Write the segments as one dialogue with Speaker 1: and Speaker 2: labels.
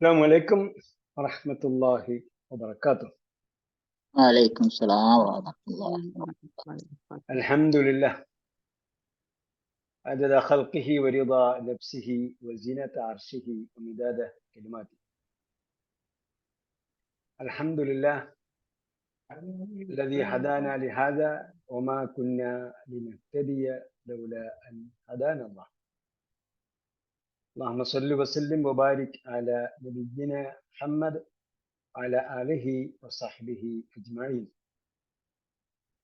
Speaker 1: السلام عليكم ورحمة الله وبركاته.
Speaker 2: وعليكم السلام ورحمة الله وبركاته.
Speaker 1: الحمد لله عدد خلقه ورضا نفسه وزينة عرشه ومداد كلماته. الحمد لله الذي هدانا لهذا وما كنا لنهتدي لولا أن هدانا الله. اللهم صل وسلم وبارك على نبينا محمد وعلى آله وصحبه أجمعين.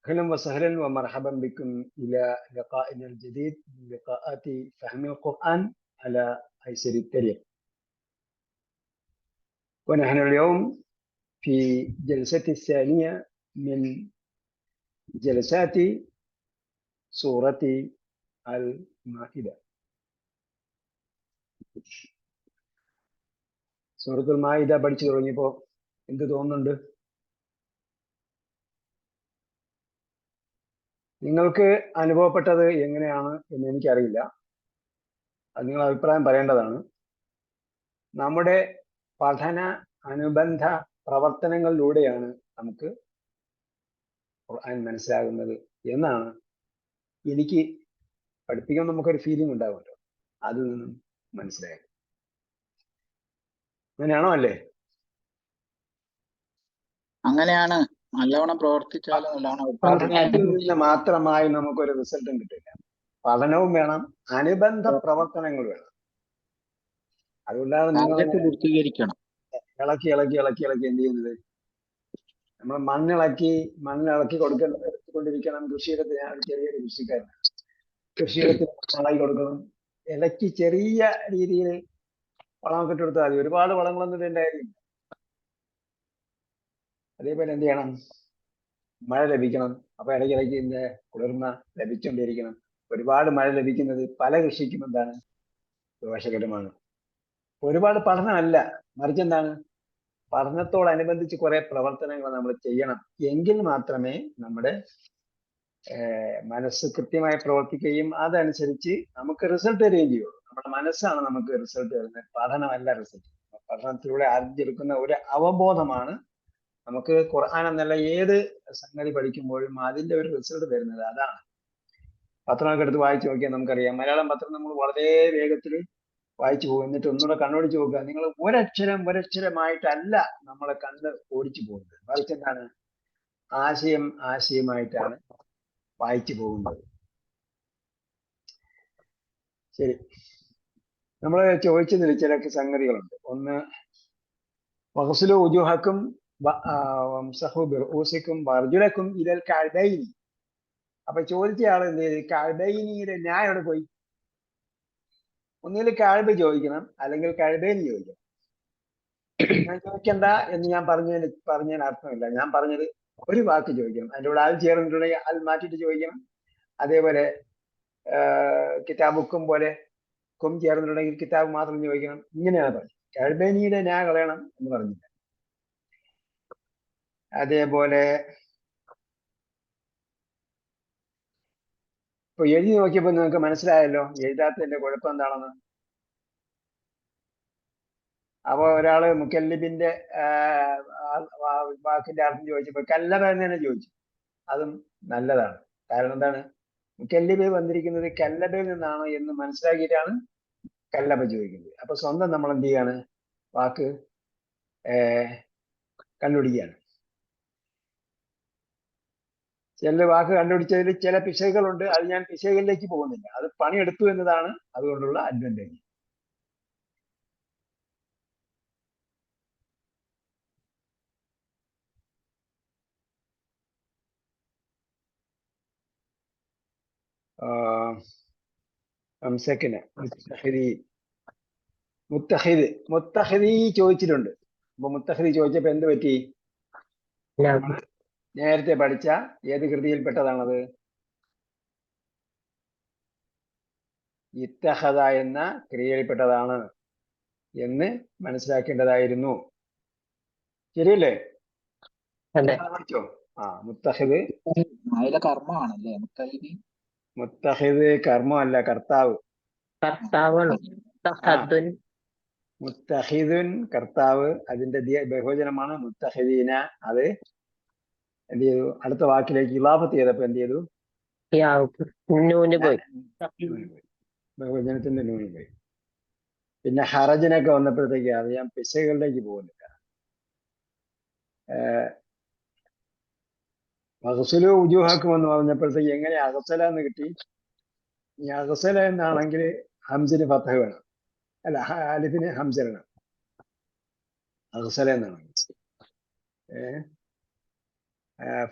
Speaker 1: أهلا وسهلا ومرحبا بكم إلى لقائنا الجديد من لقاءات فهم القرآن على أيسر الطريق. ونحن اليوم في جلسة الثانية من جلسات سورة المائدة. സൂറത്തുൽ മാഇദ പഠിച്ചു തുടങ്ങിയപ്പോൾ എന്ത് തോന്നുന്നുണ്ട്? നിങ്ങൾക്ക് അനുഭവപ്പെട്ടത് എങ്ങനെയാണ് എന്ന് എനിക്കറിയില്ല. അത് നിങ്ങൾ അഭിപ്രായം പറയേണ്ടതാണ്. നമ്മുടെ പഠന അനുബന്ധ പ്രവർത്തനങ്ങളിലൂടെയാണ് നമുക്ക് ഖുർആൻ മനസ്സിലാകുന്നത് എന്നാണ് എനിക്ക് പഠിപ്പിക്കുമ്പോൾ നമുക്കൊരു ഫീലിംഗ് ഉണ്ടാവുമല്ലോ, അതിൽ നിന്നും മനസ്സിലായത്. അങ്ങനെയാണോ? അല്ലേ?
Speaker 2: അങ്ങനെയാണ്. നല്ലവണ്ണം പ്രവർത്തിച്ചാലും നല്ലവണ്ണം
Speaker 1: പഠനത്തിൽ നിന്ന് മാത്രമായി നമുക്കൊരു റിസൾട്ടും കിട്ടില്ല. പഠനവും വേണം, അനുബന്ധ പ്രവർത്തനങ്ങൾ വേണം. അതുകൊണ്ടാണ് നിങ്ങൾ
Speaker 2: പൂർത്തീകരിക്കണം.
Speaker 1: ഇളക്കി എന്ത് ചെയ്യുന്നത്? നമ്മൾ മണ്ണിളക്കി എടുത്തുകൊണ്ടിരിക്കണം. കൃഷിയിടത്തിൽ ഞാൻ ചെറിയൊരു കൃഷിക്കാരനാണ്. കൃഷിയിടത്തിൽ ഇളക്കി കൊടുക്കണം. ഇലക്കി ചെറിയ രീതിയിൽ വളമൊക്കെ ഇട്ട് കൊടുത്താൽ മതി. ഒരുപാട് വളങ്ങളൊന്നും ഇതിൻ്റെ കാര്യമില്ല. അതേപോലെ എന്ത് ചെയ്യണം? മഴ ലഭിക്കണം. അപ്പൊ ഇടയ്ക്കിടയ്ക്ക് ഇതിന്റെ കുളിർമ ലഭിച്ചുകൊണ്ടിരിക്കണം. ഒരുപാട് മഴ ലഭിക്കുന്നത് പല കൃഷിക്കും എന്താണ്? ദോഷകരമാണ്. ഒരുപാട് പഠനമല്ല, മറിച്ച് എന്താണ്? പഠനത്തോടനുബന്ധിച്ച് കുറെ പ്രവർത്തനങ്ങൾ നമ്മൾ ചെയ്യണം. എങ്കിൽ മാത്രമേ നമ്മുടെ മനസ്സ് കൃത്യമായി പ്രവർത്തിക്കുകയും അതനുസരിച്ച് നമുക്ക് റിസൾട്ട് തരികയും ചെയ്യുള്ളൂ. നമ്മുടെ മനസ്സാണ് നമുക്ക് റിസൾട്ട് തരുന്നത്, പഠനമല്ല റിസൾട്ട്. പഠനത്തിലൂടെ ആർജിച്ചെടുക്കുന്ന ഒരു അവബോധമാണ് നമുക്ക് ഖുർആൻ എന്നല്ല ഏത് സംഗതി പഠിക്കുമ്പോഴും അതിന്റെ ഒരു റിസൾട്ട് തരുന്നത്. അതാണ്. പത്രമൊക്കെ എടുത്ത് വായിച്ചു നോക്കിയാൽ നമുക്കറിയാം. മലയാളം പത്രം നമ്മൾ വളരെ വേഗത്തിൽ വായിച്ചു പോകും. എന്നിട്ട് ഒന്നുകൂടെ കണ്ണോടിച്ച് നോക്കുക. നിങ്ങൾ ഒരക്ഷരമായിട്ടല്ല നമ്മളെ കണ്ണ് ഓടിച്ചു പോകുന്നത്, മറിച്ച് എന്താണ്? ആശയമായിട്ടാണ് വായിച്ചു പോകുന്നത്. ശരി, നമ്മൾ ചോദിച്ചതിൽ ചില സംഗതികളുണ്ട്. ഒന്ന്, വഗ്സിലു വുജൂഹക്കും വംസഹു ബിറൂസിക്കും വർജുലക്കും ഇലൽ കഅബൈനി. അപ്പൊ ചോദിച്ച ആൾ എന്ത് ചെയ്ത്? കഅബൈനിയുടെ ന്യായം എവിടെ പോയി? ഒന്നുകിൽ കഅബ ചോദിക്കണം, അല്ലെങ്കിൽ കഅബൈനി ചോദിക്കണം. ഞാൻ ചോദിക്കണ്ട എന്ന് ഞാൻ പറഞ്ഞതിന് അർത്ഥമില്ല. ഞാൻ പറഞ്ഞത് ഒരു വാക്ക് ചോദിക്കണം, അതിൻ്റെ കൂടെ അത് ചേർന്നിട്ടുണ്ടെങ്കിൽ അത് മാറ്റിയിട്ട് ചോദിക്കണം. അതേപോലെ കിതാബുക്കും പോലെ കും ചേർന്നിട്ടുണ്ടെങ്കിൽ കിതാബ് മാത്രം ചോദിക്കണം. ഇങ്ങനെയാണ് പറഞ്ഞത്. കഅബൈനിയുടെ ന്യായം കളയണം എന്ന് പറഞ്ഞില്ല. അതേപോലെ ഇപ്പൊ എഴുതി നോക്കിയപ്പോൾ നിങ്ങൾക്ക് മനസ്സിലായല്ലോ എഴുതാത്തതിന്റെ കുഴപ്പം എന്താണെന്ന്. അപ്പൊ ഒരാള് മുക്കല്ലിബിന്റെ വാക്കിന്റെ അർത്ഥം ചോദിച്ചപ്പോ കല്ലബ എന്ന് തന്നെ ചോദിച്ചു. അതും നല്ലതാണ്. കാരണം എന്താണ്? മുക്കല്ലിബ് വന്നിരിക്കുന്നത് കല്ലബയിൽ നിന്നാണോ എന്ന് മനസ്സിലാക്കിയിട്ടാണ് കല്ലബ ചോദിക്കുന്നത്. അപ്പൊ സ്വന്തം നമ്മൾ എന്ത് ചെയ്യാണ്? വാക്ക് കണ്ടുപിടിക്കുകയാണ്. ചില വാക്ക് കണ്ടുപിടിച്ചതിൽ ചില പിശകുകളുണ്ട്. അത് ഞാൻ പിശകുകളിലേക്ക് പോകുന്നില്ല. അത് പണിയെടുത്തു എന്നതാണ് അതുകൊണ്ടുള്ള അഡ്വാൻറ്റേജ്. മുത്തഹിദി ചോദിച്ചിട്ടുണ്ട്. അപ്പൊ മുത്തഹിദി ചോദിച്ചപ്പോ എന്ത് പറ്റി? നേരത്തെ പഠിച്ച ഏത് കൃതിയിൽപ്പെട്ടതാണത്? ഇത്തഹദ എന്ന ക്രിയയിൽപ്പെട്ടതാണ് എന്ന് മനസ്സിലാക്കേണ്ടതായിരുന്നു. ശരിയല്ലേ? പഠിച്ചോ? മുത്തഹിദ്
Speaker 2: കർമ്മമാണല്ലേ?
Speaker 1: മുത്തഹിദ് കർമ്മമല്ല, കർത്താവ്. മുത്തഹിദുൻ കർത്താവ്, അതിന്റെ ബഹുവചനമാണ് മുത്തഹിദീന. അത് എന്ത് ചെയ്തു? അടുത്ത വാക്കിലേക്ക് ഇലാഫത്ത് ചെയ്തപ്പോ എന്ത് ചെയ്തു?
Speaker 3: നൂന് പോയി.
Speaker 1: നൂന് പോയി. ബഹുവചനത്തിന്റെ നൂന് പോയി. പിന്നെ ഹറജിനൊക്കെ വന്നപ്പോഴത്തേക്ക് അത് ഞാൻ പിശകുകളിലേക്ക് പോകുന്നില്ല. അഗസലു ഉജൂഹാക്കും എന്ന് പറഞ്ഞപ്പോഴത്തേക്ക് എങ്ങനെ അഗസല എന്ന് കിട്ടി? ഈ അഗസല എന്നാണെങ്കിൽ ഹംസിന് ഫതഹ് വേണം, അല്ല അലിഫിന് ഹംസ വേണം. അഗസല എന്നാണ്.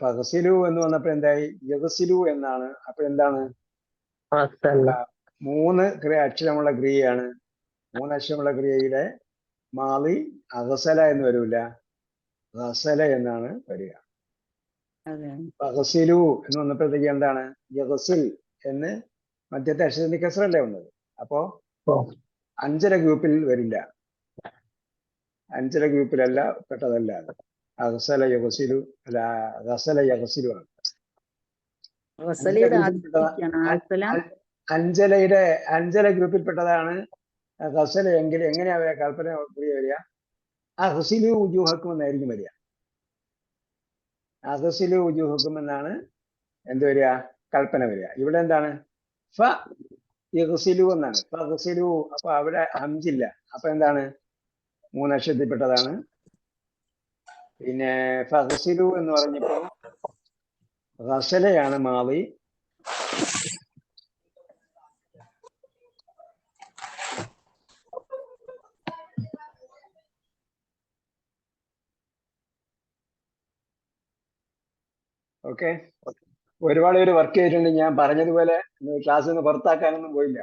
Speaker 1: ഫഗസിലു എന്ന് വന്നപ്പോ എന്തായി? യഗസിലു എന്നാണ്. അപ്പൊ എന്താണ്? 3 അക്ഷരമുള്ള ക്രിയയാണ്. 3 അക്ഷരമുള്ള ക്രിയയിലെ മാളി അഗസല എന്ന് വരൂല, ഗസല എന്നാണ് വരിക. ഫഗസിലു എന്ന് വന്നപ്പോഴത്തേക്ക് എന്താണ്? യഗസിൽ എന്ന് മധ്യത്തെ അക്ഷരത്തിന്റെ കസറല്ലേ വന്നത്. അപ്പോ 5ര ഗ്രൂപ്പിൽ വരില്ല, 5ര ഗ്രൂപ്പിലല്ല, പെട്ടതല്ല. അഗസല യഗസിലു, അല്ല ഗസല യഗസിലു ആണ്. 5ല ഗ്രൂപ്പിൽപ്പെട്ടതാണ് ഗസല എങ്കിൽ എങ്ങനെയാ കൽപ്പന വരിക? അഗ്സിലു ഉജൂഹക്കും എന്നായിരിക്കും വരിക. അഗ്സിലു ഉജൂഹക്കും എന്നാണ് എന്ത് വരിക? കൽപ്പന വരിക. ഇവിടെ എന്താണ്? ഫ ഇഗ്സിലു എന്നാണ്. ഫഗ്സിലു. അപ്പൊ അവിടെ ഹംസില്ല. അപ്പൊ എന്താണ്? 3 അക്ഷരത്തിൽപ്പെട്ടതാണ്. പിന്നെ ഫഗ്സിലു എന്ന് പറഞ്ഞപ്പോ ഗസലയാണ് മാളി. ഓക്കെ, ഒരുപാട് പേര് വർക്ക് ചെയ്തിട്ടുണ്ട്. ഞാൻ പറഞ്ഞതുപോലെ ക്ലാസ്സിൽ നിന്ന് പുറത്താക്കാനൊന്നും പോയില്ല.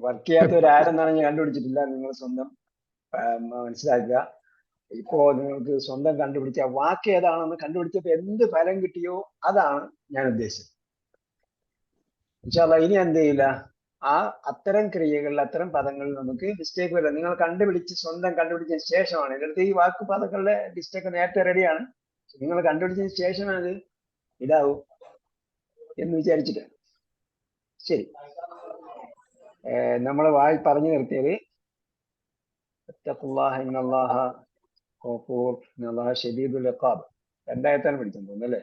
Speaker 1: വർക്ക് ചെയ്യാത്തവരാരെന്നാണ് ഞാൻ കണ്ടുപിടിച്ചിട്ടില്ല. നിങ്ങൾ സ്വന്തം മനസ്സിലാക്കുക. ഇപ്പോ നിങ്ങൾക്ക് സ്വന്തം കണ്ടുപിടിച്ച വാക്ക് ഏതാണെന്ന് കണ്ടുപിടിച്ചപ്പോ എന്ത് ഫലം കിട്ടിയോ അതാണ് ഞാൻ ഉദ്ദേശിച്ചത്. ഇൻഷാ അല്ലാഹ് ഇനി എന്ത് ചെയ്യില്ല, അത്തരം ക്രിയകളിൽ, അത്തരം പദങ്ങളിൽ നമുക്ക് മിസ്റ്റേക്ക് വരില്ല. നിങ്ങൾ സ്വന്തം കണ്ടുപിടിച്ചതിന് ശേഷമാണ്. എൻ്റെ അടുത്ത് ഈ വാക്ക് പദങ്ങളുടെ ലിസ്റ്റൊക്കെ നേരത്തെ റെഡിയാണ്. നിങ്ങൾ കണ്ടുപിടിച്ചതിന് ശേഷമാണ് ഇതാവും എന്ന് വിചാരിച്ചിട്ടാണ്. ശരി, നമ്മൾ പറഞ്ഞു നിർത്തിയത് ഷദീദുൽ ഇഖാബ് 2 പഠിച്ചെന്ന് തോന്നുന്നു അല്ലേ?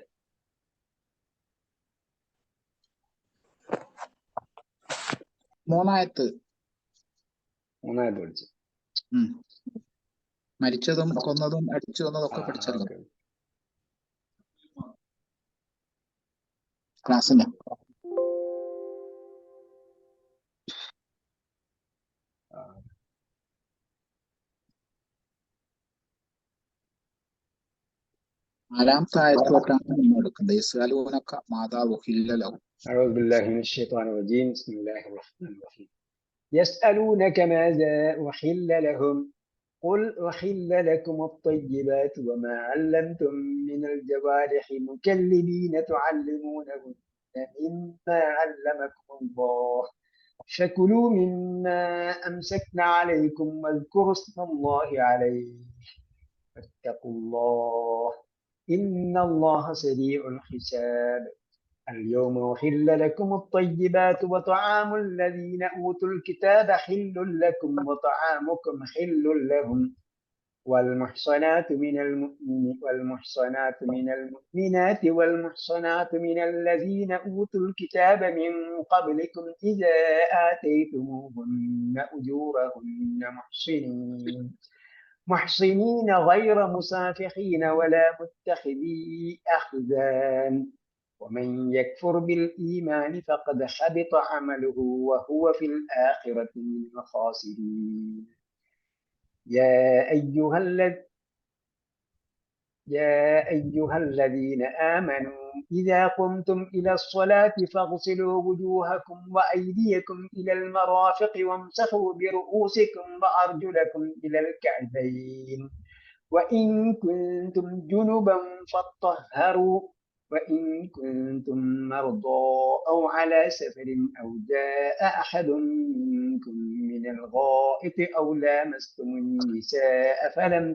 Speaker 2: 3
Speaker 1: പഠിച്ചു.
Speaker 2: മരിച്ചതും കൊന്നതും അടിച്ചു കൊന്നതും ഒക്കെ പഠിച്ചല്ലോ ക്ലാസ്സിന്. നാലാമത്തെ ആയത്ത് തൊട്ടാണ് നമ്മൾ എടുക്കേണ്ടത്. യസ്അലൂനക മാദാ ഉഹില്ല ലഹും.
Speaker 1: أعوذ بالله من الشيطان الرجيم. بسم الله الرحمن الرحيم. يسألونك ماذا أحل لهم قل أحل لكم الطيبات وما علمتم من الجوارح مكلبين تعلمونهن مما علمكم الله فكلوا مما أمسكنا عليكم واذكروا اسم الله عليه واتقوا الله إن الله سريع الحساب. اليوم أحل لكم الطيبات وطعام الذين أوتوا الكتاب حل لكم وطعامكم حل لهم والمحصنات من المؤمنات والمحصنات من الذين أوتوا الكتاب من قبلكم إذا آتيتموهن أجورهن محصنين غير مسافحين ولا متخذي أخدان ومن يكفر بالإيمان فقد حبط عمله وهو في الآخرة من الخاسرين. يا أيها الذين آمنوا إذا قمتم إلى الصلاة فاغسلوا وجوهكم وأيديكم إلى المرافق وامسحوا برؤوسكم وأرجلكم إلى الكعبين وإن كنتم جنبا فاطهروا وإن كنتم مرضى أو على سفر أو جاء أحد منكم من الغائط أو لامستم النساء فلم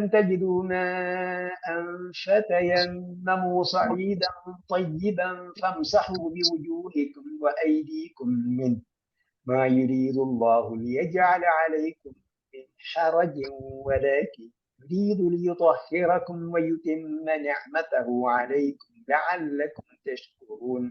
Speaker 1: تجدوا ماء فتيمموا صعيدا طيبا فامسحوا بوجوهكم وأيديكم منه മാ യുരീദുല്ലാഹു ലിയജഅല അലൈക്കും മിൻ ഹറജിൻ വലാകിൻ യുരീദു ലിയുത്വഹിറക്കും വയുതിമ്മ നിഅമതഹു അലൈക്കും ലഅല്ലക്കും തഷ്കുറൂൻ.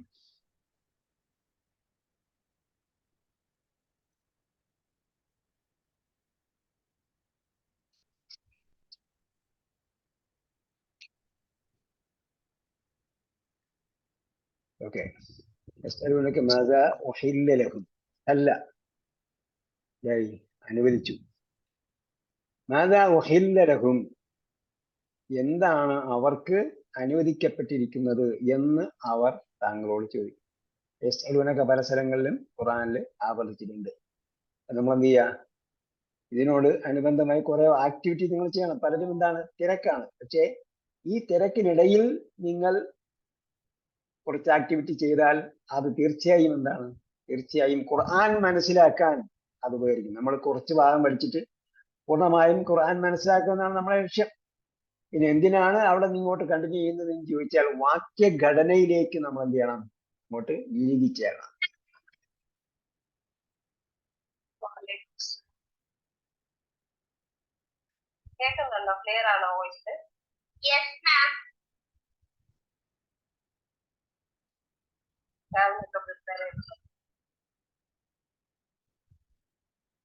Speaker 1: ഓക്കെ. യസ്അലൂനക മാദാ ഉഹില്ല ലഹും, അല്ല അനുവദിച്ചു. മാദാ ഉഹില്ല ലഹും, എന്താണ് അവർക്ക് അനുവദിക്കപ്പെട്ടിരിക്കുന്നത് എന്ന് അവർ താങ്കളോട് ചോദിക്കും. യസ്അലൂനക പല സ്ഥലങ്ങളിലും ഖുർആനിൽ ആവർത്തിച്ചിട്ടുണ്ട്. നമ്മൾ എന്ത് ചെയ്യുക, ഇതിനോട് അനുബന്ധമായി കുറെ ആക്ടിവിറ്റി നിങ്ങൾ ചെയ്യണം. പലരും എന്താണ്, തിരക്കാണ്. പക്ഷേ ഈ തിരക്കിനിടയിൽ നിങ്ങൾ കുറച്ച് ആക്ടിവിറ്റി ചെയ്താൽ അത് തീർച്ചയായും എന്താണ്, തീർച്ചയായും ഖുർആൻ മനസ്സിലാക്കാൻ അത് ഉപകരിക്കും. നമ്മൾ കുറച്ച് ഭാഗം പഠിച്ചിട്ട് പൂർണ്ണമായും ഖുർആൻ മനസ്സിലാക്കുന്നതാണ് നമ്മുടെ ലക്ഷ്യം. പിന്നെ എന്തിനാണ് അവിടെ ഇങ്ങോട്ട് കണ്ടിന്യൂ ചെയ്യുന്നത് എന്ന് ചോദിച്ചാൽ വാക്യഘടനയിലേക്ക് നമ്മൾ എന്ത് ചെയ്യണം, അങ്ങോട്ട് ഇഴുകിച്ചേരണം.
Speaker 4: കേൾക്കുന്നുണ്ടോ? ക്ലിയർ ആണോ വോയിസ്?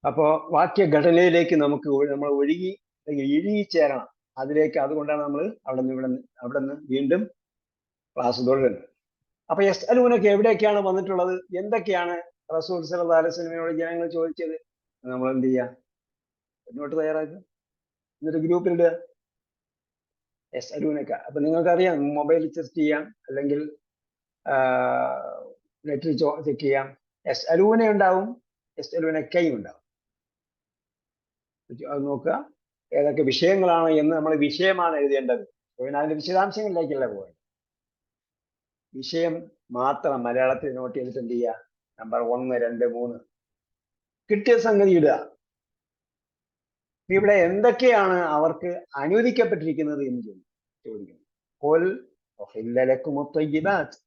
Speaker 1: അപ്പോ വാക്യഘടനയിലേക്ക് നമ്മൾ ഇഴുകിച്ചേരണം അതിലേക്ക്. അതുകൊണ്ടാണ് നമ്മൾ അവിടെ നിന്ന് വീണ്ടും ക്ലാസ് തുടരുന്നത്. അപ്പൊ യസ്അലൂനക എവിടെയൊക്കെയാണ് വന്നിട്ടുള്ളത്, എന്തൊക്കെയാണ് റസൂൽ സല്ലല്ലാഹു അലൈഹി വസല്ലമയോട് ജനങ്ങൾ ചോദിച്ചത്, നമ്മൾ എന്ത് ചെയ്യുക, മുന്നോട്ട് തയ്യാറാക്കുക, എന്നിട്ട് ഗ്രൂപ്പിൽ ഇടുക യസ്അലൂനക. അപ്പൊ നിങ്ങൾക്കറിയാം, മൊബൈൽ ചെക്ക് ചെയ്യാം, അല്ലെങ്കിൽ നെറ്റിൽ ചെക്ക് ചെയ്യാം. യസ്അലൂന ഉണ്ടാവും, യസ്അലൂനകയും ഉണ്ടാവും. അത് നോക്കുക ഏതൊക്കെ വിഷയങ്ങളാണ് എന്ന്. നമ്മൾ വിഷയമാണ് എഴുതേണ്ടത്, പിന്നെ അതിന്റെ വിശദാംശങ്ങളിലേക്കല്ല പോകേണ്ടത്. വിഷയം മാത്രം മലയാളത്തിൽ നോട്ട് ചെയ്തിട്ട് എന്ത് ചെയ്യുക, നമ്പർ 1, 2, 3 കിട്ടിയ സംഗതി ഇടുക. ഇവിടെ എന്തൊക്കെയാണ് അവർക്ക് അനുവദിക്കപ്പെട്ടിരിക്കുന്നത് എന്ന് ചോദിക്കുന്നു. ഖുൽ ഉഹില്ല ലക്കുമുത് തയ്യിബാത്ത്,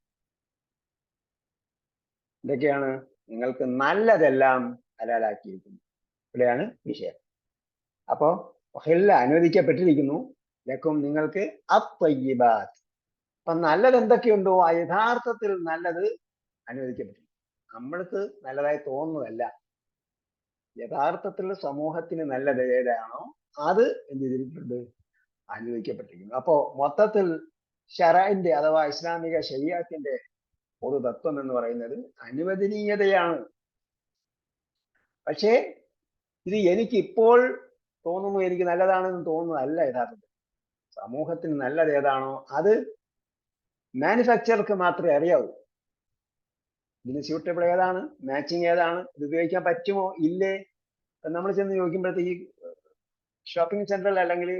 Speaker 1: എന്തൊക്കെയാണ് നിങ്ങൾക്ക് നല്ലതെല്ലാം ഹലാലാക്കിയിരിക്കുന്നു. ഇവിടെയാണ് വിഷയം. അപ്പോ ഉഹില്ല അനുവദിക്കപ്പെട്ടിരിക്കുന്നു, ലക്കും നിങ്ങൾക്ക് അത്തയ്യിബാത്ത്. അപ്പൊ നല്ലത് എന്തൊക്കെയുണ്ടോ ആ യഥാർത്ഥത്തിൽ നല്ലത് അനുവദിക്കപ്പെട്ടിരിക്കുന്നു. നമ്മൾക്ക് നല്ലതായി തോന്നുന്നതല്ല, യഥാർത്ഥത്തിൽ സമൂഹത്തിന് നല്ലത് ഏതാണോ അത് എന്ത് ചെയ്തിട്ടുണ്ട്, അനുവദിക്കപ്പെട്ടിരിക്കുന്നു. അപ്പോ മൊത്തത്തിൽ ശറഇന്റെ അഥവാ ഇസ്ലാമിക ശരീഅത്തിന്റെ ഒരു തത്വം എന്ന് പറയുന്നത് അനുവദനീയതയാണ്. പക്ഷേ ഇത് എനിക്ക് ഇപ്പോൾ തോന്നുന്നു, എനിക്ക് നല്ലതാണെന്ന് തോന്നുന്നതല്ല യഥാർത്ഥത്തിൽ. സമൂഹത്തിന് നല്ലത് ഏതാണോ അത് മാനുഫാക്ചർക്ക് മാത്രമേ അറിയാവൂ. ഇതിന് സ്യൂട്ടബിൾ ഏതാണ്, മാച്ചിങ് ഏതാണ്, ഇത് ഉപയോഗിക്കാൻ പറ്റുമോ ഇല്ലേ. നമ്മൾ ചെന്ന് ചോദിക്കുമ്പോഴത്തേക്ക് ഷോപ്പിംഗ് സെന്ററിൽ അല്ലെങ്കിൽ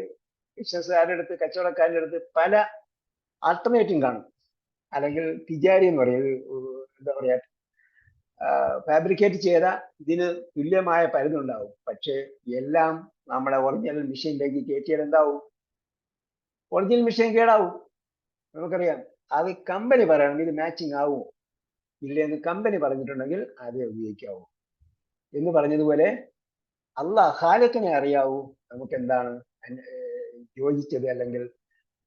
Speaker 1: ബിസിനസ്സുകാരുടെ അടുത്ത്, കച്ചവടക്കാരുടെ അടുത്ത് പല ആൾട്ടർനേറ്റീവും കാണും. അല്ലെങ്കിൽ തിജാരി എന്ന് പറയും, എന്താ പറയാ, ഫാബ്രിക്കേറ്റ് ചെയ്ത ഇതിന് തുല്യമായ പരുന്നുണ്ടാവും. പക്ഷേ എല്ലാം നമ്മുടെ ഒറിജിനൽ മെഷീനിലേക്ക് കയറ്റിയാൽ എന്താവും, ഒറിജിനൽ മെഷീൻ കേടാവും. നമുക്കറിയാം. അത് കമ്പനി പറയണം ഇത് മാച്ചിങ് ആവുമോ ഇല്ലെന്ന്. കമ്പനി പറഞ്ഞിട്ടുണ്ടെങ്കിൽ അതേ ഉപയോഗിക്കാവൂ എന്ന് പറഞ്ഞതുപോലെ അള്ളാഹ് ഖാലിഖിനെ അറിയാവൂ, നമുക്ക് എന്താണ് യോജിച്ചത് അല്ലെങ്കിൽ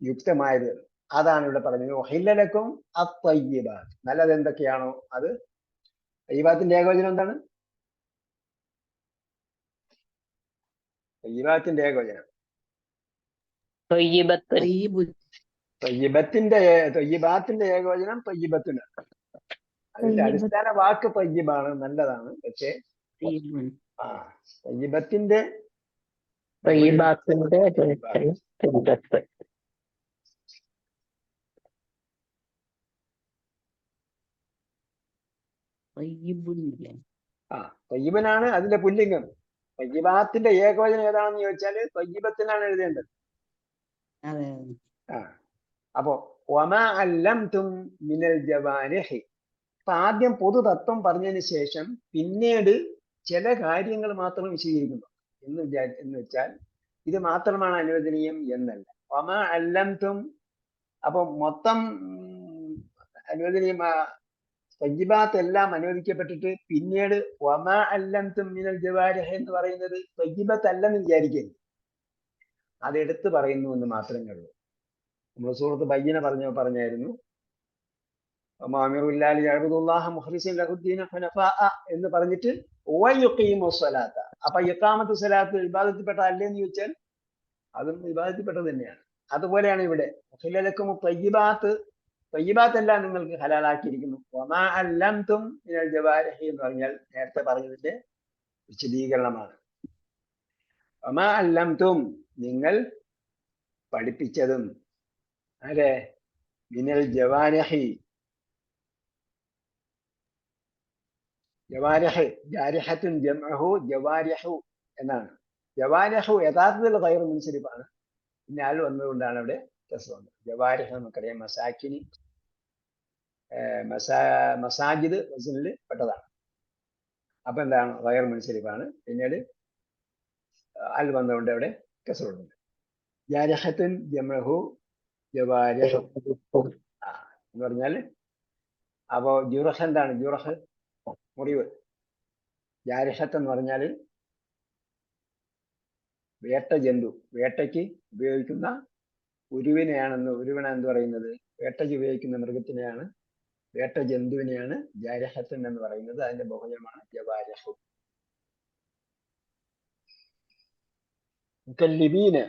Speaker 1: യുക്തമായത്. അതാണ് ഇവിടെ പറഞ്ഞത്. ഉഹില്ല ലക്കും അത്തയ്യിബാത്ത്, നല്ലത് എന്തൊക്കെയാണോ അത്. തയ്യിബാത്തിന്റെ ഏകവചനം എന്താണ്? തയ്യിബാത്തിന്റെ ഏകവചനം തയ്യിബാത്തിന്റെ ഏകവചനം തയ്യിബത്തിന്. അതിന്റെ അടിസ്ഥാന വാക്ക് തയ്യിബാണ്, നല്ലതാണ്. പക്ഷേ തയ്യിബത്തിന്റെ തയ്യിബനാണ് അതിന്റെ പുല്ലിംഗം. തയ്യിബാത്തിന്റെ ഏകവചനം ഏതാണെന്ന് ചോദിച്ചാല് തയ്യിബത്തിനാണ് എഴുതേണ്ടത്. അപ്പോ വമാ അല്ലംതും മിനൽ ജവാരിഹി. അപ്പൊ ആദ്യം പൊതുതത്വം പറഞ്ഞതിന് ശേഷം പിന്നീട് ചില കാര്യങ്ങൾ മാത്രം വിശദീകരിക്കുന്നു. എന്ന് വെച്ചാൽ ഇത് മാത്രമാണ് അനുവദനീയം എന്നല്ല. വമാ അല്ലംതും, അപ്പൊ മൊത്തം അനുവദനീയം തയ്യിബാത്ത് എല്ലാം അനുവദിക്കപ്പെട്ടിട്ട് പിന്നീട് വമാ അല്ലംതും മിനൽ ജവാരിഹ് എന്ന് പറയുന്നത് തയ്യിബത്ത് അല്ലെന്ന് വിചാരിക്കരുത്. അത് എടുത്തു പറയുന്നു എന്ന് മാത്രമേ ഉള്ളൂ. നമ്മൾ സൂറത്ത് ബയ്യന പറഞ്ഞായിരുന്നു എന്ന് പറഞ്ഞിട്ട് അപ്പൊ ഇഖാമത്ത് സ്വലാത്ത് ഇബാദത്തിൽപ്പെട്ട അല്ലേന്ന് ചോദിച്ചാൽ അതും വിവാദത്തിൽപ്പെട്ടത് തന്നെയാണ്. അതുപോലെയാണ് ഇവിടെ തയ്യിബാത്ത് എല്ലാം നിങ്ങൾക്ക് ഹലാലാക്കിയിരിക്കുന്നു. വമാ അല്ലംതും മിനൽ ജവാരിഹി എന്ന് പറഞ്ഞാൽ നേരത്തെ പറഞ്ഞതിന്റെ വിശദീകരണമാണ്. വമാ അല്ലംതും നിങ്ങൾ പഠിപ്പിച്ചതും അതെ മിനൽ ജവാരിഹി ജവാരിഹ് ജാരിഹത്തുൻ ജംഉഹു ജവാരിഹു എന്നാണ്. ജവാരിഹു യഥാർത്ഥത്തിൽ ഗൈറു മുൻസരിഫാണ്. പിന്നെ ആൽ വന്നതുകൊണ്ടാണ് അവിടെ കസ്ർ വന്നത്. ജവാരിഹ് നമുക്കറിയാം മസാക്കിനി മസാജിദ് വസ്നിൽ പെട്ടതാണ്. അപ്പൊ എന്താണ് ഗൈറു മുൻസരിഫാണ്. പിന്നീട് അൽ വന്നതുകൊണ്ട് അവിടെ കസ്ർ വന്നത്. ജാരിഹത്തുൻ ജംഉഹു ജവാരിഹു എന്ന് പറഞ്ഞാൽ അപ്പോ ജുറഹ് എന്താണ്? ജുറഹ് മുറിവ്. ജാരിഹത്ത് എന്ന് പറഞ്ഞാൽ വേട്ട ജന്തു, വേട്ടയ്ക്ക് ഉപയോഗിക്കുന്ന ഉരുവിനെന്ന് പറയുന്നത്. വേട്ടയ്ക്ക് ഉപയോഗിക്കുന്ന മൃഗത്തിനെയാണ്, വേട്ട ജന്തുവിനെയാണ് ജാരിഹത്തൻ എന്ന് പറയുന്നത്. അതിന്റെ ബഹുജമാണ് ജവാരിഹു. മുകല്ലിബീന്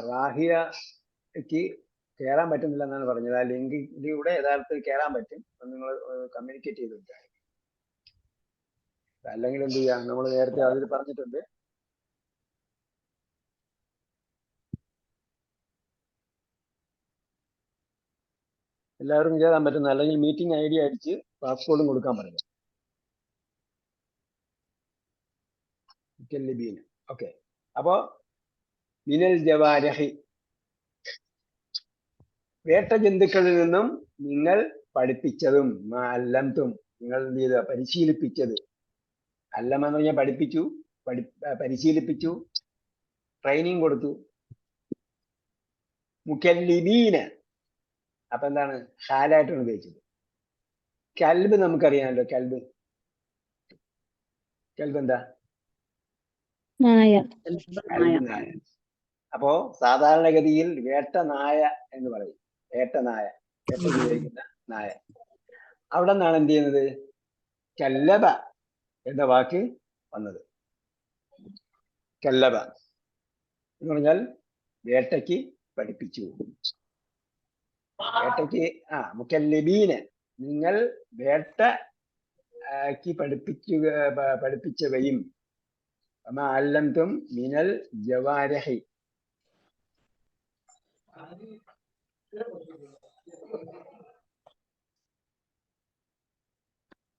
Speaker 1: റാഹിയക്ക് കയറാൻ പറ്റുന്നില്ല എന്നാണ് പറഞ്ഞത്. ആ ലിങ്കിലൂടെ യഥാർത്ഥത്തിൽ കയറാൻ പറ്റും. നിങ്ങൾ കമ്മ്യൂണിക്കേറ്റ് ചെയ്തിട്ട് അല്ലെങ്കിൽ എന്ത് ചെയ്യാം, നമ്മൾ നേരത്തെ അതിൽ പറഞ്ഞിട്ടുണ്ട്. എല്ലാവർക്കും കയറാൻ പറ്റുന്ന, അല്ലെങ്കിൽ മീറ്റിംഗ് ഐ ഡി അടിച്ച് പാസ്പോർട്ടും കൊടുക്കാൻ പറയാം. ഓക്കെ. അപ്പോ മിനൽ ജവാരിഹി വേട്ട ജന്തുക്കളിൽ നിന്നും നിങ്ങൾ പഠിപ്പിച്ചതും അല്ലംതും നിങ്ങൾ എന്ത് ചെയ്ത പരിശീലിപ്പിച്ചത്. അല്ലം എന്ന് പറഞ്ഞാൽ പഠിപ്പിച്ചു, പരിശീലിപ്പിച്ചു, ട്രെയിനിങ് കൊടുത്തു. മുകല്ലിബീന് അപ്പൊ എന്താണ് ഹാലായിട്ടാണ് ഉപയോഗിച്ചത്. കൽബ് നമുക്കറിയാമല്ലോ. കൽബ് എന്താ?
Speaker 5: നായ.
Speaker 1: നായ. അപ്പോ സാധാരണഗതിയിൽ വേട്ട നായ എന്ന് പറയും. വേട്ട നായ, വേട്ട ഉപയോഗിക്കുന്ന നായ. അവിടെ നിന്നാണ് എന്ത് ചെയ്യുന്നത് കല്ലബ എന്ന വാക്ക് വന്നത്. കല്ലബ എന്ന് പറഞ്ഞാൽ വേട്ടയ്ക്ക് പഠിപ്പിച്ചു. വേട്ടയ്ക്ക് മുകല്ലിബീന് നിങ്ങൾ വേട്ടയ്ക്ക് പഠിപ്പിച്ചവയും അല്ലംതും മിനൽ ജവാരിഹി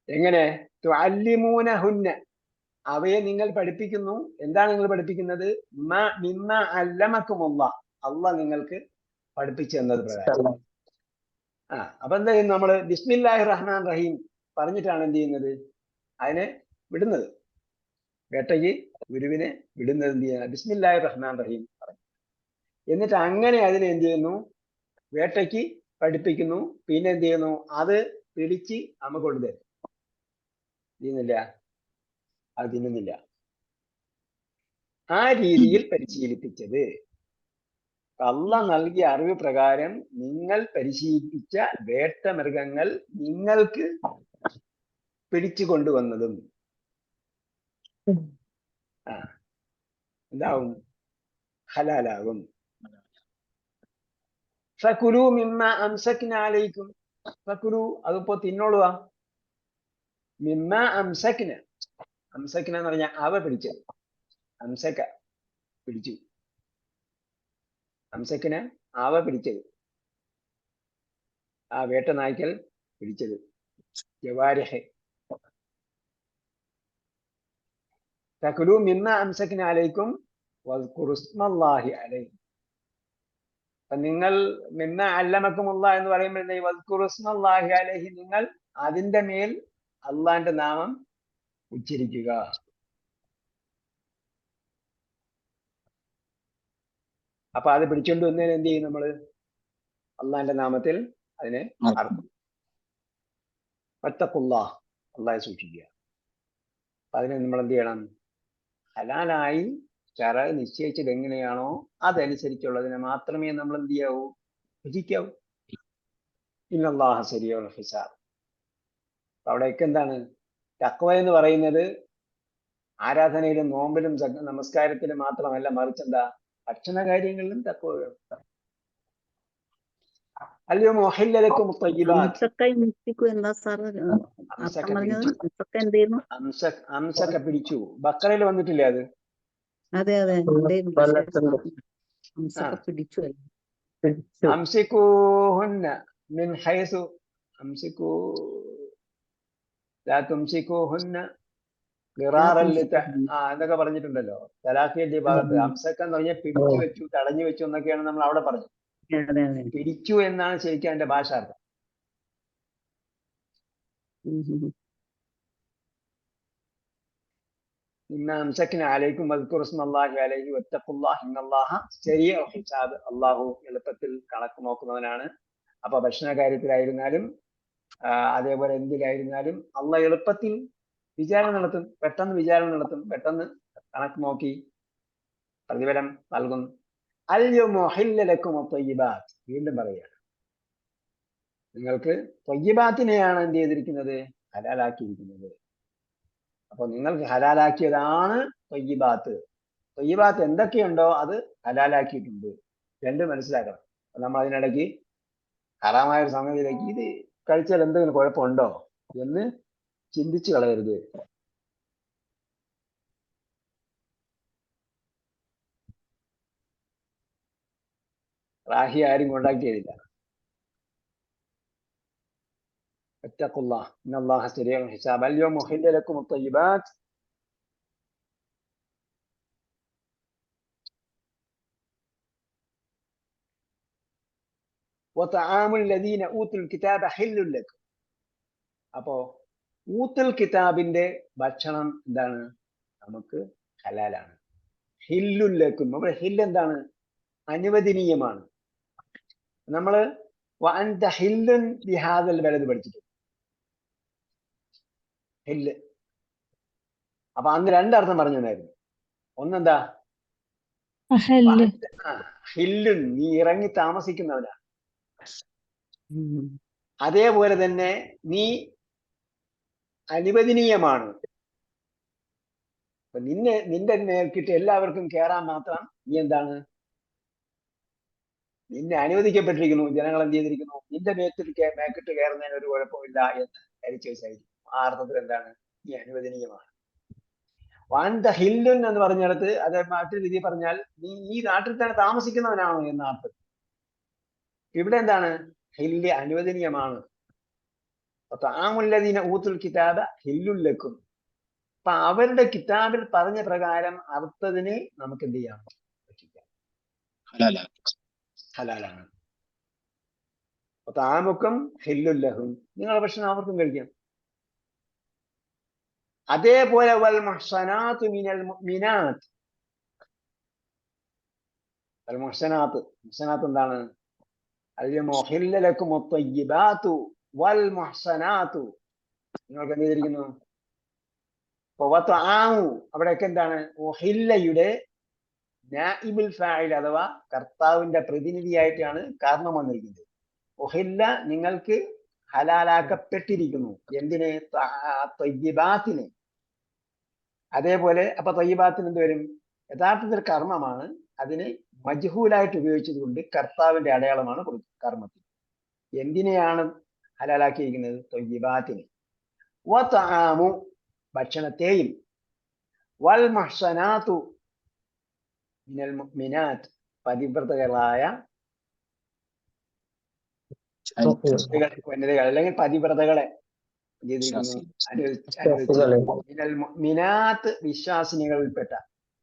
Speaker 1: എങ്ങനെ തുഅല്ലിമൂനഹുന്ന അവയെ നിങ്ങൾ പഠിപ്പിക്കുന്നു. എന്താണ് നിങ്ങൾ പഠിപ്പിക്കുന്നത്? മിമ്മ അല്ലമക്കുമുല്ലാഹ് അല്ലാഹ് നിങ്ങൾക്ക് പഠിപ്പിച്ചു തന്നത് പ്രകാരം. അപ്പൊ എന്താ ചെയ്യുന്നത്? നമ്മള് ബിസ്മില്ലാഹിർ റഹ്മാൻ റഹീം പറഞ്ഞിട്ടാണ് എന്ത് ചെയ്യുന്നത്? അതിനെ വിടുന്നത്. വേട്ടയ്ക്ക് ഗുരുവിനെ വിടുന്നത് എന്ത് ചെയ്യുക? ബിസ്മില്ലാഹിർ റഹ്മാൻ റഹീം പറഞ്ഞു. എന്നിട്ട് അങ്ങനെ അതിനെ എന്ത് ചെയ്യുന്നു? വേട്ടയ്ക്ക് പഠിപ്പിക്കുന്നു. പിന്നെ എന്ത് ചെയ്യുന്നു? അത് പിടിച്ച് നമ്മ കൊണ്ടുതരും. ചെയ്യുന്നില്ല, അത് തിന്നുന്നില്ല. ആ രീതിയിൽ പരിശീലിപ്പിച്ചത്. അല്ലാഹ് നൽകിയ അറിവ് പ്രകാരം നിങ്ങൾ പരിശീലിപ്പിച്ച വേട്ട മൃഗങ്ങൾ നിങ്ങൾക്ക് പിടിച്ചു കൊണ്ടുവന്നതും എന്താവും? ഹലാലാകും. ഫകുലു മിമ്മ അംസക്ന അലൈക്കും. ഫകുലു അതിപ്പോ തിന്നോളുക. മിമ്മ അംസക്ന, അംസക്ന എന്ന് പറഞ്ഞാൽ അവ പിടിച്ചത്. അംസക്ക പിടിച്ചു, അംസക്കിന് അവ പിടിച്ചത്. ആ വേട്ട നായ്ക്കൽ പിടിച്ചത്. ജവാരിഹ് തകുലു മിമ്മ അംസക്ന അലൈക്കും വസ്കുറു ഇസ്മല്ലാഹി അലൈഹി. നിങ്ങൾ മിമ്മ അല്ലമക്കുമുല്ലാഹ് എന്ന് പറയുമ്പോൾ വസ്കുറു ഇസ്മല്ലാഹി അലൈഹി നിങ്ങൾ അതിന്റെ മേൽ അള്ളാന്റെ നാമം ഉച്ചരിക്കുക. അപ്പൊ അത് പിടിച്ചോണ്ട് വന്നതിന് എന്ത് ചെയ്യും നമ്മള്? അള്ളാന്റെ നാമത്തിൽ അതിനെ അർക്കും. വത്തഖുല്ലാഹ്, അള്ളാഹെ സൂക്ഷിക്കുക. അപ്പൊ അതിന് നമ്മൾ എന്ത് ചെയ്യണം? ഹലാലായി ശറ നിശ്ചയിച്ചത് എങ്ങനെയാണോ അതനുസരിച്ചുള്ളതിനെ മാത്രമേ നമ്മൾ എന്ത് ചെയ്യാവൂ? ഭജിക്കാവൂ. ഇന്നല്ലാഹ സരീഉൽ ഹിസാബ്. അവിടെയൊക്കെ എന്താണ് തഖ്വ എന്ന് പറയുന്നത്? ആരാധനയിലും നോമ്പിലും നമസ്കാരത്തിലും മാത്രമല്ല, മറിച്ച് എന്താ? ഭക്ഷണ കാര്യങ്ങളിലും തഖ്വ വേണം. അൽയൗമ ഉഹില്ല ലക്കും അത്വയ്യിബാത്ത്.
Speaker 5: അംസക്ക മുക്തിക്കു എന്താ സാർ അർത്ഥം പറഞ്ഞത്? അംസക്ക എന്തായിരുന്നു?
Speaker 1: അംസക്ക പിടിച്ചു. ബക്കറയിൽ വന്നിട്ടില്ലേ അത്?
Speaker 5: അതെ അതെ ഉണ്ടായിരുന്നു. പക്ഷേ അംസക്ക പിടിച്ചു അല്ലേ?
Speaker 3: പിടിച്ചു.
Speaker 1: അംസികൂഹുന്ന മിൻ ഹൈസു അംസികൂ ലാ തുംസികൂഹുന്ന എന്നൊക്കെ പറഞ്ഞിട്ടുണ്ടല്ലോ തലാഖിന്റെ ഭാഗത്ത്. അംസക്ക എന്ന് പറഞ്ഞാൽ പിടിച്ചു വെച്ചു, തടഞ്ഞു വെച്ചു എന്നൊക്കെയാണ് നമ്മൾ അവിടെ പറഞ്ഞത്.
Speaker 5: അതെ അതെ.
Speaker 1: പിടിച്ചു എന്നാണ് ശരിക്കും അതിന്റെ ഭാഷാർത്ഥം. ഇന്ന അംസക്കിന് അലൈക്കും വദ്കുറുസ്മല്ലാഹി അലൈഹി വത്തഖുല്ലാഹ് ഇന്നല്ലാഹ സരീഉൽ ഹിസാബ്. അള്ളാഹു എളുപ്പത്തിൽ കണക്ക് നോക്കുന്നവനാണ്. അപ്പൊ ഭക്ഷണ കാര്യത്തിലായിരുന്നാലും അതേപോലെ എന്തിലായിരുന്നാലും അള്ളാഹ് എളുപ്പത്തിൽ വിചാരണ നടത്തും, പെട്ടെന്ന് വിചാരണ നടത്തും, പെട്ടെന്ന് കണക്ക് നോക്കി പ്രതിഫലം നൽകും. അൽയൗമ ഉഹില്ല ലക്കും അത്വയ്യിബാത്ത്. വീണ്ടും പറയുകയാണ്, നിങ്ങൾക്ക് ത്വയ്യിബാത്തിനെയാണ് എന്ത് ചെയ്തിരിക്കുന്നത്? ഹലാലാക്കിയിരിക്കുന്നത്. അപ്പൊ നിങ്ങൾക്ക് ഹലാലാക്കിയതാണ് ത്വയ്യിബാത്ത്. ത്വയ്യിബാത്ത് എന്തൊക്കെയുണ്ടോ അത് ഹലാലാക്കിയിട്ടുണ്ട്. രണ്ടും മനസ്സിലാക്കണം. നമ്മൾ അതിനിടയ്ക്ക് ഹറാമായ ഒരു സമയത്തിലേക്ക് ഇത് കഴിച്ചാൽ എന്തെങ്കിലും കുഴപ്പമുണ്ടോ എന്ന് ചിന്തിച്ചു കളയരുത്. റാഹി ആരും കോണ്ടാക്ട് ചെയ്തില്ല. വത്തഖുല്ലാഹ് ഇന്നല്ലാഹ സരീഉൽ ഹിസാബ്. അൽയൗമ ഉഹില്ല ലക്കും അത്വയ്യിബാത്ത് വതആമുൽ ലദീന ഊതുൽ കിതാബ ഹില്ലുൽ ലക്കും. അപ്പോ ഊത്തുൽ കിതാബിന്റെ ഭക്ഷണം എന്താണ്? നമുക്ക് ഹലാലാണ്. ഹില്ലുൽ ലക്കും. നമ്മുടെ ഹില്ല് എന്താണ്? അനുവദനീയമാണ്. നമ്മള് വഅൻത ഹില്ലുൻ ബിഹാദൽ ബലദ് പഠിച്ചിട്ടുണ്ട്. ഹില്ല്. അപ്പൊ അന്ന് രണ്ടർത്ഥം പറഞ്ഞു തന്നായിരുന്നു. ഒന്നെന്താ? ഹില്ലുൻ, നീ ഇറങ്ങി താമസിക്കുന്നവനാണ്. അതേപോലെ തന്നെ നീ അനുവദനീയമാണ്. അപ്പൊ നിന്റെ നേർക്കിട്ട് എല്ലാവർക്കും കയറാൻ മാത്രം നീ എന്താണ്? നിന്നെ അനുവദിക്കപ്പെട്ടിരിക്കുന്നു. ജനങ്ങൾ എന്ത് ചെയ്തിരിക്കുന്നു? നിന്റെ മേക്കിട്ട് കയറുന്നതിന് ഒരു കുഴപ്പമില്ല എന്ന് ധരിച്ചു വെച്ചായിരിക്കും. ആ അർത്ഥത്തിൽ എന്താണ്? നീ അനുവദനീയമാണ്. വാൻത ഹില്ലുൻ എന്ന് പറഞ്ഞിടത്ത് അത് മറ്റൊരു രീതി പറഞ്ഞാൽ നീ ഈ നാട്ടിൽ തന്നെ താമസിക്കുന്നവനാണോ എന്ന അർത്ഥം. ഇവിടെ എന്താണ്? ഹില്ല് അനുവദനീയമാണ്. തആമുല്ലദീന ഊതുൽ കിതാബ ഹില്ലുൽ ലക്കും. അപ്പൊ അവരുടെ കിതാബിൽ പറഞ്ഞ പ്രകാരം അർത്ഥത്തിന് നമുക്ക് എന്ത് ചെയ്യാം? പറ്റിക്കാം. ഹലാലാണ്. താമുക്കും ഹില്ലുൽ ലഹും, നിങ്ങളുടെ ഭക്ഷണം അവർക്കും കഴിക്കാം. അതേപോലെ വൽ മുഹ്സനാത്തു മിനൽ മുഅ്മിനാത്ത്. വൽ മുഹ്സനാത്ത്, മുഹ്സനാത്ത് എന്താണ്? അൽയൗമ ഉഹില്ല ലക്കും അത്വയ്യിബാത്തു വൽ മുഹ്സനാത്തു. നിങ്ങൾക്ക് എന്ത് ചെയ്തിരിക്കുന്നു? അവിടെയൊക്കെ എന്താണ്? ഉഹില്ലയുടെ നായിബുൽ ഫാഇൽ അഥവാ കർത്താവിന്റെ പ്രതിനിധിയായിട്ടാണ് കാരണം വന്നിരിക്കുന്നത്. ഉഹില്ല, നിങ്ങൾക്ക് ഹലാലാക്കപ്പെട്ടിരിക്കുന്നു. എന്തിന്? ത്വയ്യിബാത്തിന്. അതേപോലെ അപ്പൊ ത്വയ്യിബാത്തിന് എന്ത് വരും? യഥാർത്ഥത്തിൽ കർമ്മമാണ്. അതിന് മജ്ഹൂലായിട്ട് ഉപയോഗിച്ചത് കൊണ്ട് കർത്താവിന്റെ അടയാളമാണ് കർമ്മത്തിൽ. എന്തിനെയാണ് ഹലാലാക്കിയിരിക്കുന്നത്? ത്വയ്യിബാത്തിന്. വതആമു, ഭക്ഷണത്തെയും. വൽ മുഹ്സനാത്തു മിനൽ മുഅ്മിനാത്ത്, പതിവ്രതകളായ വനിതകൾ അല്ലെങ്കിൽ പതിവ്രതകളെ മിനൽ മുഅ്മിനാത്ത്, വിശ്വാസിനികളിൽപ്പെട്ട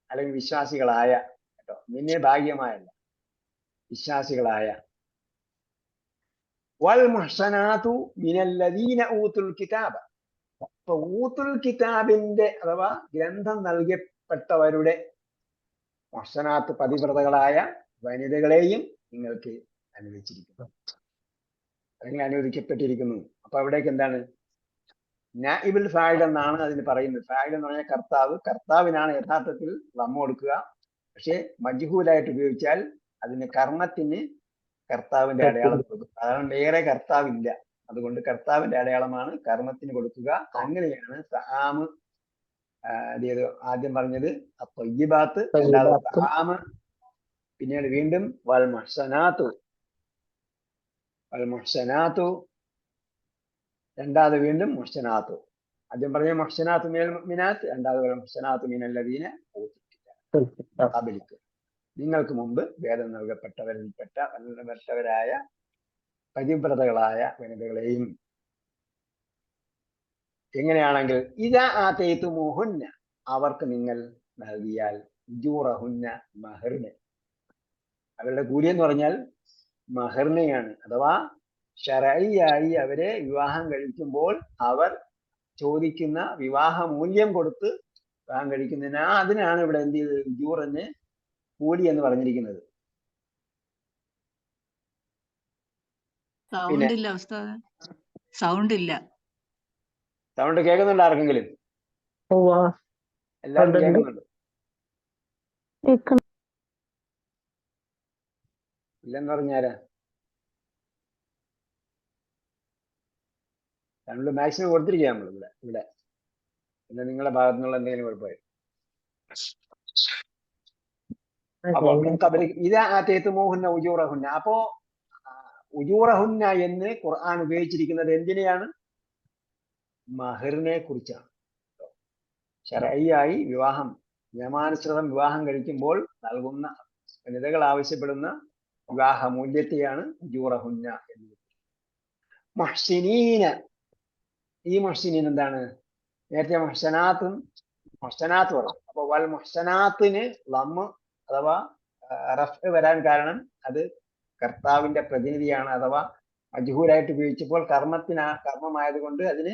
Speaker 1: അല്ലെങ്കിൽ വിശ്വാസികളായ, കേട്ടോ, നിന്നെ ഭാഗ്യമായല്ല, വിശ്വാസികളായ. വൽ മുഹ്സനാത്തു മിനല്ലദീന ഊതുൽ കിതാബ. അപ്പൊ ഊത്തുൽ കിതാബിന്റെ അഥവാ ഗ്രന്ഥം നൽകപ്പെട്ടവരുടെ, മുഹ്സനാത്ത് പതിവ്രതകളായ വനിതകളെയും നിങ്ങൾക്ക് അനുവദിച്ചിരിക്കുന്നു, അല്ലെങ്കിൽ അനുവദിക്കപ്പെട്ടിരിക്കുന്നു. അപ്പൊ അവിടേക്ക് എന്താണ് നാഇബുൽ ഫാഇൽ എന്നാണ് അതിന് പറയുന്നത്. ഫാഇൽ എന്ന് പറഞ്ഞാൽ കർത്താവ്, കർത്താവിനാണ് യഥാർത്ഥത്തിൽ ലമ്മ കൊടുക്കുക. പക്ഷെ മജ്ഹൂലായിട്ട് ഉപയോഗിച്ചാൽ അതിന് കർമ്മത്തിന് കർത്താവിന്റെ അടയാളം കൊടുക്കും. കാരണം വേറെ കർത്താവില്ല, അതുകൊണ്ട് കർത്താവിന്റെ അടയാളമാണ് കർമ്മത്തിന് കൊടുക്കുക. അങ്ങനെയാണ് തആമ് ആദ്യം പറഞ്ഞത് അത്വയ്യിബാത്ത്, രണ്ടാമത് തആമ്, പിന്നീട് വീണ്ടും വൽ മുഹ്സനാത്തു, രണ്ടാമത് വീണ്ടും മുഹ്സനാത്തു. ആദ്യം പറഞ്ഞ മുഹ്സനാത്തു മിനൽ മുഅ്മിനാത്ത്, രണ്ടാമത് വൽ മുഹ്സനാത്തു മിനൽ ലദീന ഖബലിക്കും, നിങ്ങൾക്ക് മുമ്പ് വേദം നൽകപ്പെട്ടവരായ പതിവ്രതകളായ വനിതകളെയും. എങ്ങനെയാണെങ്കിൽ ഇദാ ആതൈതുമൂഹുന്ന, അവർക്ക് നിങ്ങൾ നൽകിയാൽ, ഉജൂറഹുന്ന, മഹറിനെ, അവരുടെ കൂലി എന്ന് പറഞ്ഞാൽ മഹറിനെയാണ്. അഥവാ ശരഈയായി അവരെ വിവാഹം കഴിക്കുമ്പോൾ അവർ ചോദിക്കുന്ന വിവാഹ മൂല്യം കൊടുത്ത് വിവാഹം കഴിക്കുന്നതിന്, അതിനാണ് ഇവിടെ എന്ത് ചെയ്തത്, ഉജൂറിന് കൂലി എന്ന് പറഞ്ഞിരിക്കുന്നത്.
Speaker 6: സൗണ്ട് ഇല്ല ഉസ്താദ്, സൗണ്ട് ഇല്ല.
Speaker 1: സൗണ്ട് കേൾക്കുന്നുണ്ട് ആർക്കെങ്കിലും? എല്ലാവരും കേൾക്കുന്നുണ്ട്? ഇല്ലെന്ന് പറഞ്ഞാരാ? നമ്മൾ മാക്സിമം കൊടുത്തിരിക്കുക നമ്മൾ ഇവിടെ പിന്നെ നിങ്ങളുടെ ഭാഗത്തു നിന്നുള്ള എന്തെങ്കിലും കുഴപ്പമായി. അപ്പൊ ഇതാ ആതൈതുമൂഹുന്ന ഉജൂറഹുന്ന, അപ്പോ ഉജൂറഹുന്ന എന്ന് ഖുർആൻ ഉപയോഗിച്ചിരിക്കുന്നത് എന്തിനെയാണ്? മഹറിനെ കുറിച്ചാണ്. ശരഈയായി വിവാഹം, നിയമാനുസൃതം വിവാഹം കഴിക്കുമ്പോൾ നൽകുന്ന, വനിതകൾ ആവശ്യപ്പെടുന്ന വിവാഹ മൂല്യത്തെയാണ് ഉജൂറഹുന്ന എന്ന്. മുഹ്സിനീന, ഈ മുഹ്സിനീൻ എന്താണ്? നേരത്തെ മുഹ്സനാത്ത് പറഞ്ഞു. അപ്പൊ വൽ മുഹ്സനാത്തിന് ലമ്മ് അഥവാ റഫ് വരാൻ കാരണം അത് കർത്താവിന്റെ പ്രതിനിധിയാണ്, അഥവാ മജ്ഹൂലായിട്ട് ഉപയോഗിച്ചപ്പോൾ കർമ്മമായത് കൊണ്ട് അതിന്.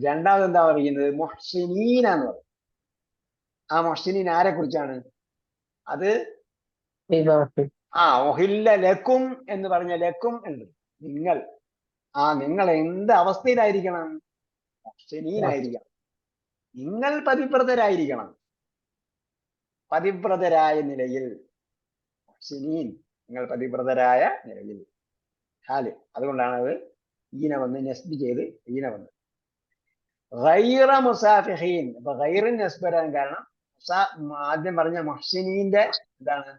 Speaker 1: രണ്ടാമത് എന്താ പറയുന്നത്? മുഹ്സിനീന എന്ന് പറയും. ആ മുഹ്സിനീൻ ആരെ കുറിച്ചാണ്? അത് ഒഹില്ല ലക്കും എന്ന് പറഞ്ഞ ലക്കും ഉണ്ട്. നിങ്ങൾ എന്ത് അവസ്ഥയിലായിരിക്കണം? മുഹ്സിനീനായിരിക്കണം. നിങ്ങൾ പതിവ്രതരായിരിക്കണം. പതിവ്രതരായ നിലയിൽ, മുഹ്സിനീൻ, നിങ്ങൾ പതിവ്രതരായ നിലയിൽ. ഹാല്, അതുകൊണ്ടാണ് അത് ഈന വന്ന് നസ്ബ് ചെയ്ത് ഈന വന്ന്. ഗൈറ മുസാഫിഹീൻ, അപ്പൊ ഗൈറിൻ നസ്ബ് വരാൻ കാരണം ആദ്യം പറഞ്ഞ മുഹ്സിനീന്റെ എന്താണ്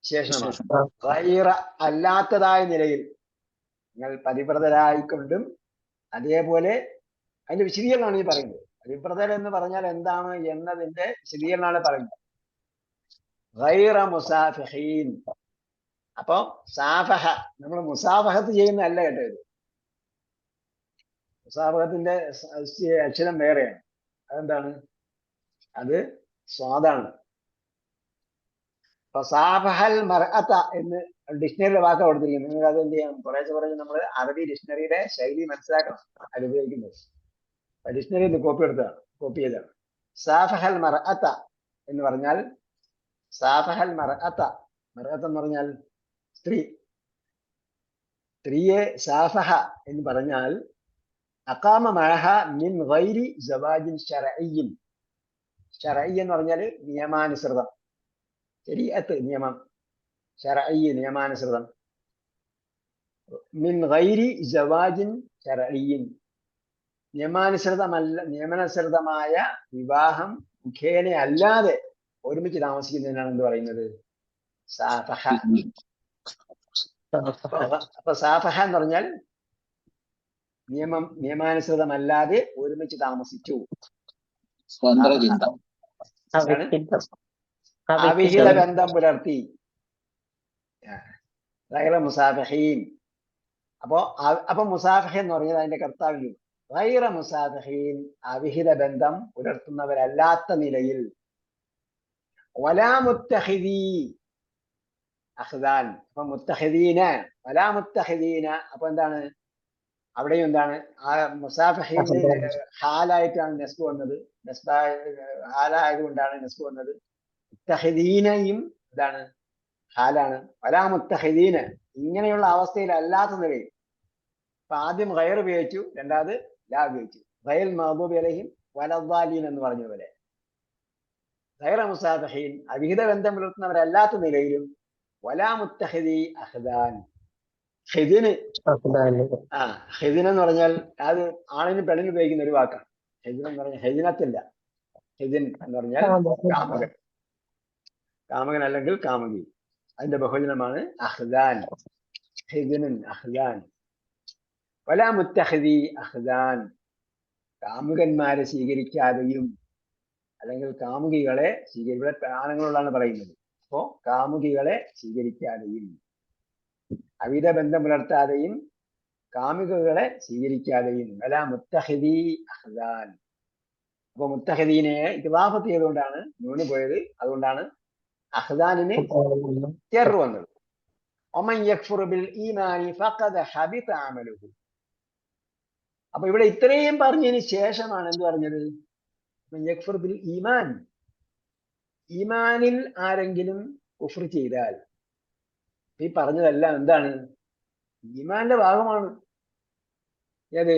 Speaker 1: വിശേഷണമാണ്. ഗൈറ അല്ലാത്തതായ നിലയിൽ, നിങ്ങൾ പതിവ്രതരായിക്കൊണ്ടും. അതേപോലെ അതിന്റെ വിശദീകരണമാണ് ഈ പറയുന്നത്. പതിവ്രതർ എന്ന് പറഞ്ഞാൽ എന്താണ് എന്നതിന്റെ വിശദീകരണമാണ് പറയുന്നത്. ഗൈറ മുസാഫിഹീൻ. അപ്പൊ സാഫഹ, നമ്മൾ മുസാഫഹത്ത് ചെയ്യുന്നതല്ല കേട്ടോ ഇത്. മുസാഫഹത്തിന്റെ അക്ഷരം വേറെയാണ്. അതെന്താണ്? അത് സ്വാദാണ്. അപ്പൊ സാഫഹൽ മർഅത എന്ന് ഡിക്ഷണറിയുടെ വാക്ക് കൊടുത്തിരിക്കുന്നത്. നിങ്ങൾ അത് എന്ത് ചെയ്യണം? കുറേശ്ശെ നമ്മൾ അറബി ഡിക്ഷണറിയുടെ ശൈലി മനസ്സിലാക്കണം. അത് ഉപയോഗിക്കുന്നത് ഡിക്ഷണറിയിൽ നിന്ന് കോപ്പി ചെയ്താണ്. സാഫഹൽ മർഅത എന്ന് പറഞ്ഞാൽ, സാഫഹൽ മർഅത, മർഅത എന്ന് പറഞ്ഞാൽ സ്ത്രീയെ സാഫഹ എന്ന് പറഞ്ഞാൽ അഖാമ മഅഹ മിൻ ഗൈരി സവാജിൻ ശർഇയ്യിൻ. ശർഇ എന്ന് പറഞ്ഞാൽ നിയമാനുസൃതം, ശരീഅത്ത് നിയമം, ശർഇ നിയമാനുസൃതം. മിൻ ഗൈരി സവാജിൻ ശർഇയ്യിൻ, നിയമാനുസൃതമായ വിവാഹം മുഖേന അല്ലാതെ ഒരുമിച്ച് താമസിക്കുന്നതിനാണ് എന്ത് പറയുന്നത്? സാഫഹ. അപ്പൊ സാഫഹ എന്ന് പറഞ്ഞാൽ നിയമാനുസൃതമല്ലാതെ ഒരുമിച്ച് താമസിച്ചു, അവിഹിത ബന്ധം പുലർത്തി. മുസാഫഹീൻ. അപ്പൊ മുസാഫഹ എന്ന് പറഞ്ഞാൽ അതിന്റെ കർത്താവിലും ഗൈറ മുസാഫഹീൻ, അവിഹിത ബന്ധം പുലർത്തുന്നവരല്ലാത്ത നിലയിൽ. വലാ മുത്തഖിദീ അഖ്ദാൻ. അപ്പൊ മുത്തഖിദീന, വലാ മുത്തഖിദീന, അപ്പൊ എന്താണ് അവിടെയും എന്താണ്? ആ മുസാഫഹീന് ഹാലായിട്ടാണ് നെസ്ബ് വന്നത്. ഹാലായതുകൊണ്ടാണ് നെസ്ബ് വന്നത്. മുത്തഹിദീനയും എന്താണ് ഹാലാണ്. വലാ മുത്തഹിദീന ഇങ്ങനെയുള്ള അവസ്ഥയിലല്ലാത്ത നിലയിൽ. അപ്പൊ ആദ്യം ഗൈർ ഉപയോഗിച്ചു, രണ്ടാമത് ലാ ഉപയോഗിച്ചു. ഗൈർ മഗ്ദൂബി അലൈഹിം വലദ്ദാലീൻ എന്ന് പറഞ്ഞ പോലെ ഗൈറ മുസാഫിഹീൻ അവിഹിത ബന്ധം പുലർത്തുന്നവരല്ലാത്ത നിലയിലും വലാ മുത്തഹിദി അഹ്ദാൻ. ഹിദിന് ഹിദിൻ എന്ന് പറഞ്ഞാൽ അത് ആണിന് പെണ്ണിന് ഉപയോഗിക്കുന്ന ഒരു വാക്കാണ്. ഹിദിൻ എന്ന് പറഞ്ഞാൽ ഹിദിനത്തില്ല. ഹിദിൻ എന്ന് പറഞ്ഞാൽ കാമകൻ, കാമകൻ അല്ലെങ്കിൽ കാമുകി. അതിന്റെ ബഹുജനമാണ് അഹ്ദാൻ. ഹിദിനുൻ അഹ്ദാൻ. വലാ മുത്തഹിദി അഹ്ദാൻ കാമുകന്മാരെ സ്വീകരിക്കാതെയും അല്ലെങ്കിൽ കാമുകികളെ ഇവിടെ ആണുങ്ങളോടാണ് പറയുന്നത്. അപ്പോ കാമുകികളെ സ്വീകരിക്കാതെയും അവിഹിത ബന്ധം പുലർത്താതെയും കാമുകികളെ സ്വീകരിക്കാതെയും വലാ മുത്തഹിദി അഹ്ദാൻ. അപ്പൊ മുത്തഹിദീനെ ഇത്വാഫത്ത് ചെയ്തുകൊണ്ടാണ് നൂന് പോയത്. അതുകൊണ്ടാണ് അഹ്ദാനിന് ചെറു വന്നത്. ഒമൻ യക്ഫുറു ബിൽ ഈമാനി ഫഖദ് ഹബിത അമലുഹു. അപ്പൊ ഇവിടെ ഇത്രയും പറഞ്ഞതിന് ശേഷമാണ് എന്ത് പറഞ്ഞത്? യക്ഫുർ ബിൽ ഈമാൻ, ഈമാനിൽ ആരെങ്കിലും കുഫ്ർ ചെയ്താൽ. ഈ പറഞ്ഞതെല്ലാം എന്താണ്? ഈമാന്റെ ഭാഗമാണ്. ഏത്?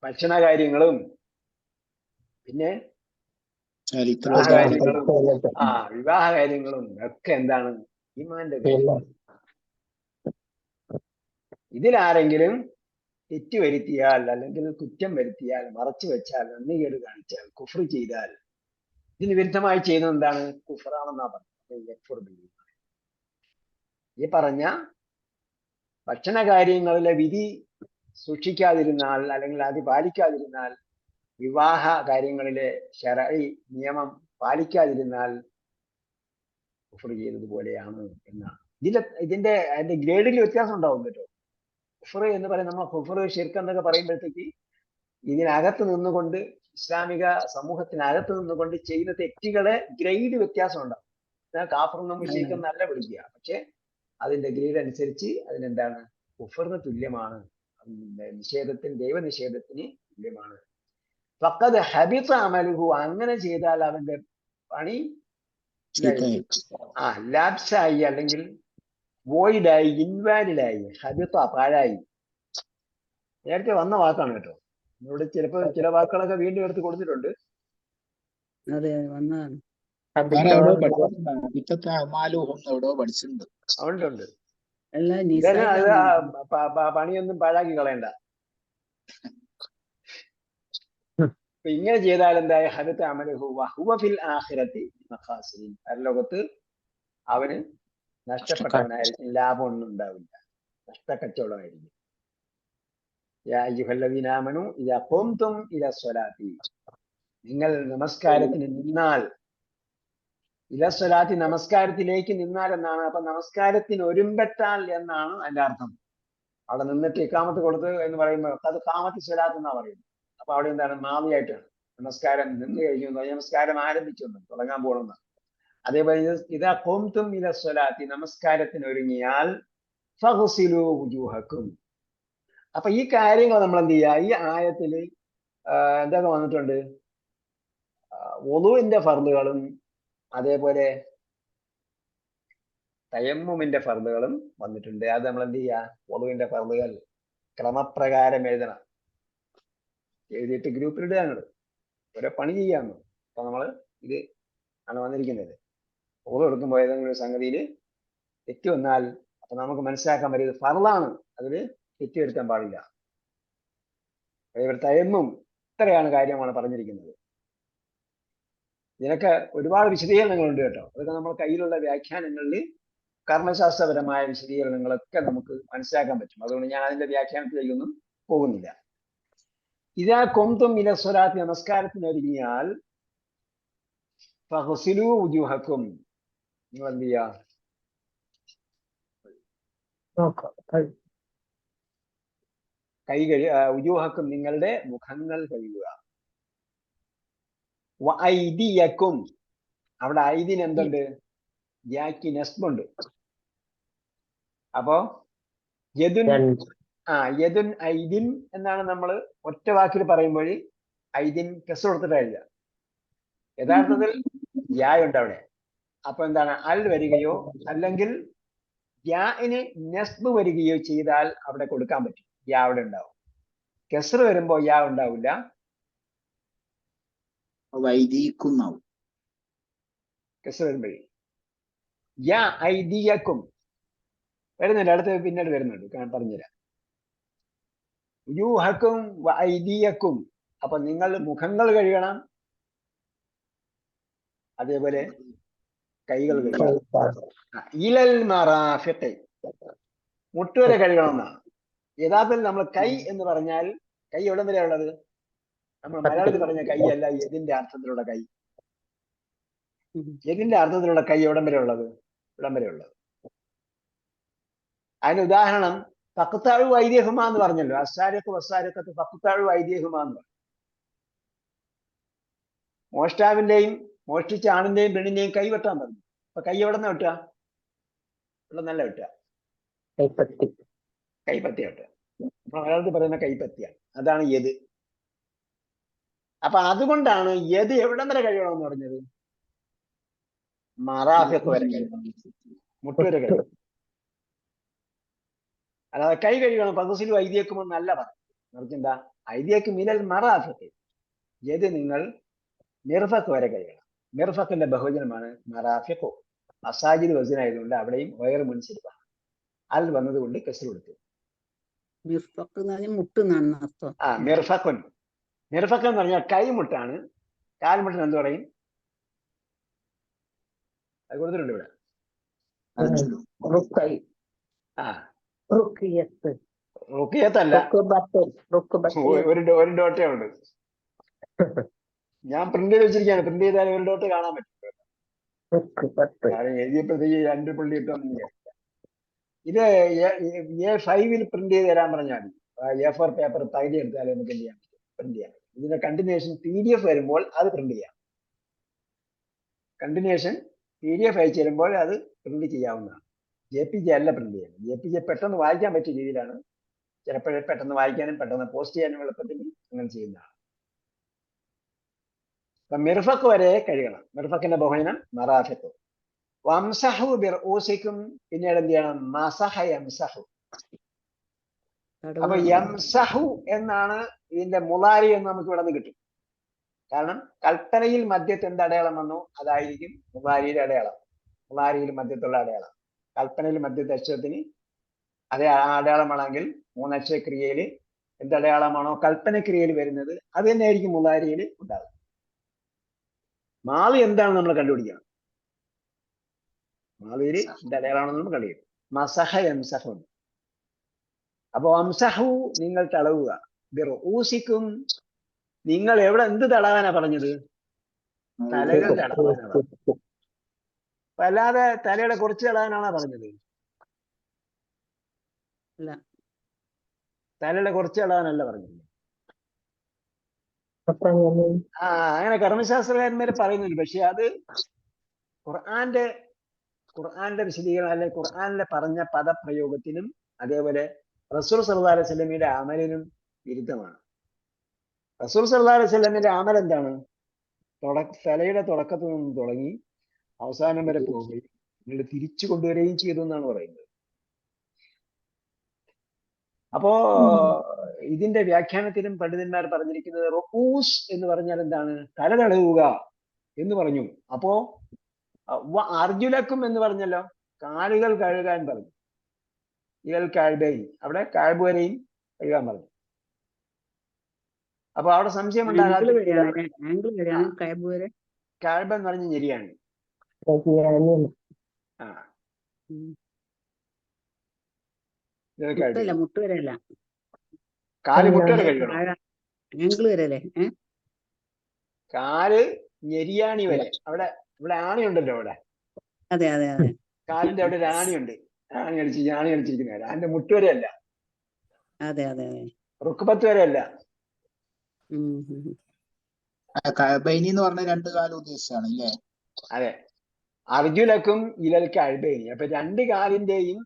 Speaker 1: ഭക്ഷണ കാര്യങ്ങളും പിന്നെ വിവാഹ കാര്യങ്ങളും ഒക്കെ എന്താണ്? ഈമാന്റെ കാര്യം. ഇതിലാരെങ്കിലും തെറ്റ് വരുത്തിയാൽ അല്ലെങ്കിൽ കുറ്റം വരുത്തിയാൽ, മറച്ചു വെച്ചാൽ, നന്ദികേട് കാണിച്ചാൽ, കുഫ്ർ ചെയ്താൽ, ഇതിന് വിരുദ്ധമായി ചെയ്യുന്നത് എന്താണ്? കുഫറാണെന്നാ പറഞ്ഞത്. ഈ പറഞ്ഞ ഭക്ഷണ കാര്യങ്ങളിലെ വിധി സൂക്ഷിക്കാതിരുന്നാൽ അല്ലെങ്കിൽ അത് പാലിക്കാതിരുന്നാൽ, വിവാഹ കാര്യങ്ങളിലെ ശരഈ നിയമം പാലിക്കാതിരുന്നാൽ കുഫ്ർ ചെയ്തതുപോലെയാണ് എന്നാണ്. അതിന്റെ ഗ്രേഡിൽ വ്യത്യാസം ഉണ്ടാവും കേട്ടോ. കുഫർ എന്ന് പറയുന്നത് നമ്മൾ കുഫർ ഷിർക്ക് എന്നൊക്കെ പറയുമ്പോഴത്തേക്ക് ഇതിനകത്ത് നിന്നുകൊണ്ട് ഇസ്ലാമിക സമൂഹത്തിനകത്ത് നിന്നുകൊണ്ട് ചെയ്യുന്ന തെറ്റുകളെ ഗ്രേഡ് വ്യത്യാസം ഉണ്ടാവും. കാഫറെന്നും മുശ്രിക്കും നല്ല വിളിക്കുക, പക്ഷെ അതിന്റെ ഗ്രേഡ് അനുസരിച്ച് അതിനെന്താണ്? കുഫറിന് തുല്യമാണ്, നിഷേധത്തിന്, ദൈവനിഷേധത്തിന് തുല്യമാണ്. ഫഖദ് ഹബിത അമലുഹു, അങ്ങനെ ചെയ്താൽ അവന്റെ പണി ലാപ്സായി അല്ലെങ്കിൽ വോയിഡായി, ഇൻവാലിഡായി. ഹബിത പാഴായി. നേരത്തെ വന്ന വാക്കാണ് കേട്ടോ. ഇവിടെ ചിലപ്പോ ചില വാക്കുകളൊക്കെ വീണ്ടും എടുത്ത് കൊടുത്തിട്ടുണ്ട്.
Speaker 5: അതെ വന്നതാണ്.
Speaker 1: അതുകൊണ്ടുണ്ട്
Speaker 5: അല്ല
Speaker 1: പണിയൊന്നും പാഴാക്കി കളയണ്ട. ഇങ്ങനെ ചെയ്താൽ എന്തായ ഹബിത അമലുഹു വഹുവ ഫിൽ ആഖിറതി മഖാസിരിൻ. പരലോകത്ത് അവന് നഷ്ടപ്പെട്ടവനായിരിക്കും, ലാഭമൊന്നും ഉണ്ടാവില്ല, നഷ്ടക്കച്ചവടമായിരിക്കും. യാ അയ്യുഹല്ലദീന ആമനൂ ഇദാ ഖുംതും ഇലാ സ്വലാത്തി, നിങ്ങൾ നമസ്കാരത്തിന് നിന്നാൽ, ഇലാ സ്വലാത്തി നമസ്കാരത്തിലേക്ക് നിന്നാൽ എന്നാണ്. അപ്പൊ നമസ്കാരത്തിന് ഒരുമ്പെട്ടാൽ എന്നാണ് അതിന്റെ അർത്ഥം. അവിടെ നിന്നിട്ട് ഇഖാമത്ത് കൊടുത്ത് എന്ന് പറയുമ്പോൾ അത് ഖാമത്തി സ്വലാത്ത് എന്നാ പറയുന്നത്. അപ്പൊ അവിടെ എന്താണ്? മാവിയായിട്ടാണ്. നമസ്കാരം നിന്ന് കഴിഞ്ഞു, നമസ്കാരം ആരംഭിച്ചു, തുടങ്ങാൻ പോകണമെന്നാണ്. അതേപോലെ ഇതാ ഖുംതും ഇലാ സ്വലാത്തി, നമസ്കാരത്തിന് ഒരുങ്ങിയാൽ ഫഗ്സിലൂ വുജൂഹക്കും. അപ്പൊ ഈ കാര്യങ്ങൾ നമ്മൾ എന്ത് ചെയ്യുക? ഈ ആയത്തില് എന്തൊക്കെ വന്നിട്ടുണ്ട്? വുളൂഇന്റെ ഫർളുകളും അതേപോലെ തയമ്മുമിന്റെ ഫർളുകളും വന്നിട്ടുണ്ട്. അത് നമ്മൾ എന്ത് ചെയ്യുക? വുളൂഇന്റെ ഫർളുകൾ ക്രമപ്രകാരം എഴുതണം. എഴുതിയിട്ട് ഗ്രൂപ്പിലിടുക. ഞങ്ങൾ ഓരോ പണി ചെയ്യാന്ന്. അപ്പൊ നമ്മള് ഇത് ആണ് വന്നിരിക്കുന്നത്. വുളു എടുക്കുമ്പോൾ ഏതെങ്കിലും ഒരു സംഗതിയിൽ തെറ്റ് വന്നാൽ അപ്പൊ നമുക്ക് മനസ്സിലാക്കാൻ പറ്റും ഇത് ഫർളാണ്, അതില് തെറ്റ് വരുത്താൻ പാടില്ല. അതേപോലെ തയമ്മും ഇത്രയാണ് കാര്യമാണ് പറഞ്ഞിരിക്കുന്നത്. ഇതിനൊക്കെ ഒരുപാട് വിശദീകരണങ്ങളുണ്ട് കേട്ടോ. അതൊക്കെ നമ്മൾ കയ്യിലുള്ള വ്യാഖ്യാനങ്ങളിൽ കർമ്മശാസ്ത്രപരമായ വിശദീകരണങ്ങളൊക്കെ നമുക്ക് മനസ്സിലാക്കാൻ പറ്റും. അതുകൊണ്ട് ഞാൻ അതിന്റെ വ്യാഖ്യാനത്തിലേക്കൊന്നും പോകുന്നില്ല. ഇതാ ഖുംതും ഇലാ സ്വലാത്തി, നമസ്കാരത്തിന് ഒരുങ്ങിയാൽ ഫഗ്സിലൂ വുജൂഹക്കും, നിങ്ങൾ എന്ത് ചെയ്യുക? കൈ വുജൂഹക്കും, നിങ്ങളുടെ മുഖങ്ങൾ കഴുകുക. വഅയ്ദിയക്കും, അവിടെ ഐദിന് എന്തുണ്ട്? യാക്കി നസ്ബുണ്ട്. അപ്പോ യദുൻ യദുൻ ഐദിൻ എന്നാണ് നമ്മൾ ഒറ്റ വാക്കിൽ പറയുമ്പോൾ ഐദിൻ കെസ് കൊടുത്തിട്ടായില്ല. യഥാർത്ഥത്തിൽ യായുണ്ട് അവിടെ. അപ്പൊ എന്താണ് അൽ വരികയോ അല്ലെങ്കിൽ യാന് നസ്ബ് വരികയോ ചെയ്താൽ അവിടെ കൊടുക്കാൻ പറ്റും, യാ അവിടെ ഉണ്ടാവും. കെസ്ർ വരുമ്പോ യാ ഉണ്ടാവില്ല.
Speaker 2: വൈദിക്കുന്നാവും.
Speaker 1: കെസ്ർ വരുമ്പോഴേ യാ ഐദിയക്കും വരുന്നുണ്ട്, അടുത്ത് പിന്നീട് വരുന്നുണ്ട്, പറഞ്ഞുതരാം. യുഹക്കും ഐദിയക്കും, അപ്പൊ നിങ്ങൾ മുഖങ്ങൾ കഴുകണം, അതേപോലെ കൈകൾ കഴുകണം. ഇലൽ മറാഫിഖ്, മുട്ടുവരെ കഴുകണം എന്നാണ്. യഥാർത്ഥത്തിൽ നമ്മൾ കൈ എന്ന് പറഞ്ഞാൽ കൈ എവിടം വരെ ഉള്ളത്? നമ്മൾ മലയാളത്തിൽ പറഞ്ഞ കൈ അല്ല, യതിന്റെ അർത്ഥത്തിലുള്ള കൈ. യതിന്റെ അർത്ഥത്തിലുള്ള കൈ എവിടം വരെ ഉള്ളത്? ഇവിടം വരെ ഉള്ളത്. അതിന് ഉദാഹരണം ഫഖ്തഉ ഐദിയഹുമാ എന്ന് പറഞ്ഞല്ലോ. അസ്സാരിഖു വസ്സാരിഖത്തു ഫഖ്തഉ ഐദിയഹുമാ എന്ന് പറഞ്ഞു. മോഷ്ടാവിന്റെയും മോഷ്ടിച്ച ആണിന്റെയും പെണ്ണിന്റെയും കൈ വെട്ടാൻ പറഞ്ഞു. അപ്പൊ കൈ എവിടെ നിന്ന് വെട്ടുക? ഇവിടെ നല്ല വെട്ടുക, കൈപ്പത്തി വെട്ടുക. അപ്പൊ മലയാളത്തിൽ പറയുന്ന കൈപ്പത്തിയാണ്, അതാണ് യദ്. അപ്പൊ അതുകൊണ്ടാണ് യദ് എവിടം വരെ കഴിയണമെന്ന് പറഞ്ഞത്? മറാഫിഖ് വരെ കഴിയണം, മുട്ടുവരെ കഴിയണം. അല്ലാതെ കൈ കഴുകണം പകുസിലും ഐദിയക്കും എന്നല്ല പറഞ്ഞു. മറിച്ചെന്താ? ഐദിയക്കും മിനൽ മറാഫിഖ്, യദ് നിങ്ങൾ മിർഫഖ് വരെ കഴിയണം. മിർഫഖിന്റെ ബഹുജനമാണ് മറാഫിഖു. അസാജിദ് വസനായതുകൊണ്ട് അവിടെയും വയർ മുൻസിരിപ്പാണ്. അൽ വന്നത് കൊണ്ട് കെസ്ർ കൊടുത്തു. ആ മിർഫഖുൻ. മിർഫഖ് എന്ന് പറഞ്ഞാൽ കൈമുട്ടാണ്. കാൽമുട്ടിന് എന്ത് പറയും? അത് കൊടുത്തിട്ടുണ്ട് ഇവിടെ. ആ റുക്കിയത്തല്ല, ഒരു ഡോട്ടേ ഉണ്ട്. ഞാൻ പ്രിന്റ് ചെയ്ത് വെച്ചിരിക്കുകയാണ്. പ്രിന്റ് ചെയ്താൽ ഒരു ഡോട്ട് കാണാൻ പറ്റും. എഴുതിയപ്പോഴത്തേക്ക് 2 പുള്ളി ഇട്ടൊന്നും ഇത് A5 പ്രിന്റ് ചെയ്ത് തരാൻ പറഞ്ഞാൽ മതി. A4 പേപ്പർ പകുതി എടുത്താൽ നമുക്ക് എന്ത് ചെയ്യാൻ പറ്റും? പ്രിന്റ് ചെയ്യാം. ഇതിന്റെ കണ്ടിന്യൂഷൻ PDF വരുമ്പോൾ അത് പ്രിന്റ് ചെയ്യാം. കണ്ടിന്യൂഷൻ PDF അയച്ചു തരുമ്പോൾ അത് പ്രിന്റ് ചെയ്യാവുന്നതാണ്. JPG അല്ല പ്രിന്റ് ചെയ്യുന്നത്. JPG പെട്ടെന്ന് വായിക്കാൻ പറ്റിയ രീതിയിലാണ്. ചിലപ്പോഴേ പെട്ടെന്ന് വായിക്കാനും പെട്ടെന്ന് പോസ്റ്റ് ചെയ്യാനും എളുപ്പത്തിൽ അങ്ങനെ ചെയ്യുന്നതാണ്. അപ്പൊ മിർഫഖ് വരെ കഴുകണം. മിർഫഖിന്റെ ബഹുവചനം മറാഫിഖ്. വംസഹു ബിർഊസിക്കും, പിന്നീട് എന്ത് ചെയ്യണം? മസഹ യംസഹു. അപ്പൊ യംസഹു എന്നാണ് ഇതിന്റെ മുളാരി എന്ന് നമുക്ക് ഇവിടെ നിന്ന് കിട്ടും. കാരണം കൽപ്പനയിൽ മധ്യത്ത് എന്ത് അടയാളം വന്നു അതായിരിക്കും മുളാരിയുടെ അടയാളം. മുളാരിയിൽ മധ്യത്തുള്ള അടയാളം. കൽപ്പനയിൽ മധ്യത്തെ അക്ഷരത്തിന് അതേ അടയാളമാണെങ്കിൽ മൂന്നക്ഷര ക്രിയയിൽ എന്തടയാളമാണോ കൽപ്പന ക്രിയയിൽ വരുന്നത് അത് തന്നെയായിരിക്കും മുളാരിയിൽ ഉണ്ടാകും. മാളി എന്താണ് നമ്മൾ കണ്ടുപിടിക്കണം. മാളിയിൽ എന്തടയാളമാണെന്ന് നമ്മൾ കണ്ടുപിടിക്കും. മസഹ യംസഹു. അപ്പൊ അംസഹു നിങ്ങൾ തടവുക. ബിർഊസിക്കും നിങ്ങൾ എവിടെ എന്ത് തടവാനാ പറഞ്ഞത്? തലകൾ തടവാനാ പറഞ്ഞത്. അപ്പൊ അല്ലാതെ തലയുടെ കുറച്ച് തടവാനാണോ പറഞ്ഞത്? തലയുടെ കുറച്ച് തടവാനല്ല പറഞ്ഞത്. അങ്ങനെ കർമ്മശാസ്ത്രകാരന്മാര് പറയുന്നുണ്ട്. പക്ഷെ അത് ഖുർആന്റെ വിശദീകരണം അല്ലെങ്കിൽ ഖുർആനിലെ പറഞ്ഞ പദപ്രയോഗത്തിനും അതേപോലെ റസൂൽ സല്ലല്ലാഹു അലൈഹി വസല്ലമയുടെ അമലിനും വിരുദ്ധമാണ്. റസൂൽ സല്ലല്ലാഹു അലൈഹി വസല്ലമയുടെ അമൽ എന്താണ്? തലയുടെ തുടക്കത്തിൽ നിന്ന് തുടങ്ങി അവസാനം വരെ പോവുകയും നിങ്ങൾ തിരിച്ചു കൊണ്ടുവരികയും ചെയ്തു എന്നാണ് പറയുന്നത്. അപ്പോ ഇതിന്റെ വ്യാഖ്യാനത്തിലും പണ്ഡിതന്മാർ പറഞ്ഞിരിക്കുന്നത് റൂസ് എന്ന് പറഞ്ഞാൽ എന്താണ്? തല തടവുക എന്ന് പറഞ്ഞു. അപ്പോ അർജുലക്കും എന്ന് പറഞ്ഞല്ലോ, കാലുകൾ കഴുകാൻ പറഞ്ഞു. ഇവൽ കാഴ്ബൈൻ, അവിടെ കാഴ്ബ് വരെയും കഴുകാൻ പറഞ്ഞു. അപ്പൊ അവിടെ സംശയം ഉണ്ടാകാതെ കാഴ്ബ എന്ന് പറഞ്ഞ ഞെരിയാണ്. ആ
Speaker 5: മുട്ടുവരല്ല,
Speaker 1: കാല് മുട്ടുവരെ കഴുകണം. കാല് ഞെരിയാണി വരെ. ഇവിടെ ആണിയുണ്ടല്ലോ അവിടെ.
Speaker 5: അതെ അതെ അതെ.
Speaker 1: കാലിന്റെ അവിടെ ഒരു ആണിയുണ്ട്. ആണി കളിച്ചിരിക്കുന്ന അതിന്റെ മുട്ടുവരെ അല്ല.
Speaker 5: അതെ അതെ അതെ.
Speaker 1: റുക്ബത്ത് വരെ അല്ല.
Speaker 2: കഅബൈനി എന്ന് പറഞ്ഞ 2 കാലം ഉദ്ദേശിച്ചാണ് അല്ലേ?
Speaker 1: അതെ. അർജുലക്കും ഇലൽ കഅബൈനി. അപ്പൊ 2 കാലിന്റെയും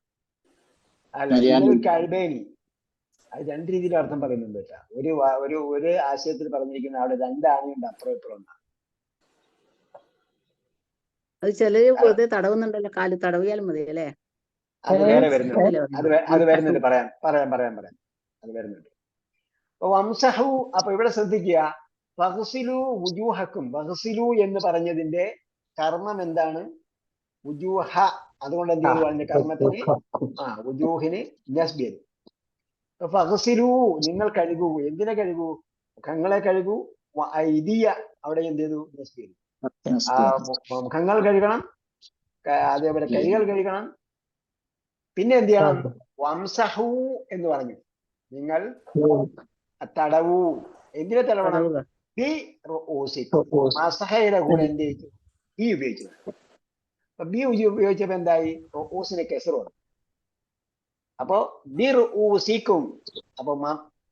Speaker 1: അല്ല ഇലൽ കഅബൈനി അത് 2 രീതിയിൽ അർത്ഥം പറയുന്നുണ്ട് കേട്ടാ. ഒരു ആശയത്തിൽ പറഞ്ഞിരിക്കുന്ന അവിടെ 2 ആണിയുണ്ട് അപ്പുറം ഇപ്പുറം.
Speaker 5: അത് ചിലര് വെറുതെ തടവുന്നുണ്ടല്ലോ, കാല് തടവിയാലും മതി അല്ലേ?
Speaker 1: അത് വേറെ വരുന്നുണ്ട്.
Speaker 5: അങ്ങനല്ലേ
Speaker 1: അത്
Speaker 5: പറഞ്ഞത്?
Speaker 1: അത് വരുന്നുണ്ട്, പറയാം. അത് വരുന്നുണ്ട്. അപ്പൊ വംസഹു, അപ്പൊ ഇവിടെ ശ്രദ്ധിക്കുക, വഗ്സിലു വുജൂഹക്കും, വഗ്സിലു എന്ന് പറഞ്ഞതിന്റെ കർമ്മം എന്താണ്? വുജൂഹ. അതുകൊണ്ട് എന്ത് ചെയ്തു? അതിന്റെ കർമ്മത്തിന് വുജൂഹിന് നസ്ബ് ചെയ്തു. ഫഗ്സിലു, നിങ്ങൾ കഴുകൂ. എന്തിനെ കഴുകൂ? മുഖങ്ങളെ കഴുകൂ. ഐദിയ, അവിടെ എന്ത് ചെയ്തു? നസ്ബ് ചെയ്തു. മുഖങ്ങൾ കഴുകണം, അതേപോലെ കൈകൾ കഴുകണം. പിന്നെ എന്ത് ചെയ്യണം? വംസഹു എന്ന് പറഞ്ഞു, നിങ്ങൾ തടവൂ. എന്തിനെ തടവണം?
Speaker 5: തടവുക.
Speaker 1: ബി റൂസിക്കും. മസഹയുടെ കൂടെ എന്ത് ചെയ്തു? ബി ഉപയോഗിച്ചു. അപ്പൊ ബി ഉപയോഗിച്ചപ്പോ എന്തായി? റൂസിന് കെസർ വന്നു. അപ്പോ ബി റൂസിക്കും. അപ്പൊ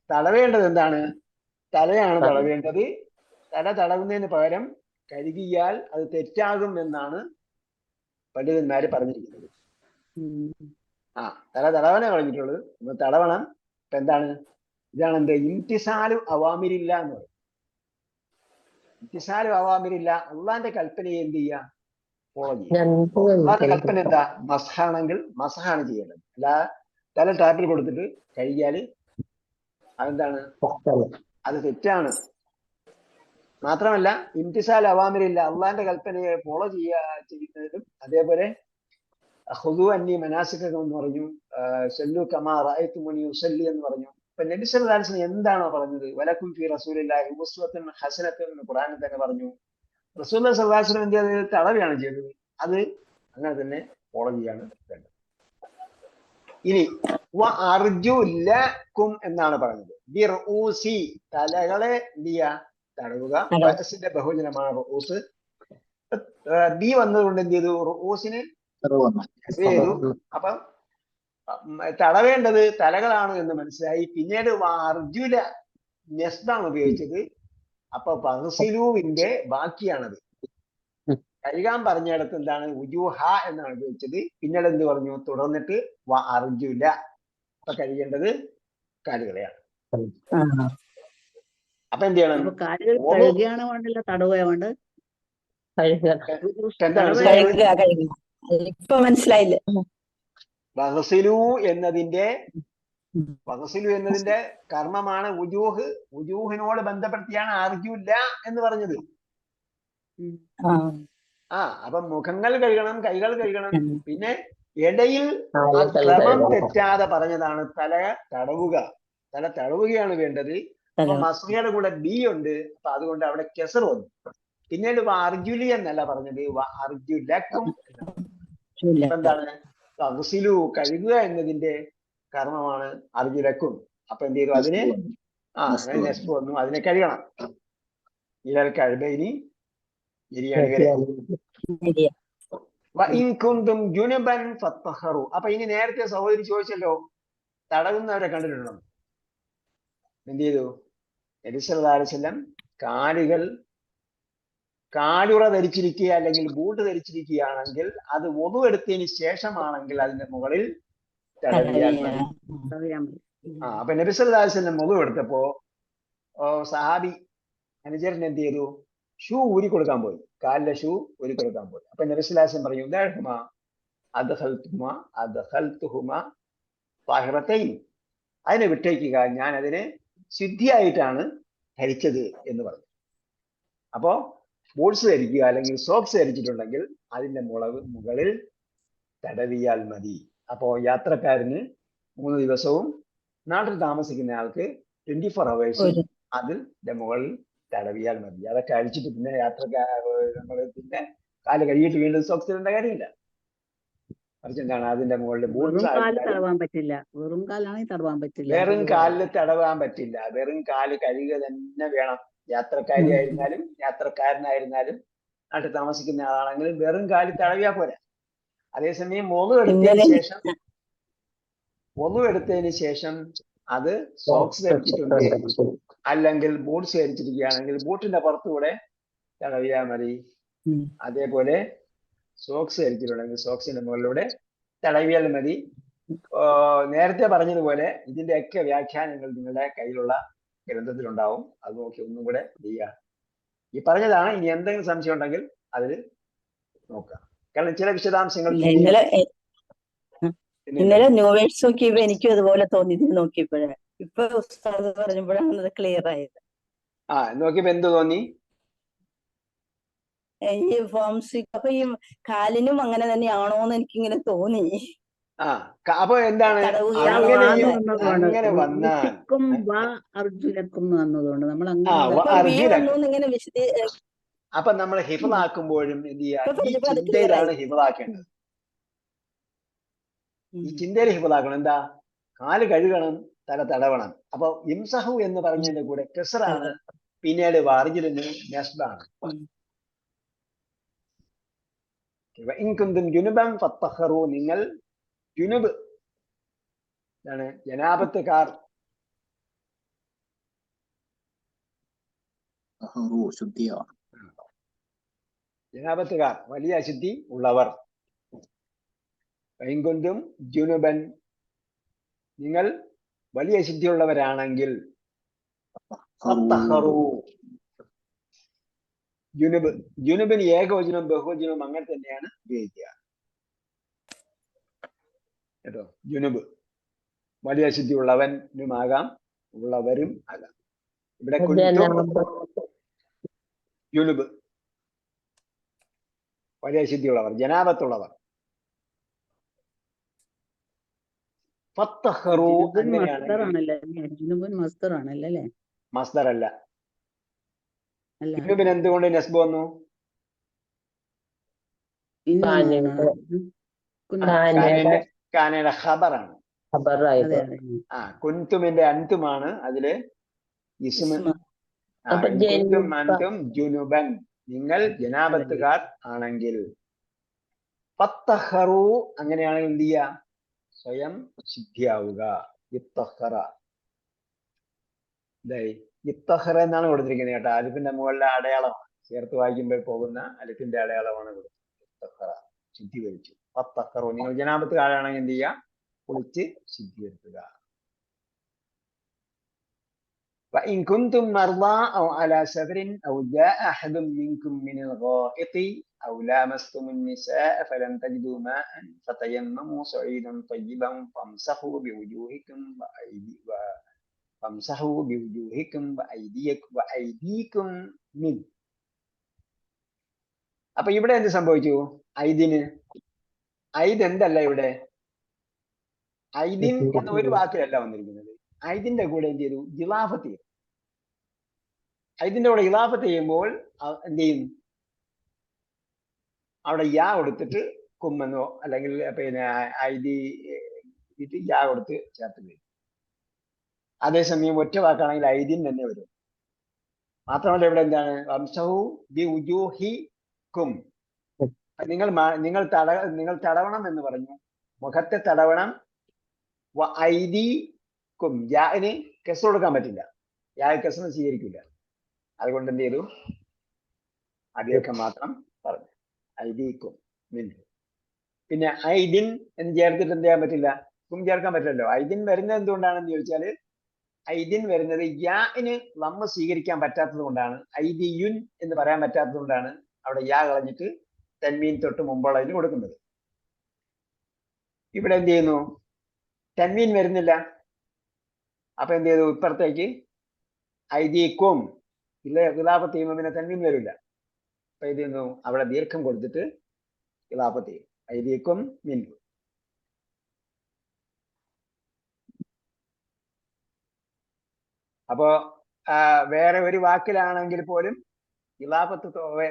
Speaker 1: തടവേണ്ടത് എന്താണ്? തലയാണ് തടവേണ്ടത്. തല തടവുന്നതിന് പകരം കഴുകിയാൽ അത് തെറ്റാകും എന്നാണ് പണ്ഡിതന്മാര് പറഞ്ഞിരിക്കുന്നത്. തല തടവനെ പറഞ്ഞിട്ടുള്ളത്. നമ്മൾ തടവണം. ഇപ്പൊ എന്താണ്? ഇതാണ് എന്ത്? ഇംതിസാലു അവാമിരില്ല എന്ന് പറയും. ഇംതിസാലു അവാമിരില്ല, അള്ളാന്റെ കൽപ്പനയെ എന്ത് ചെയ്യാ? ഫോളോ ചെയ്യാം. അള്ളാന്റെ കൽപ്പന എന്താ? മസ്ഹാണെങ്കിൽ മസ്ഹാണ് ചെയ്യേണ്ടത്. അല്ല തല ടാപ്പിൽ കൊടുത്തിട്ട് കഴുകിയാല് അതെന്താണ്? അത് തെറ്റാണ്. മാത്രമല്ല ഇംതിസാൽ അവാമിരില്ല, അള്ളാന്റെ കൽപ്പനയെ ഫോളോ ചെയ്യുന്നതിലും അതേപോലെ ഖുദൂ അന്നി മനാസിക്കക്കും എന്ന് പറഞ്ഞു, സല്ലു കമാ റഅയ്തുമുനി ഉസല്ലി എന്ന് പറഞ്ഞു. ഇപ്പൊ നബി സല്ലല്ലാഹു അലൈഹി വസല്ലം എന്താണോ പറഞ്ഞത്? വലക്കും ഫീ റസൂലില്ലാഹി ഉസ്വത്തുൻ ഹസനത്തുൻ എന്ന് ഖുർആനിൽ തന്നെ പറഞ്ഞു. റസൂലുള്ളാഹി സ്വല്ലല്ലാഹു അലൈഹി വസല്ലം എന്ത് ചെയ്തത്? തടവുകയാണ് ചെയ്തത്. അത് അങ്ങനെ തന്നെ ഫോളോ ചെയ്യാണ് വേണ്ടത്. ഇനി അർജുലക്കും എന്നാണ് പറഞ്ഞത്. ബിർഊസി, തലകളെ എന്ത് ചെയ്യുക? തടവുക. റഅസിന്റെ ബഹുജനമാണ് റഊസ്. ബി വന്നതുകൊണ്ട് എന്ത് ചെയ്തു? റഊസിന് ചെയ്തു. അപ്പം തടവേണ്ടത് തലകളാണ് എന്ന് മനസ്സിലായി. പിന്നീട് അർജുല നെസ്ബാണ് ഉപയോഗിച്ചത്. അപ്പൊ ഫഗ്സിലുവിന്റെ ബാക്കിയാണത്. കഴുകാൻ പറഞ്ഞിടത്ത് എന്താണ്? ഉജൂഹ എന്നാണ് ഉപയോഗിച്ചത്. പിന്നീട് എന്ത് പറഞ്ഞു? തുടർന്നിട്ട് അർജുല. അപ്പൊ കഴുകേണ്ടത് കാലുകളെയാണ്. അപ്പൊ എന്ത് ചെയ്യണം?
Speaker 5: കാലുകൾ കഴുകിയാണ് വേണ്ടല്ലോ, തടവുക വേണ്ടത്.
Speaker 7: ഇപ്പൊ മനസ്സിലായില്ല.
Speaker 1: വഗ്സിലു എന്നതിന്റെ കർമ്മമാണ് ഉജൂഹ്. ഉജൂഹിനോട് ബന്ധപ്പെടുത്തിയാണ് അർജുല എന്ന് പറഞ്ഞത്. അപ്പൊ മുഖങ്ങൾ കഴുകണം, കൈകൾ കഴുകണം. പിന്നെ ഇടയിൽ ആ ക്രമം തെറ്റാതെ പറഞ്ഞതാണ് തല തടവുക. തല തടവുകയാണ് വേണ്ടത്. അപ്പൊ മസ്ഹയുടെ കൂടെ ബി ഉണ്ട്. അപ്പൊ അതുകൊണ്ട് അവിടെ കെസർ വന്നു. പിന്നീട് അർജുലി എന്നല്ല പറഞ്ഞത്, അർജുലക്കും. എന്താണ്? വഗ്സിലു, കഴുകുക എന്നതിന്റെ കർമ്മമാണ് അർജുലക്കും. അപ്പൊ എന്ത് ചെയ്തു? അതിന് നെസ്ബ് വന്നു, അതിനെ കഴുകണം. ഇലൽ കഅബൈനി ഇരിയാണി വരെ. ജുനുബൻ ഫത്തഹറു. അപ്പൊ ഇനി നേരത്തെ സഹോദരി ചോദിച്ചല്ലോ, തടവുന്നവരെ കണ്ടിട്ടുണ്ടോ? എന്ത് ചെയ്തു? നബി സല്ലല്ലാഹു അലൈഹി വസല്ലം കാലുറ ധരിച്ചിരിക്കുക അല്ലെങ്കിൽ ബൂട്ട് ധരിച്ചിരിക്കുകയാണെങ്കിൽ അത് വുളു എടുത്തതിന് ശേഷമാണെങ്കിൽ അതിന്റെ മുകളിൽ തടവിയാൽ മതി. അപ്പൊ നബി സല്ലല്ലാഹു അലൈഹി വസല്ലം വുളു എടുത്തപ്പോ സഹാബി അനുചരൻ എന്ത് ചെയ്തു? ഷൂ ഊരി കൊടുക്കാൻ പോയി. കാലിലെ ഷൂ ഊരി കൊടുക്കാൻ പോയി. അപ്പൊ നബി സല്ലല്ലാഹു അലൈഹി വസല്ലം പറയും, അതിനെ വിട്ടേക്കുക, ഞാൻ അതിനെ ശുദ്ധിയായിട്ടാണ് ധരിച്ചത് എന്ന് പറഞ്ഞു. അപ്പോ ബൂട്ട്സ് ധരിക്കുക അല്ലെങ്കിൽ സോക്സ് ധരിച്ചിട്ടുണ്ടെങ്കിൽ അതിന്റെ മുകളിൽ തടവിയാൽ മതി. അപ്പോ യാത്രക്കാരന് 3 ദിവസവും നാട്ടിൽ താമസിക്കുന്ന ആൾക്ക് 24 hours അതിന്റെ മുകളിൽ തടവിയാൽ മതി. അതൊക്കെ അഴിച്ചിട്ട് പിന്നെ നമ്മൾ പിന്നെ കാല് കഴുകിയിട്ട് വീണ്ടും സോക്സ് ഇടേണ്ട കാര്യമില്ല. മറിച്ച് എന്താണ്? അതിന്റെ മുകളിൽ ബൂട്ട്സ്
Speaker 5: തടവാൻ പറ്റില്ല. വെറും കാലാണെങ്കിൽ തടവാൻ പറ്റില്ല.
Speaker 1: വെറും കാലിൽ തടവാൻ പറ്റില്ല. വെറും കാല് കഴുകുക തന്നെ വേണം. യാത്രക്കാരനായിരുന്നാലും നാട്ടിൽ താമസിക്കുന്ന ആളാണെങ്കിലും വെറും കാലിൽ തടവിയാ പോരാ. അതേസമയം വുളു എടുത്തതിന് ശേഷം അത് സോക്സ് ധരിച്ചിട്ടുണ്ട് അല്ലെങ്കിൽ ബൂട്ട്സ് ധരിച്ചിരിക്കുകയാണെങ്കിൽ ബൂട്ടിന്റെ പുറത്തുകൂടെ തടവിയാൽ മതി. അതേപോലെ സോക്സ് ധരിച്ചിട്ടുണ്ടെങ്കിൽ സോക്സിന്റെ മുകളിലൂടെ തടവിയാൽ മതി. നേരത്തെ പറഞ്ഞതുപോലെ ഇതിന്റെയൊക്കെ വ്യാഖ്യാനങ്ങൾ നിങ്ങളുടെ കയ്യിലുള്ള ഗ്രന്ഥത്തിലുണ്ടാവും. അത് നോക്കി ഒന്നും കൂടെ ചെയ്യുക. ഈ പറഞ്ഞതാണ്. ഇനി എന്തെങ്കിലും സംശയം ഉണ്ടെങ്കിൽ അതിൽ നോക്കാം. കാരണം ചില വിശദാംശങ്ങൾ
Speaker 5: ഇല്ല,
Speaker 1: പിന്നെയും
Speaker 5: ഇന്നലെ ന്യൂ വേർഡ്സ് നോക്കിയപ്പോ എനിക്കും അതുപോലെ തോന്നി ഇത് നോക്കിയപ്പോഴേ. ഇപ്പൊ ഉസ്താദ് പറഞ്ഞപ്പോഴാണ് അത് ക്ലിയർ ആയത്.
Speaker 1: നോക്കിയപ്പോ എന്ത് തോന്നി?
Speaker 5: ഈ ഫോംസ് അപ്പൊ ഈ കാലിനും അങ്ങനെ തന്നെയാണോന്ന് എനിക്കിങ്ങനെ തോന്നി.
Speaker 1: അപ്പൊ എന്താണ്
Speaker 5: തടവുകയാണോ
Speaker 1: അങ്ങനെ വന്നാൽ
Speaker 7: അർജുനക്കും വന്നതുകൊണ്ട് നമ്മൾ
Speaker 5: ഇങ്ങനെ
Speaker 1: അപ്പൊ നമ്മൾ ഹിഫളാക്കുമ്പോഴും എന്ത് ചെയ്യുക? ഈ ചിന്തയിലാണ് ഹിഫളാക്കേണ്ടത്. ഈ ചിന്തയിൽ ഹിഫളാക്കണം. എന്താ? കാല് കഴുകണം, തല തടവണം. അപ്പൊ ഇംസഹു എന്ന് പറഞ്ഞതിന്റെ കൂടെ കെസറാണ്, പിന്നീട് വാർജിലിന് നസ്ബാണ്. ജുനുബൻ ഫത്തഹറു, നിങ്ങൾ ജുനുബ് എന്താണ്? ജനാപത്തുകാർ. ജനാപത്തുകാർ വലിയ അശുദ്ധി ഉള്ളവർ. വൈകുന്തും ജുനുബൻ, നിങ്ങൾ വലിയ അശുദ്ധിയുള്ളവരാണെങ്കിൽ ജുനുബ്, ജുനുബിന് ഏകവചനം ബഹുവചനവും അങ്ങനെ തന്നെയാണ് ഉപയോഗിക്കുക കേട്ടോ. ജുനുബ് വലിയ അശുദ്ധി ഉള്ളവനുമാകാം, ഉള്ളവരും ആകാം. ഇവിടെ ജുനുബ് വലിയ അശുദ്ധിയുള്ളവർ, ജനാപത്തുള്ളവർ. മസ്ദർ അല്ല. ജുനുബിന് എന്തുകൊണ്ട് നസ്ബ് വന്നു? കാനയുടെ ഖബറാണ്. കുൻതുമിന്റെ അൻതുമാണ് അതില് ഇസ്മ. കുൻതും അൻതും ജുനുബൻ, നിങ്ങൾ ജനാപത്തുകാർ ആണെങ്കിൽ. ഫത്തഹറു, അങ്ങനെയാണെങ്കിൽ എന്ത് ചെയ്യുക? സ്വയം ശുദ്ധിയാവുക. ഇത്തഹറ, ഇത്തഹറ എന്നാണ് കൊടുത്തിരിക്കുന്നത് കേട്ടോ. അലിഫിന്റെ മുകളിലെ അടയാളമാണ്, ചേർത്ത് വായിക്കുമ്പോൾ പോകുന്ന അലിഫിന്റെ അടയാളമാണ് കൊടുത്തിരിക്കുന്നത്. ശുദ്ധി വരിച്ചു. ഫത്തഹറു, നിങ്ങൾ ജനാപത്തുകാരാണെങ്കിൽ എന്ത് ചെയ്യുക? കുളിച്ച് ശുദ്ധി വരുത്തുക. وإن كنتم مرضى أو على سفر أو جاء أحد منكم من الغائط أو لامستم النساء فلم تجدوا ماء فتيمموا صعيدا طيبا فامسحوا بوجوهكم وأيديكم منه. അപ്പൊ ഇവിടെ എന്ത് സംഭവിച്ചു? ഐദിന് ഐദ് എന്തല്ല ഇവിടെ? ഐദിൻ എന്ന ഒരു വാക്കിലല്ല വന്നിരിക്കുന്നത്. ഐദിന്റെ കൂടെ എന്ത് ചെയ്തു? ഇലാഫത്ത് ചെയ്തു. ഐദിന്റെ കൂടെ ഇലാഫത്ത് ചെയ്യുമ്പോൾ എന്ത് ചെയ്യും? അവിടെ യാ കൊടുത്തിട്ട് കുമ്മെന്നോ അല്ലെങ്കിൽ പിന്നെ ഐദി ഇട്ട് യാ കൊടുത്ത് ചേർത്ത് വരും. അതേസമയം ഒറ്റ വാക്കാണെങ്കിൽ ഐദിൻ തന്നെ വരും. മാത്രമല്ല ഇവിടെ എന്താണ്? വംസഹു ബി ഉജൂഹിക്കും, നിങ്ങൾ തടവണം എന്ന് പറഞ്ഞു. മുഖത്തെ തടവണം. ഐദിക്കും, യാന് കെസ് കൊടുക്കാൻ പറ്റില്ല, യാ കെസ് സ്വീകരിക്കില്ല. അതുകൊണ്ട് എന്ത് ചെയ്തു? അടിയൊക്കെ മാത്രം പറഞ്ഞു. ഐദിക്കും മിൻ. പിന്നെ ഐദിൻ എന്ന് ചേർത്തിട്ട് എന്ത് ചെയ്യാൻ പറ്റില്ല? കും ചേർക്കാൻ പറ്റില്ലല്ലോ. ഐദിൻ വരുന്നത് എന്തുകൊണ്ടാണെന്ന് ചോദിച്ചാല്, ഐദിൻ വരുന്നത് യാന് നമ്മ സ്വീകരിക്കാൻ പറ്റാത്തത് കൊണ്ടാണ്. ഐദിയുൻ എന്ന് പറയാൻ പറ്റാത്തത് കൊണ്ടാണ് അവിടെ യാ കളഞ്ഞിട്ട് തൻവീൻ തൊട്ട് മുമ്പുള്ളതിന് കൊടുക്കുന്നത്. ഇവിടെ എന്ത് ചെയ്യുന്നു? തൻവീൻ വരുന്നില്ല. അപ്പൊ എന്ത് ചെയ്തു? ഇപ്പുറത്തേക്ക് ഐദീക്കും ഇല്ല, ഇലാഫത്ത് ചെയ്യുമ്പോൾ പിന്നെ തൻവീൻ വരില്ല. അപ്പൊ ഇത് ചെയ്യുന്നു? അവിടെ ദീർഘം കൊടുത്തിട്ട് ഇലാഫത്ത് ചെയ്യും. ഐദീക്കും മിൻ. അപ്പോ വേറെ ഒരു വാക്കിലാണെങ്കിൽ പോലും ഇലാഫത്ത്,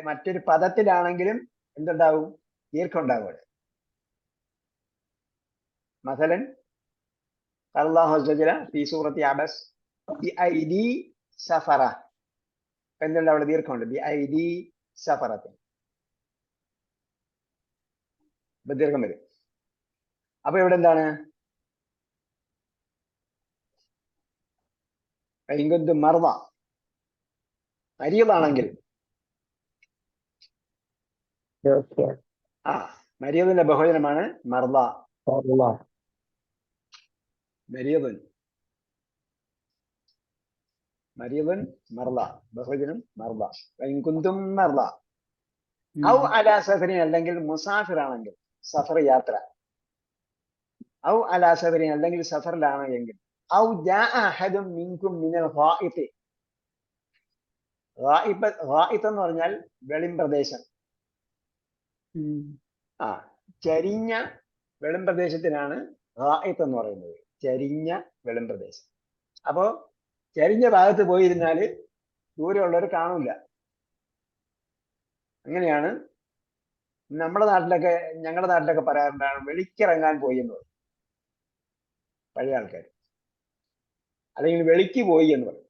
Speaker 1: മറ്റൊരു പദത്തിലാണെങ്കിലും എന്തുണ്ടാവും? ദീർഘം ഉണ്ടാവും അവിടെ. മസലൻ അല്ലാഹു അസ്സ വജല്ല ഫീ സൂറത്തി അബസ് ബിഐദി സഫറ, എന്തുണ്ട്? അവിടെ ദീർഘമുണ്ട്. ബിഐദി സഫറത്ത് ദീർഘം വരും. അപ്പൊ ഇവിടെ എന്താണ്? ഇങ്ങനത്തെ മർദ, മരിയതാണെങ്കിൽ മരിയതിന്റെ ബഹുവചനമാണ് മർദ. മരിയതൻ, മർദ, ബഹുവചനം മർദ. വൈകുന്തും മർദ, ഔ അലാ സഫരിൻ അല്ലെങ്കിൽ മുസാഫിർ ആണെങ്കിൽ സഫർ യാത്ര, ഔ അലാ സഫരിൻ അല്ലെങ്കിൽ സഫറിലാണ് എങ്കിൽ, ഔ ജാ അഹദും മിൻകും മിനൽ ഗായിത്ത്. ഗായിത്ത് എന്ന് പറഞ്ഞാൽ വെളിംപ്രദേശം. ആ ചരിഞ്ഞ വെളിംപ്രദേശത്തിനാണ് ഗായിത്ത് എന്ന് പറയുന്നത്, ചരിഞ്ഞ വെളിംപ്രദേശം. അപ്പോ ചരിഞ്ഞ ഭാഗത്ത് പോയിരുന്നാല് ദൂരെയുള്ളവർ കാണൂല. അങ്ങനെയാണ് നമ്മുടെ നാട്ടിലൊക്കെ, ഞങ്ങളുടെ നാട്ടിലൊക്കെ പറയാറുണ്ടാണ് വെളിക്കിറങ്ങാൻ പോയി എന്ന് പറയും പഴയ ആൾക്കാർ, അല്ലെങ്കിൽ വെളിക്ക് പോയി എന്ന് പറയും.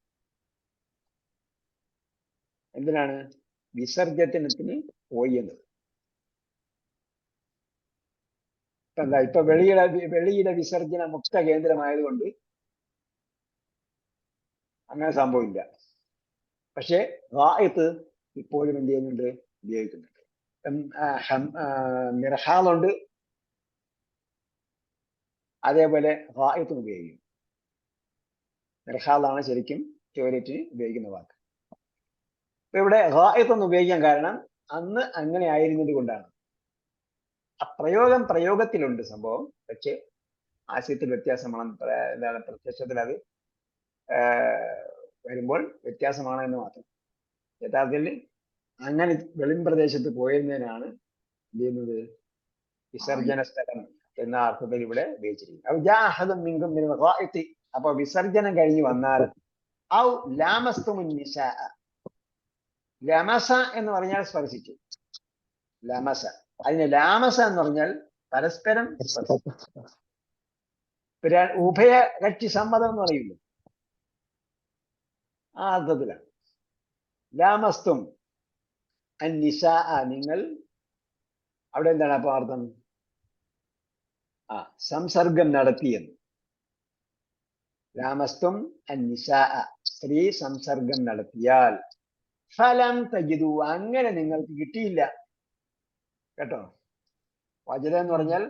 Speaker 1: എന്തിനാണ്? വിസർജനത്തിന് പോയി എന്നത്. എന്താ ഇപ്പൊ വെളിയുടെ വിസർജന മുക്ത കേന്ദ്രമായതുകൊണ്ട് അങ്ങനെ സംഭവമില്ല. പക്ഷെ ഗായിത്ത് ഇപ്പോഴും എന്ത് ചെയ്യുന്നുണ്ട്? ഉപയോഗിക്കുന്നുണ്ട്. മിർഹാലുണ്ട്, അതേപോലെ ഗായിത്തും ഉപയോഗിക്കും. മിർഹാലാണ് ശരിക്കും ടോയ്ലറ്റിന് ഉപയോഗിക്കുന്ന വാക്ക്. ഇപ്പൊ ഇവിടെ ഗായിത്ത് എന്ന് ഉപയോഗിക്കാൻ കാരണം അന്ന് അങ്ങനെ ആയിരുന്നത് കൊണ്ടാണ്. ആ പ്രയോഗത്തിലുണ്ട് സംഭവം, പക്ഷെ ആശയത്തിൽ വ്യത്യാസമാണ്. എന്താണ് പ്രത്യക്ഷത്തിൽ അത് വരുമ്പോൾ വ്യത്യാസമാണ് എന്ന് മാത്രം. യഥാർത്ഥത്തിൽ അങ്ങനെ വെളിംപ്രദേശത്ത് പോയിരുന്നതിനാണ് എന്ത് ചെയ്യുന്നത്? വിസർജന സ്ഥലം എന്ന അർത്ഥത്തിൽ ഇവിടെ ഉപയോഗിച്ചിരിക്കുന്നത്. അപ്പൊ വിസർജനം കഴിഞ്ഞ് വന്നാൽ ഔ ലാമസ്തുമുൻ നിസാ, ലമസ എന്ന് പറഞ്ഞാൽ സ്പർശിച്ചു, ലമസ. അതിന് ലാമസ എന്ന് പറഞ്ഞാൽ പരസ്പരം സ്പർശിച്ചു. ഉഭയകക്ഷി സമ്മതം എന്ന് പറയുന്നു, ആ അർത്ഥത്തിലാണ്. ലാമസ്തും അന്നിസാ, നിങ്ങൾ അവിടെ എന്താണ് അപ്പൊ അർത്ഥം? സംസർഗം നടത്തിയെന്ന്. ലാമസ്തും അന്നിസാ, സ്ത്രീ സംസർഗം നടത്തിയാൽ, ഫലം തജിദു, അങ്ങനെ നിങ്ങൾക്ക് കിട്ടിയില്ല. കേട്ടോ, വജദ എന്ന് പറഞ്ഞാൽ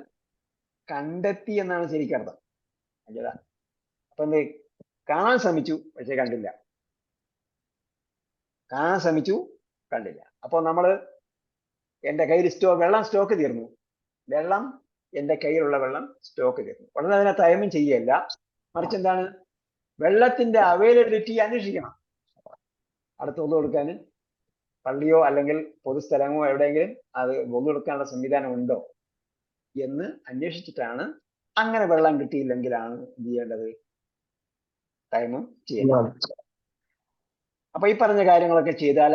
Speaker 1: കണ്ടെത്തി എന്നാണ് ശരിക്കർത്ഥം. വജദ അപ്പൊ എന്ത്? കാണാൻ ശ്രമിച്ചു പക്ഷെ കണ്ടില്ല, കാണാൻ ശ്രമിച്ചു കണ്ടില്ല. അപ്പൊ നമ്മള് എന്റെ കയ്യിൽ വെള്ളം സ്റ്റോക്ക് തീർന്നു, എന്റെ കയ്യിലുള്ള വെള്ളം സ്റ്റോക്ക് തീർന്നു. ഉടനെ അതിനെ തയമം ചെയ്യല്ല, മറിച്ച് എന്താണ്? വെള്ളത്തിന്റെ അവൈലബിലിറ്റി അന്വേഷിക്കണം. അടുത്ത് ഒന്നു കൊടുക്കാൻ പള്ളിയോ അല്ലെങ്കിൽ പൊതുസ്ഥലമോ എവിടെയെങ്കിലും അത് ഒന്നു കൊടുക്കാനുള്ള സംവിധാനം ഉണ്ടോ എന്ന് അന്വേഷിച്ചിട്ടാണ്. അങ്ങനെ വെള്ളം കിട്ടിയില്ലെങ്കിലാണ് എന്ത് ചെയ്യേണ്ടത്? തയമം ചെയ്യേണ്ടത്. അപ്പൊ ഈ പറഞ്ഞ കാര്യങ്ങളൊക്കെ ചെയ്താൽ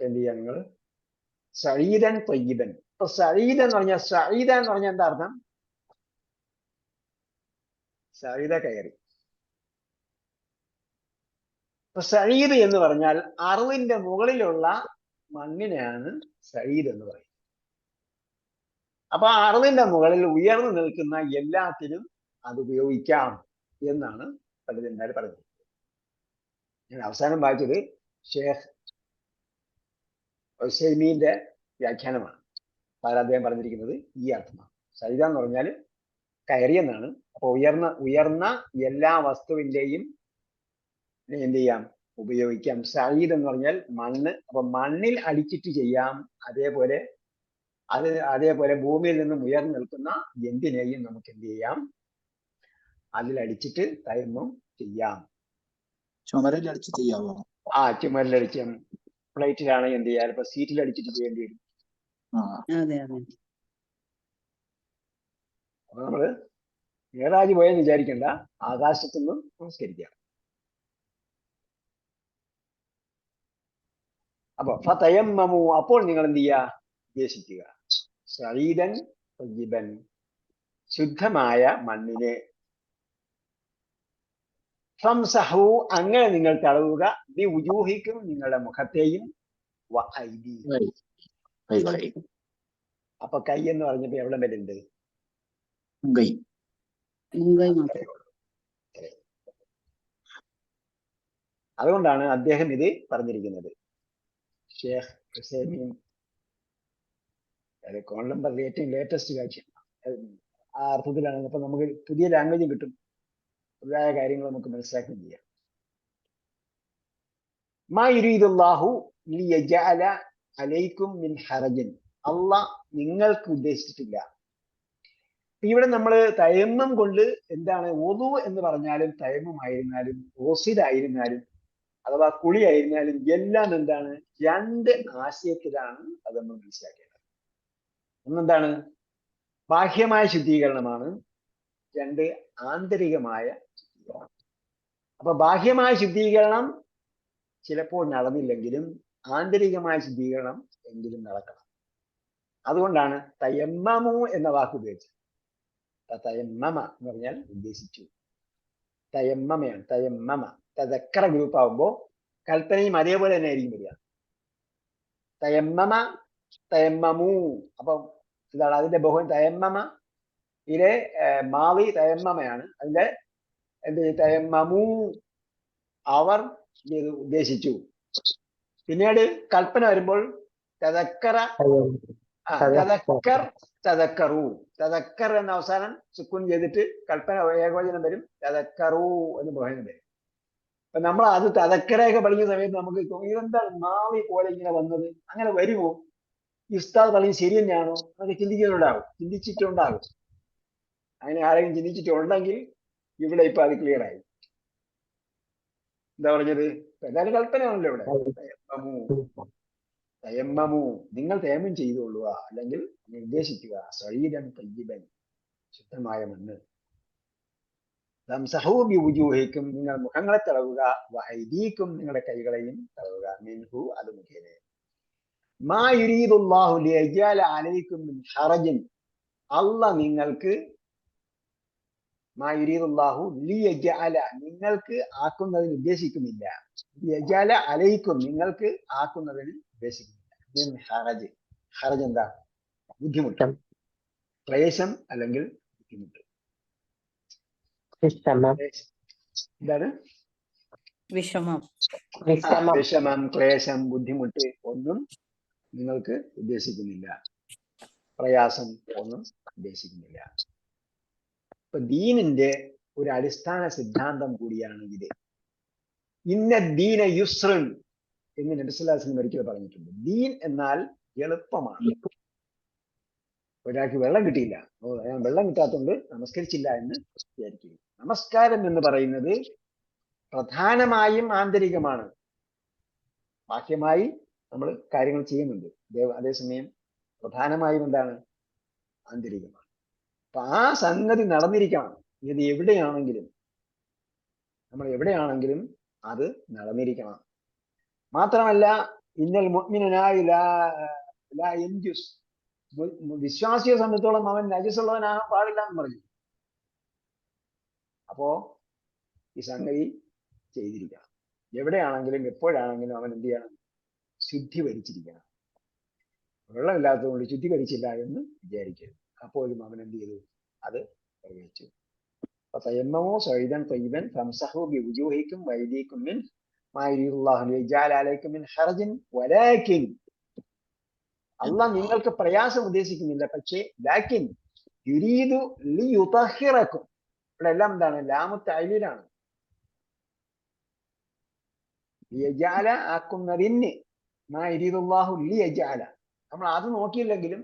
Speaker 1: എന്ത് ചെയ്യാ നിങ്ങൾ? സഈദൻ ത്വയ്യിബൻ. ഇപ്പൊ സഈദ് എന്ന് പറഞ്ഞാൽ, സഈദ എന്ന് പറഞ്ഞാൽ എന്താ അർത്ഥം? സഈദ കയറി. ഇപ്പൊ സഈദ് എന്ന് പറഞ്ഞാൽ അറുവിന്റെ മുകളിലുള്ള മണ്ണിനെയാണ് സഈദ് എന്ന് പറയുന്നത്. അപ്പൊ അറുവിന്റെ മുകളിൽ ഉയർന്നു നിൽക്കുന്ന എല്ലാത്തിനും അത് ഉപയോഗിക്കാം എന്നാണ് പണ്ഡിതന്മാർ പറഞ്ഞത്. ഞാൻ അവസാനം വായിച്ചത് ഷേഖ് ഉസൈമീന്റെ വ്യാഖ്യാനമാണ്. അതിൽ അദ്ദേഹം പറഞ്ഞിരിക്കുന്നത് ഈ അർത്ഥമാണ്. സഈദ എന്ന് പറഞ്ഞാൽ കയറിയെന്നാണ്. അപ്പൊ ഉയർന്ന എല്ലാ വസ്തുവിന്റെയും എന്ത് ചെയ്യാം? ഉപയോഗിക്കാം. സഈദ് എന്ന് പറഞ്ഞാൽ മണ്ണ്. അപ്പൊ മണ്ണിൽ അടിച്ചിട്ട് ചെയ്യാം. അതേപോലെ ഭൂമിയിൽ നിന്നും ഉയർന്നു നിൽക്കുന്ന എന്തിനേയും നമുക്ക് എന്ത് ചെയ്യാം? അതിലടിച്ചിട്ട് തൈമം ചെയ്യാം.
Speaker 2: ചുമരിലടിച്ച് ചെയ്യാവോ?
Speaker 1: ചുമരിലടിച്ച്, പ്ലേറ്റിലാണെങ്കിൽ എന്ത് ചെയ്യാം? ഇപ്പൊ സീറ്റിൽ അടിച്ചിട്ട് ചെയ്യേണ്ടി വരും. അപ്പൊ നമ്മള് മേറാജ് പോയെന്ന് വിചാരിക്കണ്ട, ആകാശത്തുനിന്നും നമസ്കരിക്കാം. അപ്പൊ ഫതയമ്മമു, അപ്പോൾ നിങ്ങൾ എന്ത് ചെയ്യുക? ഉദ്ദേശിക്കുക സഈദൻ ത്വയ്യിബൻ, ശുദ്ധമായ മണ്ണിനെ. ഫംസഹു, അങ്ങനെ നിങ്ങൾ തടവുക, ബി വുജൂഹിക്കും, നിങ്ങളുടെ മുഖത്തെയും, വ ഐദീക്കും. അപ്പൊ കൈ എന്ന് പറഞ്ഞപ്പോ എവിടെ വരുന്നുണ്ട്? അതുകൊണ്ടാണ് അദ്ദേഹം ഇത് പറഞ്ഞിരിക്കുന്നത്. ഷേഖ് ഹുസൈമീൻ കോളംബറിലെ ഏറ്റവും ലേറ്റസ്റ്റ് കാര്യം ആ അർത്ഥത്തിലാണ്. അപ്പൊ നമുക്ക് പുതിയ ലാംഗ്വേജും കിട്ടും, പുതിയ കാര്യങ്ങൾ നമുക്ക് മനസ്സിലാക്കുകയും ചെയ്യാം. മാ യുരീദുല്ലാഹു ലിയജഅല അലൈക്കും മിൻ ഹറജിൻ. അള്ളാഹ് നിങ്ങൾക്ക് ഉദ്ദേശിച്ചിട്ടില്ല. ഇവിടെ നമ്മൾ തയമ്മം കൊണ്ട് എന്താണ് വുളു എന്ന് പറഞ്ഞാലും തയമ്മം ആയിരുന്നാലും ഓസിദായിരുന്നാലും അഥവാ കുളിയായിരുന്നാലും എല്ലാം എന്താണ് രണ്ട് ആശയത്തിലാണ് അത് നമ്മൾ മനസ്സിലാക്കേണ്ടത്. ഒന്നെന്താണ് ബാഹ്യമായ ശുദ്ധീകരണമാണ്, രണ്ട് ആന്തരികമായ ശുദ്ധീകരണം. അപ്പൊ ബാഹ്യമായ ശുദ്ധീകരണം ചിലപ്പോൾ നടന്നില്ലെങ്കിലും ആന്തരികമായ ശുദ്ധീകരണം എങ്കിലും നടക്കണം. അതുകൊണ്ടാണ് തയമ്മമു എന്ന വാക്ക് ഉപയോഗിച്ചത്. തയമ്മമ എന്ന് പറഞ്ഞാൽ ഉദ്ദേശിച്ചു, തയമ്മമയാണ്. തയമ്മമ തദക്കറ ഗ്രൂപ്പ് ആവുമ്പോൾ കൽപ്പനയും അതേപോലെ തന്നെ ആയിരിക്കും വരിക. തയമ്മമ തയമ്മമു. അപ്പം ഇതാണ് അതിന്റെ ബഹുവൻ. തയമ്മമ ഇതിലെ മാവി തയമ്മമയാണ്. അതിന്റെ എന്ത് തയമ്മമു അവർ ഉദ്ദേശിച്ചു. പിന്നീട് കൽപ്പന വരുമ്പോൾ തദക്കറ തദക്കർ തദക്കറു. തദക്കർ എന്ന അവസാനം സുക്കൂൻ ചെയ്തിട്ട് കൽപ്പന ഏകവചനം വരും, തദക്കറു എന്ന് ബഹുവചനം വരും. അപ്പൊ നമ്മൾ അത് തദക്കരയൊക്കെ പഠിക്കുന്ന സമയത്ത് നമുക്ക് ഇതെന്താണ് മാവി പോലെ ഇങ്ങനെ വന്നത്, അങ്ങനെ വരുമോ, ഈ ഉസ്താദ് പറയും ശരി തന്നെയാണോ എന്നൊക്കെ ചിന്തിച്ചിട്ടുണ്ടാകും. അങ്ങനെ ആരെങ്കിലും ചിന്തിച്ചിട്ടുണ്ടെങ്കിൽ ഇവിടെ ഇപ്പൊ അത് ക്ലിയർ ആയി. എന്താ പറഞ്ഞത്? എന്തായാലും കൽപ്പനയാണല്ലോ ഇവിടെ. തയമ്മമു നിങ്ങൾ തയമ്മം ചെയ്തോളുക, അല്ലെങ്കിൽ നിർദ്ദേശിക്കുക. സഈദൻ തയ്യിബൻ ശുദ്ധമായ മണ്ണ്. തംസഹൂ ബിവുജൂഹിക്കും നിങ്ങൾ മുഖങ്ങളെ തടവുക, വഅയ്ദീക്കും നിങ്ങളുടെ കൈകളെയും തടവുക, മിൻഹു അത് മുഖേന. മാ യുരീദുല്ലാഹു ലിയജഅല അലൈക്കും മിൻ ഹറജിൻ അല്ലാഹ് നിങ്ങൾക്ക് മാ യുരീദുല്ലാഹു ലിയജഅല നിങ്ങൾക്ക് ആക്കുന്നതിന് ഉദ്ദേശിക്കുന്നില്ല, ലിയജഅല അലൈക്കും നിങ്ങൾക്ക് ആക്കുന്നതിന് ഉദ്ദേശിക്കുന്നില്ല. മിൻ ഹറജ്. ഹറജ് എന്താ? ബുദ്ധിമുട്ട്, ക്ലേശം അല്ലെങ്കിൽ ബുദ്ധിമുട്ട്. എന്താണ്?
Speaker 5: വിഷമം,
Speaker 1: വിഷമം, ക്ലേശം, ബുദ്ധിമുട്ട് ഒന്നും നിങ്ങൾക്ക് ഉദ്ദേശിക്കുന്നില്ല, പ്രയാസം ഒന്നും ഉദ്ദേശിക്കുന്നില്ല. ഇപ്പൊ ദീനിന്റെ ഒരു അടിസ്ഥാന സിദ്ധാന്തം കൂടിയാണ് ഇത്. ഇന്ന ദീന യുസ്രൻ എന്ന് നബി സല്ലല്ലാഹു അലൈഹി വസല്ലം ഒരിക്കൽ പറഞ്ഞിട്ടുണ്ട്. ദീൻ എന്നാൽ എളുപ്പമാണ്. ഒരാൾക്ക് വെള്ളം കിട്ടിയില്ല, ഞാൻ വെള്ളം കിട്ടാത്തതുകൊണ്ട് നമസ്കരിച്ചില്ല എന്ന് വിചാരിക്കുക. നമസ്കാരം എന്ന് പറയുന്നത് പ്രധാനമായും ആന്തരികമാണ്. ബാഹ്യമായി നമ്മൾ കാര്യങ്ങൾ ചെയ്യുന്നുണ്ട്, അതേസമയം പ്രധാനമായും എന്താണ്? ആന്തരികമാണ്. അപ്പൊ ആ സംഗതി നടന്നിരിക്കണം. ഇത് എവിടെയാണെങ്കിലും, നമ്മൾ എവിടെയാണെങ്കിലും അത് നടന്നിരിക്കണം. മാത്രമല്ല ഇന്നൽ മുഅ്മിനനായി ലാ യൻജുസ്, വിശ്വാസിയെ സംബന്ധിച്ചോളം അവൻ നജസുള്ളവനാകാൻ പാടില്ല എന്ന് പറഞ്ഞു. അപ്പോ ഈ സംഗതി ചെയ്തിരിക്കണം. എവിടെയാണെങ്കിലും എപ്പോഴാണെങ്കിലും അവൻ എന്ത് ചെയ്യണം? ശുദ്ധി ഭരിച്ചിരിക്കണം. വെള്ളമില്ലാത്തതുകൊണ്ട് ശുദ്ധി ഭരിച്ചില്ല എന്ന് വിചാരിക്കരുത്. അപ്പോഴും അവൻ എന്ത് ചെയ്തു? അത് പ്രയോഗിച്ചു. ഫതയമ്മമു സഈദൻ തയ്യിബൻ ഫംസഹു ബിവുജൂഹിക്കും വഅയ്ദീക്കും മിൻ മാ യുരീദുല്ലാഹു ലിയജഅല അലൈക്കും മിൻ ഹറജിൻ വലാകിൻ അല്ലാഹ് നിങ്ങൾക്ക് പ്രയാസം ഉദ്ദേശിക്കുന്നില്ല, പക്ഷേ ലാകിൻ യുരീദു ലിയുതഹിറക്കും. ഇവിടെ എല്ലാം എന്താണ്? ലാമു തഅലീലാണ്. ലിയജഅല ആക്കുന്നതിന് മാ യുരീദുല്ലാഹു ലിയജഅല. നമ്മൾ അത് നോക്കിയില്ലെങ്കിലും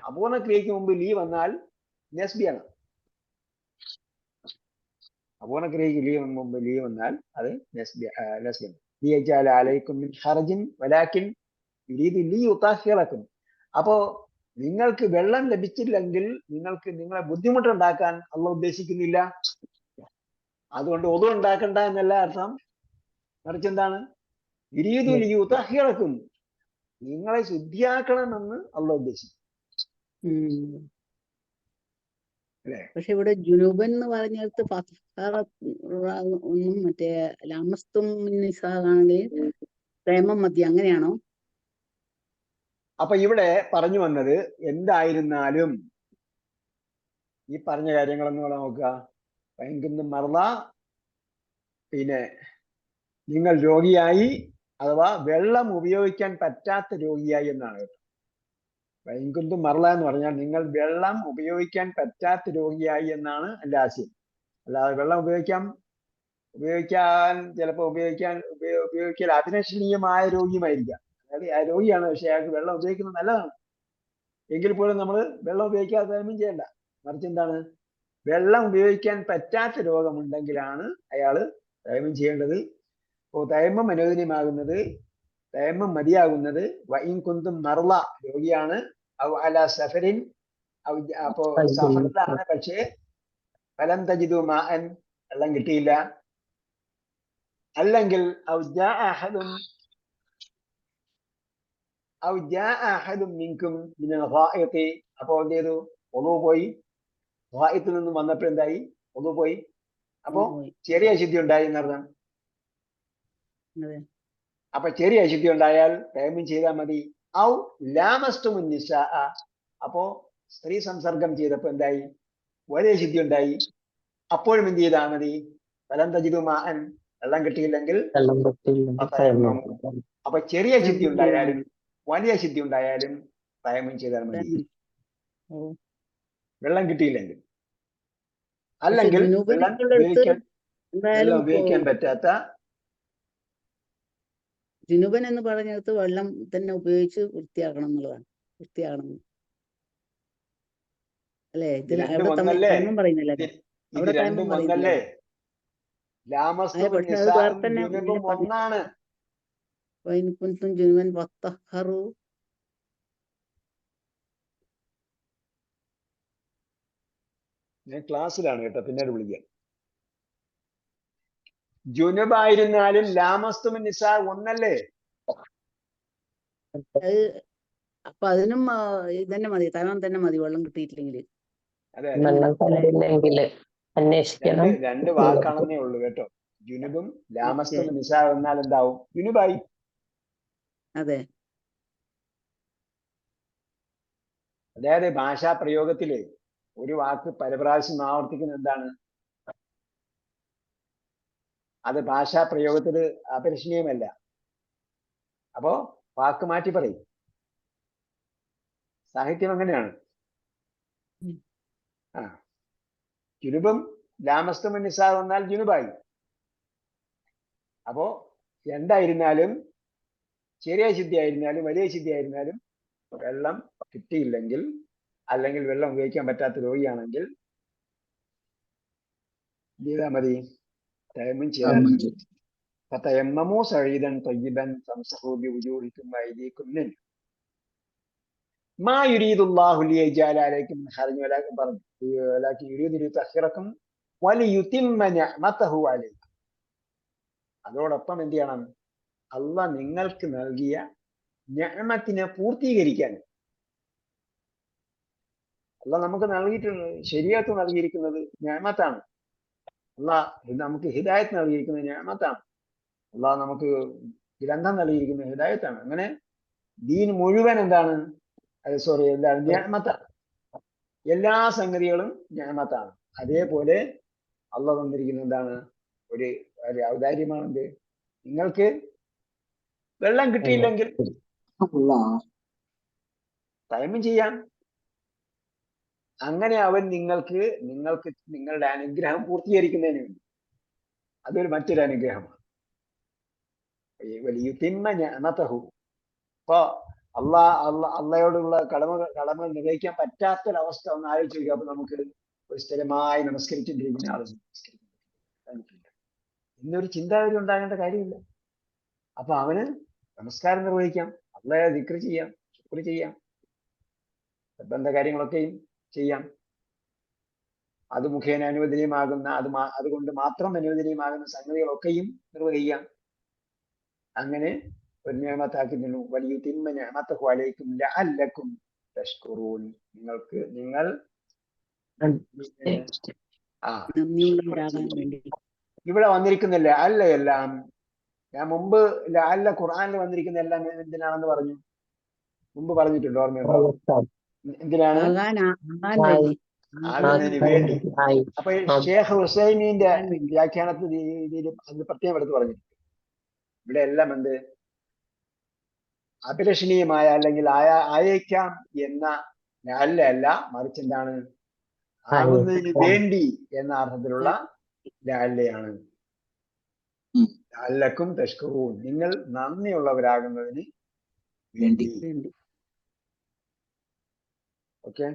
Speaker 1: അപൂർണ ക്രിയയ്ക്ക് മുമ്പ് ലീ വന്നാൽ നസ്ബിയാണ്. അപൂർണ ക്രിയയ്ക്ക് മുമ്പ് ലീ വന്നാൽ അത് നസ്ബിയാണ്. ലിയജഅല അലൈക്കും മിൻ ഹറജിൻ വലാകിൻ യുരീദു ലിയുതഹിറക്കും. അപ്പോ നിങ്ങൾക്ക് വെള്ളം ലഭിച്ചില്ലെങ്കിൽ നിങ്ങൾക്ക് നിങ്ങളെ ബുദ്ധിമുട്ടുണ്ടാക്കാൻ അള്ളാഹ് ഉദ്ദേശിക്കുന്നില്ല. അതുകൊണ്ട് ഒതു ഉണ്ടാക്കണ്ട എന്നല്ല അർത്ഥം. മറിച്ച് എന്താണ്? യുരീദു ലിയുതഹിറക്കും, നിങ്ങളെ ശുദ്ധിയാക്കണമെന്ന് അള്ളാഹ് ഉദ്ദേശിക്കും.
Speaker 7: പക്ഷെ ഇവിടെ ജുനൂബൻ എന്ന് പറഞ്ഞിടത്ത് ഒന്നും മറ്റേ ലാമസ്തും നിസാണെങ്കിൽ പ്രേമം മതി, അങ്ങനെയാണോ?
Speaker 1: അപ്പൊ ഇവിടെ പറഞ്ഞു വന്നത് എന്തായിരുന്നാലും ഈ പറഞ്ഞ കാര്യങ്ങളൊന്നും കൂടെ നോക്കുക. ഭയങ്കര മറന്ന, പിന്നെ നിങ്ങൾ രോഗിയായി അഥവാ വെള്ളം ഉപയോഗിക്കാൻ പറ്റാത്ത രോഗിയായി എന്നാണ് കേട്ടോ. വൈകുന്തും മറല എന്ന് പറഞ്ഞാൽ നിങ്ങൾ വെള്ളം ഉപയോഗിക്കാൻ പറ്റാത്ത രോഗിയായി എന്നാണ് എൻ്റെ ആശയം. അല്ലാതെ വെള്ളം ഉപയോഗിക്കാം ഉപയോഗിക്കാൻ ചിലപ്പോൾ ഉപയോഗിക്കൽ അഭിലഷണീയമായ രോഗിയുമായിരിക്കാം. അതായത് ആ രോഗിയാണ്, പക്ഷെ അയാൾക്ക് വെള്ളം ഉപയോഗിക്കുന്നത് നല്ലതാണ്. എങ്കിൽ പോലും നമ്മൾ വെള്ളം ഉപയോഗിക്കാതെ തൈമം ചെയ്യണ്ട. മറിച്ച് എന്താണ്, വെള്ളം ഉപയോഗിക്കാൻ പറ്റാത്ത രോഗമുണ്ടെങ്കിലാണ് അയാൾ തൈമം ചെയ്യേണ്ടത്. അപ്പോൾ തൈമം അനുവദനീയമാകുന്നത്, തൈമം മതിയാകുന്നത് വൈൻ കുന്തും മർള, രോഗിയാണ്, അല സഫരിൻ, അപ്പോ സഫറിലാണ്, പക്ഷേ ഫലം തജിദു മാഅൻ, വെള്ളം കിട്ടിയില്ല. അല്ലെങ്കിൽ ഔ ജാഅ അഹദും മിൻകും മിനൽ ഗായിത്തി, അപ്പോൾ എന്ത് ചെയ്തു, ഒളു പോയി. ഗായിത്തിൽ നിന്നും വന്നപ്പോൾ എന്തായി, ഒളു പോയി. അപ്പോ ചെറിയ അശുദ്ധി ഉണ്ടായി എന്നർത്ഥം. അപ്പൊ ചെറിയ അശുദ്ധി ഉണ്ടായാൽ തൈമം ചെയ്താൽ മതി. ഔ ലാമസ്തുമുൻ നിസാ, അപ്പോ സ്ത്രീ സംസർഗം ചെയ്തപ്പോ എന്തായി, വലിയ അശുദ്ധി ഉണ്ടായി. അപ്പോഴും എന്ത് ചെയ്താൽ മതി, ഫലം തജിദു മാഅൻ, വെള്ളം കിട്ടിയില്ലെങ്കിൽ. അപ്പൊ ചെറിയ അശുദ്ധി ഉണ്ടായാലും വലിയ അശുദ്ധി ഉണ്ടായാലും തൈമം ചെയ്താൽ മതി, വെള്ളം കിട്ടിയില്ലെങ്കിൽ. അല്ലെങ്കിൽ വെള്ളം ഉപയോഗിക്കാൻ പറ്റാത്ത,
Speaker 7: ജുനുബൻ എന്ന് പറഞ്ഞിടത്ത് വെള്ളം തന്നെ ഉപയോഗിച്ച് വൃത്തിയാക്കണം എന്നുള്ളതാണ്. വൃത്തിയാകണം അല്ലേ? ഇതിൽ അവിടെ തൈമം പറയുന്നില്ലേ? അവിടെ തൈമം പറയുന്നില്ലേ? പക്ഷെ അത് വേറെ തന്നെ
Speaker 1: ഒന്നാണ്.
Speaker 7: ജുനുബൻ വത്തഹറു.
Speaker 1: ഞാൻ ക്ലാസ്സിലാണ് കേട്ടോ, പിന്നീട് വിളിക്കാം. ജുനുബായിരുന്നാലും ലാമസ്തുമിൻ നിസാ ഒന്നല്ലേ?
Speaker 7: അപ്പൊ അതിനും ഇതന്നെ മതി, തൈമം തന്നെ മതി, വെള്ളം കിട്ടിയിട്ടില്ലെങ്കിൽ.
Speaker 1: അതെ,
Speaker 3: അന്വേഷിക്കണം.
Speaker 1: രണ്ട് വാക്കാണെന്നേ ഉള്ളൂ കേട്ടോ. ജുനുബും ലാമസ്തുമിൻ നിസാ എന്നാൽ എന്താവും, ജുനുബായി.
Speaker 7: അതെ,
Speaker 1: അതായത് ഭാഷാ പ്രയോഗത്തില് ഒരു വാക്ക് പലപ്രാവശ്യം ആവർത്തിക്കുന്നത് എന്താണ്, അത് ഭാഷാ പ്രയോഗത്തിൽ അപരിശീലനീയമല്ല. അപ്പോ വാക്ക് മാറ്റി പറയും. സാഹിത്യം അങ്ങനെയാണ്. ജുനുബും ലാമസ്തുമിൻ നിസാ വന്നാൽ ജുനുബായി. അപ്പോ രണ്ടായിരുന്നാലും, ചെറിയ ശുദ്ധി ആയിരുന്നാലും വലിയ ശുദ്ധി ആയിരുന്നാലും, വെള്ളം കിട്ടിയില്ലെങ്കിൽ, അല്ലെങ്കിൽ വെള്ളം ഉപയോഗിക്കാൻ പറ്റാത്ത രോഗിയാണെങ്കിൽ എന്ത് ചെയ്താൽ മതി, തയമ്മം ചെയ്താൽ മതി. ഫതയമ്മമൂ സഈദൻ തയ്യിബൻ ഫംസഹൂ ബിവുജൂഹിക്കും വഅയ്ദീകും മിൻഹു മാ യുരീദുല്ലാഹു ലിയജഅല അലൈക്കും മിൻ ഹർജ് വലാകിൻ യുരീദു ലിയുതഹിറക്കും വലിയുതിമ്മ നിഅമതഹു അലൈക്കും. അതോടൊപ്പം എന്ത് ചെയ്യണം, അള്ളാഹ് നിങ്ങൾക്ക് നൽകിയ നിഅമത്തിനെ പൂർത്തീകരിക്കാൻ. അള്ളാഹ് നമുക്ക് നൽകിയിട്ടുള്ളത്, ശരീഅത്ത് നൽകിയിരിക്കുന്നത് നിഅമത്താണ്. അള്ളാഹ് നമുക്ക് ഹിദായത്ത് നൽകിയിരിക്കുന്നത് നിഅമത്താണ്. അള്ളാഹ് നമുക്ക് ഗ്രന്ഥം നൽകിയിരിക്കുന്നത് ഹിദായത്താണ്. അങ്ങനെ ദീൻ മുഴുവൻ എന്താണ്, എന്താണ്, നിഅമത്താണ്. എല്ലാ സംഗതികളും നിഅമത്താണ്. അതേപോലെ അള്ളാഹ് തന്നിരിക്കുന്നത് എന്താണ്, ഒരു ഔദാര്യമാണെന്ത്, നിങ്ങൾക്ക് വെള്ളം കിട്ടിയില്ലെങ്കിൽ തയമ്മം ചെയ്യാം. അങ്ങനെ അവൻ നിങ്ങൾക്ക് നിങ്ങളുടെ അനുഗ്രഹം പൂർത്തീകരിക്കുന്നതിന് വേണ്ടി, അതൊരു മറ്റൊരു അനുഗ്രഹമാണ്. വലിയുതിമ്മ നിഅമതഹു. അപ്പൊ അള്ളാഹയോടുള്ള കടമകൾ നിർവഹിക്കാൻ പറ്റാത്തൊരവസ്ഥ ഒന്ന് ആലോചിച്ച് നോക്കുക. അപ്പൊ നമുക്ക് ഒരു സ്ഥിരമായി നമസ്കരിച്ചിട്ടിരിക്കുന്ന ആൾ ഇന്നൊരു ചിന്താഗതി ഉണ്ടാകേണ്ട കാര്യമില്ല. അപ്പൊ അവന് നമസ്കാരം നിർവഹിക്കാം, അള്ളാഹയെ ദിക്ർ ചെയ്യാം, ശുക്ർ ചെയ്യാം, നിർബന്ധ കാര്യങ്ങളൊക്കെയും ചെയ്യാം. അത് മുഖേന അനുവദനീയമാകുന്ന, അതുകൊണ്ട് മാത്രം അനുവദനീയമാകുന്ന സംഗതികളൊക്കെയും നിർവഹിക്കാം. അങ്ങനെ ഒരു നിഅമത്താക്കി തന്നു. വലിയുതിമ്മ നിഅമതഹു അലൈക്കും ലഅല്ലക്കും തഷ്കുറൂൻ. നിങ്ങൾ ഇവിടെ വന്നിരിക്കുന്നില്ല അല്ലയെല്ലാം, ഞാൻ മുമ്പ് അല്ല ഖുർആനിൽ വന്നിരിക്കുന്ന എല്ലാം എന്തിനാണെന്ന് പറഞ്ഞു, മുമ്പ് പറഞ്ഞിട്ടുണ്ട്, ഓർമ്മയുണ്ടോ? എന്തിനാണ്? ആകുന്നതിന് വേണ്ടി. അപ്പൊ ഷേഖ് ഹുസൈമീന്റെ വ്യാഖ്യാനത്തിൽ അത് പ്രത്യേകം എടുത്ത് പറഞ്ഞിട്ടുണ്ട്. ഇവിടെ എല്ലാം എന്ത്, അഭിലഷണീയമായ അല്ലെങ്കിൽ അയക്കാം എന്ന അല്ല, മറിച്ച് എന്താണ്, ആകുന്നതിന് വേണ്ടി എന്ന അർത്ഥത്തിലുള്ള ലാല്ലയാണ്.
Speaker 2: ഉം.
Speaker 1: ലഅല്ലക്കും തഷ്കുറൂൻ, നിങ്ങൾ നന്ദിയുള്ളവരാകുന്നതിന്
Speaker 2: വേണ്ടി.
Speaker 1: വേണ്ടി.
Speaker 7: വേണ്ടി.
Speaker 1: ഓക്കെ,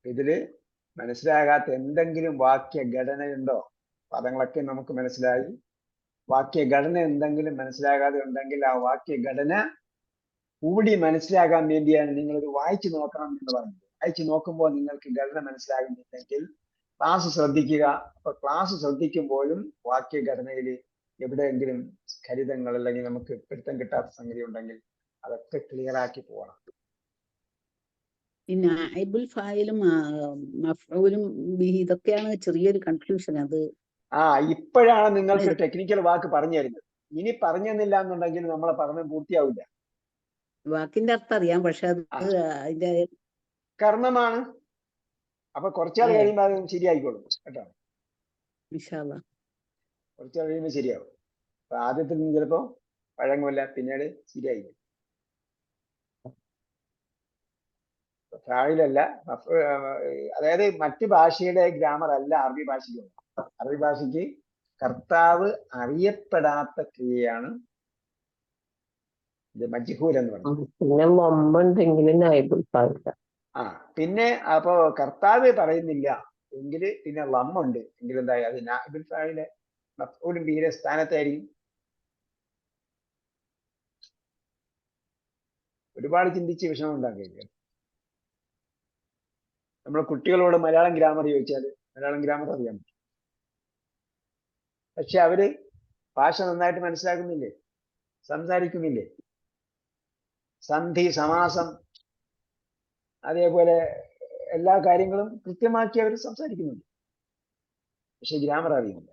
Speaker 1: ഇതില് മനസ്സിലാകാത്ത എന്തെങ്കിലും വാക്യഘടനയുണ്ടോ? പദങ്ങളൊക്കെ നമുക്ക് മനസ്സിലായി. വാക്യഘടന എന്തെങ്കിലും മനസ്സിലാകാതെ ഉണ്ടെങ്കിൽ ആ വാക്യഘടന കൂടി മനസ്സിലാകാൻ വേണ്ടിയാണ് നിങ്ങളിത് വായിച്ചു നോക്കണം എന്ന് പറഞ്ഞത്. വായിച്ചു നോക്കുമ്പോൾ നിങ്ങൾക്ക് ഘടന മനസ്സിലാകുന്നില്ലെങ്കിൽ ക്ലാസ് ശ്രദ്ധിക്കുക. അപ്പൊ ക്ലാസ് ശ്രദ്ധിക്കുമ്പോഴും വാക്യഘടനയിൽ എവിടെയെങ്കിലും ഖരിതങ്ങൾ അല്ലെങ്കിൽ നമുക്ക് പിടുത്തം കിട്ടാത്ത സംഗതി ഉണ്ടെങ്കിൽ അതൊക്കെ ക്ലിയർ ആക്കി പോകണം.
Speaker 7: ഈ നായിബുൽ ഫായിലും മഫ്ഊലും ബിഹി ഇതൊക്കെയാണ് ചെറിയൊരു കൺഫ്യൂഷൻ. അത്
Speaker 1: ഇപ്പോഴാണ് നിങ്ങൾക്ക് ടെക്നിക്കൽ വാക്ക് പറഞ്ഞു തരുന്നത്. ഇനി പറഞ്ഞു തന്നില്ല എന്നുണ്ടെങ്കിൽ നമ്മളെ പഠനം പൂർത്തിയാവില്ല.
Speaker 7: വാക്കിന്റെ അർത്ഥം അറിയാം, പക്ഷെ അത് അതിന്റെ
Speaker 1: കർമ്മമാണ്. അപ്പൊ കുറച്ചാൾ കഴിയുമ്പോൾ അത് ശരിയായിക്കോളും കേട്ടോ.
Speaker 7: ഇൻഷാ അല്ലാഹ്
Speaker 1: കുറച്ചാൾ കഴിയുമ്പോൾ ശരിയാവും. അപ്പൊ ആദ്യത്തിൽ നിന്ന് ചിലപ്പോ വഴങ്ങൂല, പിന്നീട് ശരിയായിക്കോളും. ഫായിലല്ല, അതായത് മറ്റ് ഭാഷയുടെ ഗ്രാമർ അല്ല അറബി ഭാഷയ്ക്ക്. അറബി ഭാഷയ്ക്ക് കർത്താവ് അറിയപ്പെടാത്ത ക്രിയയാണ് ഇത് മജ്ഹൂൽ എന്ന് പറയുന്നത്.
Speaker 3: പിന്നെ മുമ്പുണ്ടെങ്കിലും നായിബുൽ ഫായില.
Speaker 1: പിന്നെ അപ്പോ കർത്താവ് പറയുന്നില്ല എങ്കിൽ പിന്നെ ലമ്മുണ്ട് എങ്കിൽ എന്തായി അത് നായിബുൽ ഫായിലെ മഫ്ഊലും ബിഹിയുടെ സ്ഥാനത്തായിരിക്കും. ഒരുപാട് ചിന്തിച്ച് വിഷമം ഉണ്ടാക്കിയിരിക്കുക. നമ്മൾ കുട്ടികളോട് മലയാളം ഗ്രാമർ ചോദിച്ചാൽ മലയാളം ഗ്രാമർ അറിയാൻ പറ്റും. പക്ഷെ അവര് ഭാഷ നന്നായിട്ട് മനസ്സിലാക്കുന്നില്ലേ, സംസാരിക്കുന്നില്ലേ? സന്ധി, സമാസം, അതേപോലെ എല്ലാ കാര്യങ്ങളും കൃത്യമാക്കി അവർ സംസാരിക്കുന്നുണ്ട്. പക്ഷെ ഗ്രാമർ അറിയുന്നില്ല.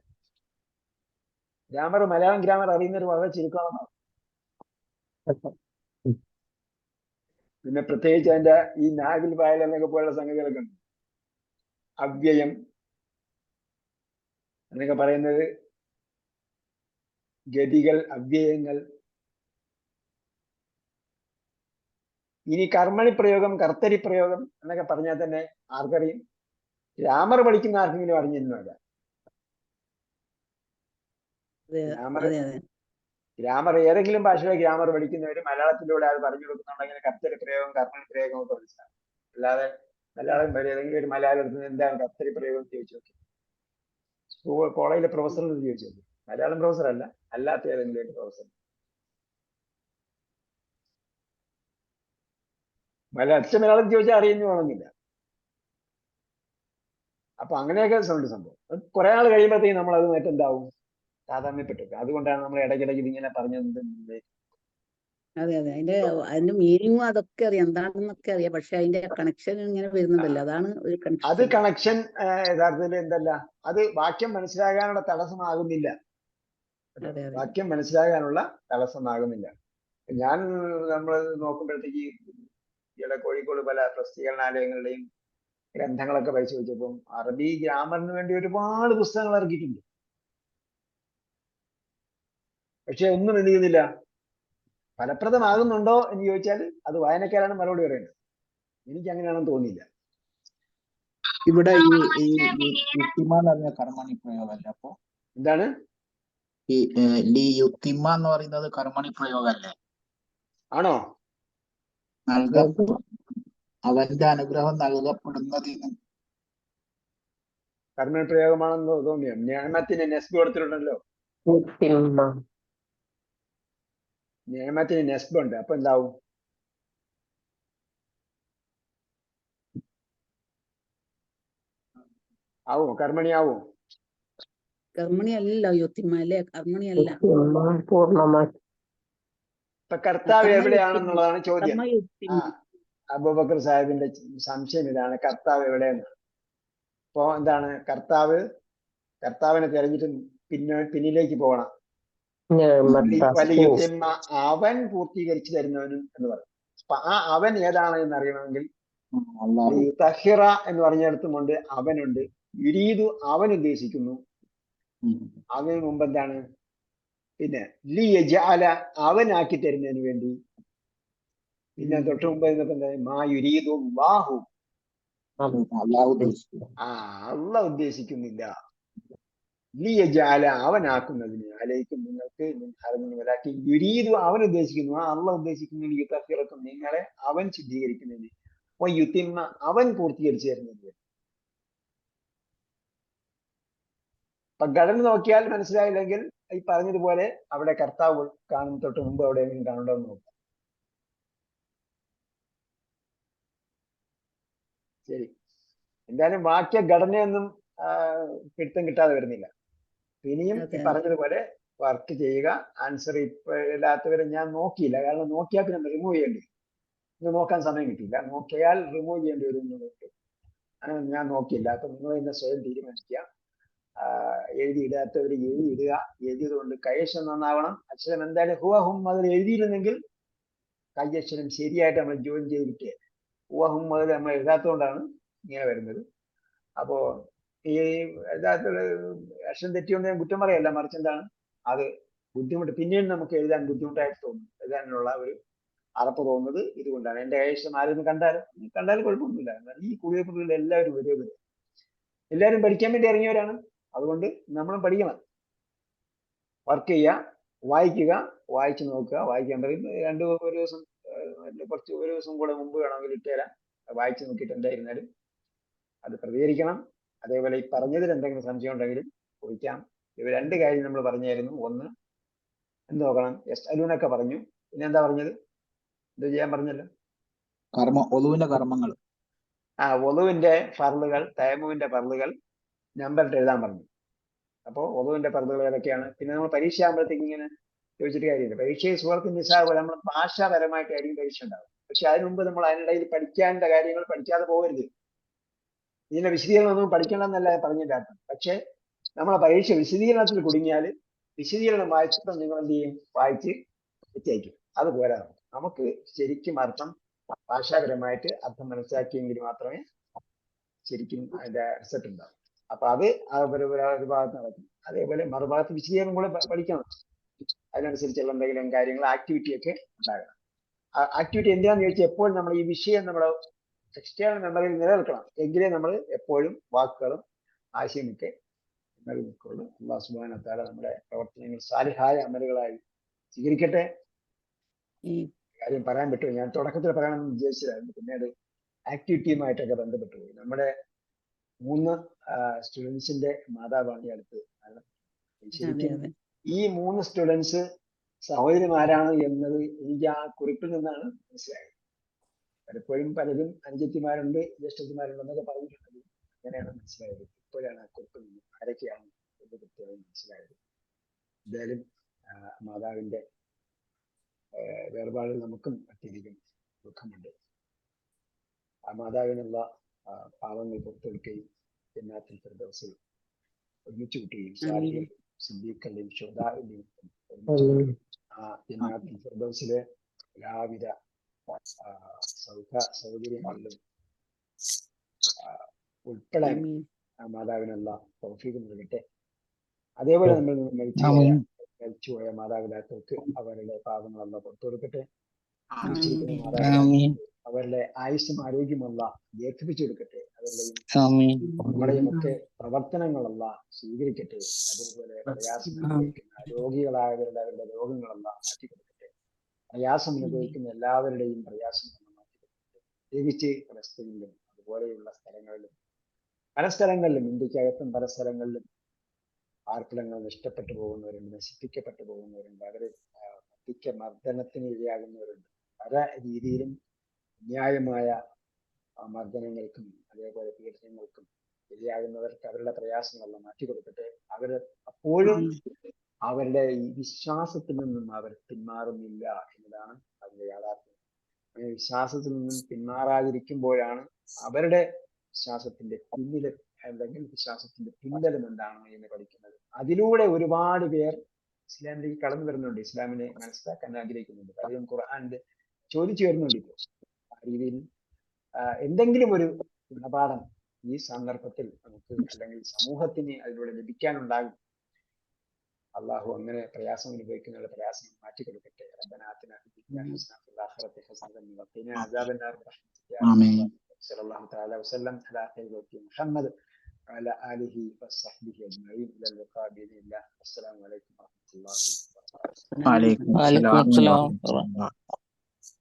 Speaker 1: മലയാളം ഗ്രാമർ അറിയുന്നവർ വളരെ ചുരുക്കമാണ്. പിന്നെ പ്രത്യേകിച്ച് അതിന്റെ ഈ നാവിൽ പായൽ എന്നൊക്കെ പോലുള്ള സംഗതികളൊക്കെ ഉണ്ട്. അവ്യയം എന്നൊക്കെ പറയുന്നത് ഗതികൾ, അവ്യയങ്ങൾ. ഇനി കർമ്മണി പ്രയോഗം, കർത്തരി പ്രയോഗം എന്നൊക്കെ പറഞ്ഞാൽ തന്നെ ആർക്കറിയും? ഗ്രാമർ പഠിക്കുന്ന ആർക്കെങ്കിലും അറിഞ്ഞിരുന്നില്ല. ഗ്രാമർ ഏതെങ്കിലും ഭാഷയുടെ ഗ്രാമർ പഠിക്കുന്നവർ മലയാളത്തിലൂടെ അത് പറഞ്ഞു കൊടുക്കുന്നുണ്ടെങ്കിൽ കർത്തരി പ്രയോഗം, കർമ്മണി പ്രയോഗം ഒക്കെ മനസ്സിലാവും. അല്ലാതെ മലയാളം ഏതെങ്കിലും ഒരു മലയാളം എടുക്കുന്നത് എന്താണ് കർത്തരി പ്രയോഗം എന്ന് ചോദിച്ചു നോക്കി. കോളേജിലെ പ്രൊഫസറിനോട് ചോദിച്ചു നോക്കി. മലയാളം പ്രൊഫസർ അല്ല, അല്ലാത്ത ഏതെങ്കിലും ഒരു പ്രൊഫസർ. മലയാളം ചോദിച്ചാൽ അറിയുന്നു വേണമെന്നില്ല. അപ്പൊ അങ്ങനെയൊക്കെ ഉണ്ട് സംഭവം. കുറെ നാൾ കഴിയുമ്പോഴത്തേക്കും നമ്മൾ അത് മറ്റെന്താവും, സാധാരണപ്പെട്ടു. അതുകൊണ്ടാണ് നമ്മൾ ഇടയ്ക്കിടയ്ക്ക് ഇതിങ്ങനെ പറഞ്ഞത്.
Speaker 7: അതെ അതിന്റെ മീനിങ്ങും അതൊക്കെ അറിയാം, എന്താണെന്നൊക്കെ അറിയാം. പക്ഷെ അതിന്റെ കണക്ഷൻ ഇങ്ങനെ വരുന്നുണ്ടല്ലോ, അതാണ് ഒരു
Speaker 1: അത് കണക്ഷൻ യഥാർത്ഥത്തിൽ എന്തല്ല, അത് വാക്യം മനസ്സിലാകാനുള്ള തടസ്സമാകുന്നില്ല. വാക്യം മനസ്സിലാകാനുള്ള തടസ്സമാകുന്നില്ല. നമ്മൾ നോക്കുമ്പോഴത്തേക്ക് ഇവിടെ കോഴിക്കോട് പല പ്രസിദ്ധീകരണാലയങ്ങളുടെയും ഗ്രന്ഥങ്ങളൊക്കെ പരിശോധിച്ചപ്പം അറബി ഗ്രാമറിന് വേണ്ടി ഒരുപാട് പുസ്തകങ്ങൾ ഇറക്കിയിട്ടുണ്ട്. പക്ഷെ ഒന്നും എന്ത് ചെയ്യുന്നില്ല, ഫലപ്രദമാകുന്നുണ്ടോ എന്ന് ചോദിച്ചാൽ അത് വായനക്കാരാണ് മറുപടി പറയുന്നത്. എനിക്ക് അങ്ങനെയാണെന്ന് തോന്നിയില്ല.
Speaker 2: ഇവിടെ ഈ യുക്തിമ എന്ന് പറഞ്ഞ കർമ്മണി പ്രയോഗമല്ല. അപ്പൊ
Speaker 1: എന്താണ്
Speaker 2: ഈ യുക്തിമ എന്ന് പറയുന്നത് കർമ്മണി പ്രയോഗമല്ലേ?
Speaker 1: ആണോ?
Speaker 2: അവന്റെ അനുഗ്രഹം നൽകപ്പെടുന്നതിന്
Speaker 1: കർമ്മണി പ്രയോഗമാണെന്ന് തോന്നിയോ? നിഅമത്തിന് നെസ്ബ് കൊടുത്തിട്ടുണ്ടല്ലോ. നിഅമത്തിന് നെസ്ബ് ഉണ്ട്. അപ്പൊ എന്താവും? ആവോ? കർമ്മണിയാവോ?
Speaker 7: കർമ്മണിയല്ല യുക്തിമ അല്ലേ? കർമ്മണിയല്ല.
Speaker 3: പൂർണ്ണമാക്കി.
Speaker 1: ഇപ്പൊ കർത്താവ് എവിടെയാണെന്നുള്ളതാണ് ചോദ്യം. അബൂബക്കർ സാഹിബിന്റെ സംശയം ഇതാണ്, കർത്താവ് എവിടെയെന്ന്. ഇപ്പൊ എന്താണ് കർത്താവിനെ തെരഞ്ഞിട്ട് പിന്നിലേക്ക് പോകണം. അവൻ പൂർത്തീകരിച്ചു തരുന്നവനും എന്ന് പറയും. അപ്പൊ ആ അവൻ ഏതാണ് എന്ന് അറിയണമെങ്കിൽ തഹിറ എന്ന് പറഞ്ഞിടത്തുമുണ്ട് അവനുണ്ട്. യുരീദു അവൻ ഉദ്ദേശിക്കുന്നു. അതിന് മുമ്പ് എന്താണ്? പിന്നെ ലി യജഅല അവനാക്കി തരുന്നതിന് വേണ്ടി. പിന്നെ തൊട്ട് മുമ്പ് എന്താ? മാ യുരീദു അല്ലാഹു, അല്ലാഹ് ഉദ്ദേശിക്കുന്നില്ല. ലിയജഅല അവനാക്കുന്നതിന് അലൈക്കും നിങ്ങൾക്ക് വലാക്കി യുരീദു അവൻ ഉദ്ദേശിക്കുന്നു ആ അള്ളാഹ് ഉദ്ദേശിക്കുന്നു യുതഫിറക്കും നിങ്ങളെ അവൻ ശുദ്ധീകരിക്കുന്നതിന് വയുത്തിമ്മ അവൻ പൂർത്തീകരിച്ചു തരുന്നത്. അപ്പൊ ഘടന നോക്കിയാൽ മനസ്സിലായില്ലെങ്കിൽ ഈ പറഞ്ഞതുപോലെ അവിടെ കർത്താവ് കാണും തൊട്ട് മുമ്പ് എവിടെയെങ്കിലും കാണുണ്ടോ എന്ന് നോക്കാം. ശരി, എന്തായാലും വാക്യ ഘടനയൊന്നും പിടുത്തം കിട്ടാതെ വരുന്നില്ല. ഇനിയും ഈ പറഞ്ഞതുപോലെ വർക്ക് ചെയ്യുക. ആൻസർ ഇപ്പൊ ഇല്ലാത്തവരെ ഞാൻ നോക്കിയില്ല, കാരണം നോക്കിയാൽ പിന്നെ റിമൂവ് ചെയ്യേണ്ടി വരും. ഇത് നോക്കാൻ സമയം കിട്ടിയില്ല, നോക്കിയാൽ റിമൂവ് ചെയ്യേണ്ടി വരും എന്നുള്ളത് അങ്ങനെ ഞാൻ നോക്കിയില്ല. അപ്പൊ നിങ്ങൾ തന്നെ സ്വയം തീരുമാനിക്കുക. എഴുതിയിടാത്തവർ എഴുതിയിടുക. എഴുതിയത് കൊണ്ട് കൈയക്ഷരം നന്നാവണം. അക്ഷരം എന്തായാലും ഹുവഹും അതിൽ എഴുതിയിരുന്നെങ്കിൽ കൈയക്ഷരം ശരിയായിട്ട് നമ്മൾ ജോയിൻ ചെയ്ത് കിട്ടിയത്. ഹുവഹും അതിൽ നമ്മൾ എഴുതാത്തതുകൊണ്ടാണ് ഇങ്ങനെ വരുന്നത്. അപ്പോ ഈ യഥാർത്ഥ അക്ഷരം തെറ്റിയോണ്ട് ഞാൻ കുറ്റം പറയല്ല, മറിച്ച് എന്താണ് അത് ബുദ്ധിമുട്ട്, പിന്നീട് നമുക്ക് എഴുതാൻ ബുദ്ധിമുട്ടായിട്ട് തോന്നും. എഴുതാനുള്ള ഒരു അറപ്പ് തോന്നുന്നത് ഇതുകൊണ്ടാണ്. എന്റെ കൈവശം ആരെങ്കിലും കണ്ടാലും കുഴപ്പമൊന്നുമില്ല. ഈ കുടിയേറ്റ എല്ലാവരും ഒരേപോലെ എല്ലാവരും പഠിക്കാൻ വേണ്ടി ഇറങ്ങിയവരാണ്. അതുകൊണ്ട് നമ്മളും പഠിക്കണം. വർക്ക് ചെയ്യുക, വായിക്കുക, വായിച്ചു നോക്കുക. വായിക്കാൻ പറയും ഒരു ദിവസം ഒരു ദിവസം കൂടെ മുമ്പ് വേണമെങ്കിൽ ഇട്ടുതരാം. വായിച്ചു നോക്കിയിട്ട് എന്തായിരുന്നാലും അത് പ്രതികരിക്കണം. അതേപോലെ ഈ പറഞ്ഞതിൽ എന്തെങ്കിലും സംശയം ഉണ്ടെങ്കിലും ചോദിക്കാം. ഇവ രണ്ട് കാര്യം നമ്മൾ പറഞ്ഞായിരുന്നു. ഒന്ന് എന്ത് നോക്കണം, യസ്അലൂനക പറഞ്ഞു. പിന്നെ എന്താ പറഞ്ഞത്, എന്ത് ചെയ്യാൻ പറഞ്ഞല്ലോ,
Speaker 2: ഒളുവിന്റെ കർമ്മങ്ങൾ.
Speaker 1: ഒളുവിന്റെ ഫർളുകൾ, തയമ്മുവിന്റെ ഫർളുകൾ നമ്പറിട്ട് എഴുതാൻ പറഞ്ഞു. അപ്പോ ഒളുവിന്റെ ഫർളുകൾ ഏതൊക്കെയാണ്? പിന്നെ നമ്മൾ പരീക്ഷ ആകുമ്പോഴത്തേക്ക് ഇങ്ങനെ ചോദിച്ചിട്ട് കാര്യമില്ല. പരീക്ഷയെ സൂറത്ത് നിസാ പോലെ നമ്മൾ ഭാഷാപരമായിട്ടായിരിക്കും പരീക്ഷ ഉണ്ടാവും. പക്ഷെ അതിന് മുമ്പ് നമ്മൾ അതിനിടയിൽ പഠിക്കാനുള്ള കാര്യങ്ങൾ പഠിക്കാതെ പോകരുത്. ഇതിന്റെ വിശദീകരണമൊന്നും പഠിക്കണമെന്നല്ല പറഞ്ഞതിന്റെ അർത്ഥം. പക്ഷെ നമ്മളെ പരീക്ഷ വിശദീകരണത്തിൽ കുടുങ്ങിയാൽ വിശദീകരണം വായിച്ചിട്ട് നിങ്ങൾ എന്ത് ചെയ്യും, വായിച്ച് വെച്ചയക്കും. അത് പോരാ. നമുക്ക് ശരിക്കും അർത്ഥം ഭാഷാപരമായിട്ട് അർത്ഥം മനസ്സിലാക്കിയെങ്കിൽ മാത്രമേ ശരിക്കും അതിന്റെ റിസൾട്ട് ഉണ്ടാവും. അപ്പൊ അത് ഒരു ഭാഗത്ത് നടക്കും. അതേപോലെ മറുഭാഗത്ത് വിശദീകരണം കൂടെ പഠിക്കണം. അതിനനുസരിച്ചുള്ള എന്തെങ്കിലും കാര്യങ്ങൾ ആക്ടിവിറ്റിയൊക്കെ ഉണ്ടാകണം. ആക്ടിവിറ്റി എന്തിനാന്ന് ചോദിച്ചാൽ എപ്പോഴും നമ്മൾ ഈ വിഷയം നമ്മുടെ എക്സ്റ്റേണൽ മെമ്മറിയിൽ നിലനിൽക്കണം. എങ്കിലേ നമ്മൾ എപ്പോഴും വാക്കുകളും ആശയമൊക്കെ നിലനിൽക്കുള്ളൂ. അല്ലാഹു സുബ്ഹാനഹു വ തആല നമ്മുടെ പ്രവർത്തനങ്ങൾ സാലിഹായ അമലുകളായി സ്വീകരിക്കട്ടെ. കാര്യം പറയാൻ പറ്റുമോ, ഞാൻ തുടക്കത്തിൽ പറയാമെന്ന് വിചാരിച്ചതായിരുന്നു, പിന്നീട് ആക്ടിവിറ്റിയുമായിട്ടൊക്കെ ബന്ധപ്പെട്ടു പോയി. നമ്മുടെ 3 സ്റ്റുഡൻസിന്റെ മാതാവാണ് ഈ അടുത്ത്. ശരിക്കും ഈ 3 സ്റ്റുഡൻസ് സഹോദരിമാരാണ് എന്നത് എനിക്ക് ആ കുറിപ്പിൽ നിന്നാണ് മനസ്സിലായത്. പലപ്പോഴും പലരും അനുജത്തിമാരുണ്ട്, ജ്യേഷ്ഠത്തിമാരുണ്ടെന്നൊക്കെ പറഞ്ഞിട്ടുണ്ട്. അങ്ങനെയാണ് മനസ്സിലായത്. ഇപ്പോഴാണ് ആ കുറിപ്പിൽ നിന്ന് ആരൊക്കെയാണ് എന്ന് കൃത്യമായി മനസ്സിലായത്. എന്തായാലും മാതാവിന്റെ വേർപാടിൽ നമുക്കും അത്യധികം ദുഃഖമുണ്ട്. ആ മാതാവിനുള്ള പാവങ്ങൾ പുറത്തെടുക്കുകയും ജന്നാത്തുൽ ഫിർദൗസിൽ ഒരുമിച്ച് കൂട്ടുകയും സാലിഹീൻ സിദ്ദീഖിന്റെയും ശുഹദാഇന്റെയും ആ ജന്നാത്തുൽ ഫിർദൗസിലെ എല്ലാവിധ സൗകര്യങ്ങളിലും ഉൾപ്പെടാൻ ആ മാതാവിനുള്ള തൗഫീഖ് നൽകട്ടെ. അതേപോലെ നമ്മൾ മരിച്ചുപോയ മാതാപിതാക്കൾക്ക് അവരുടെ പാപങ്ങളെല്ലാം പുറത്തു കൊടുക്കട്ടെ. അവരുടെ ആയുസ്സും ആരോഗ്യമുള്ള ദീർഘിപ്പിച്ചു കൊടുക്കട്ടെ. അവരുടെയും നമ്മുടെയും ഒക്കെ പ്രവർത്തനങ്ങളെല്ലാം സ്വീകരിക്കട്ടെ. അതേപോലെ പ്രയാസം അനുഭവിക്കുന്ന രോഗികളായവരുടെ അവരുടെ രോഗങ്ങളെല്ലാം മാറ്റി കൊടുക്കട്ടെ. പ്രയാസം അനുഭവിക്കുന്ന എല്ലാവരുടെയും പ്രയാസം മാറ്റി കൊടുക്കട്ടെ. പ്രത്യേകിച്ച് പലസ്തീനിലും അതുപോലെയുള്ള സ്ഥലങ്ങളിലും പല സ്ഥലങ്ങളിലും, ഇന്ത്യക്കകത്തും പല സ്ഥലങ്ങളിലും പാർപ്പിടങ്ങൾ നഷ്ടപ്പെട്ടു പോകുന്നവരുണ്ട്, നശിപ്പിക്കപ്പെട്ടു പോകുന്നവരുണ്ട്, അവര് മർദ്ദനത്തിന് ഇരയാകുന്നവരുണ്ട്. പല രീതിയിലും ന്യായമായ മർദ്ദനങ്ങൾക്കും അതേപോലെ പീഡനങ്ങൾക്കും ഇരയാകുന്നവർക്ക് അവരുടെ പ്രയാസങ്ങളെല്ലാം മാറ്റിക്കൊടുക്കട്ടെ. അവര് അപ്പോഴും അവരുടെ ഈ വിശ്വാസത്തിൽ നിന്നും അവർ പിന്മാറുന്നില്ല എന്നതാണ് അതിന്റെ യാഥാർത്ഥ്യം. വിശ്വാസത്തിൽ നിന്നും പിന്മാറാതിരിക്കുമ്പോഴാണ് അവരുടെ വിശ്വാസത്തിന്റെ പിന്നിൽ അല്ലെങ്കിൽ വിശ്വാസത്തിന്റെ പിൻബലം എന്താണ് എന്ന് പഠിക്കുന്നത്. അതിലൂടെ ഒരുപാട് പേർ ഇസ്ലാമിലേക്ക് കടന്നു വരുന്നുണ്ട്, ഇസ്ലാമിനെ മനസ്സിലാക്കാൻ ആഗ്രഹിക്കുന്നുണ്ട്. പലരും ഖുർആനിൽ ചോദിച്ചു വരുന്നുണ്ട്. ഇപ്പോൾ ആ രീതിയിൽ എന്തെങ്കിലും ഒരു ഗുണപാഠം ഈ സന്ദർഭത്തിൽ നമുക്ക് അല്ലെങ്കിൽ സമൂഹത്തിന് അതിലൂടെ ലഭിക്കാനുണ്ടാകും. അള്ളാഹു അങ്ങനെ പ്രയാസം അനുഭവിക്കുന്നവരുടെ പ്രയാസം മാറ്റിക്കൊടുക്കട്ടെ. റബ്ബനാ ആതിനാ ഫിദ്ദുനിയാ ഹസനത്തും വഫിൽ ആഖിറതി ഹസനത്തും വഖിനാ അദാബന്നാർ. സല്ലല്ലാഹു തആല വസല്ലം അലാ ഖൈരി ഖൽഖി മുഹമ്മദ് وعلى آله وصحبه أجمعين. إلى اللقاء بإذن الله. السلام عليكم ورحمة الله وبركاته.
Speaker 2: വലൈക്കും
Speaker 8: وعليكم
Speaker 2: അസ്സലാം
Speaker 8: السلام
Speaker 2: വറഹ്മത്തുള്ളാഹി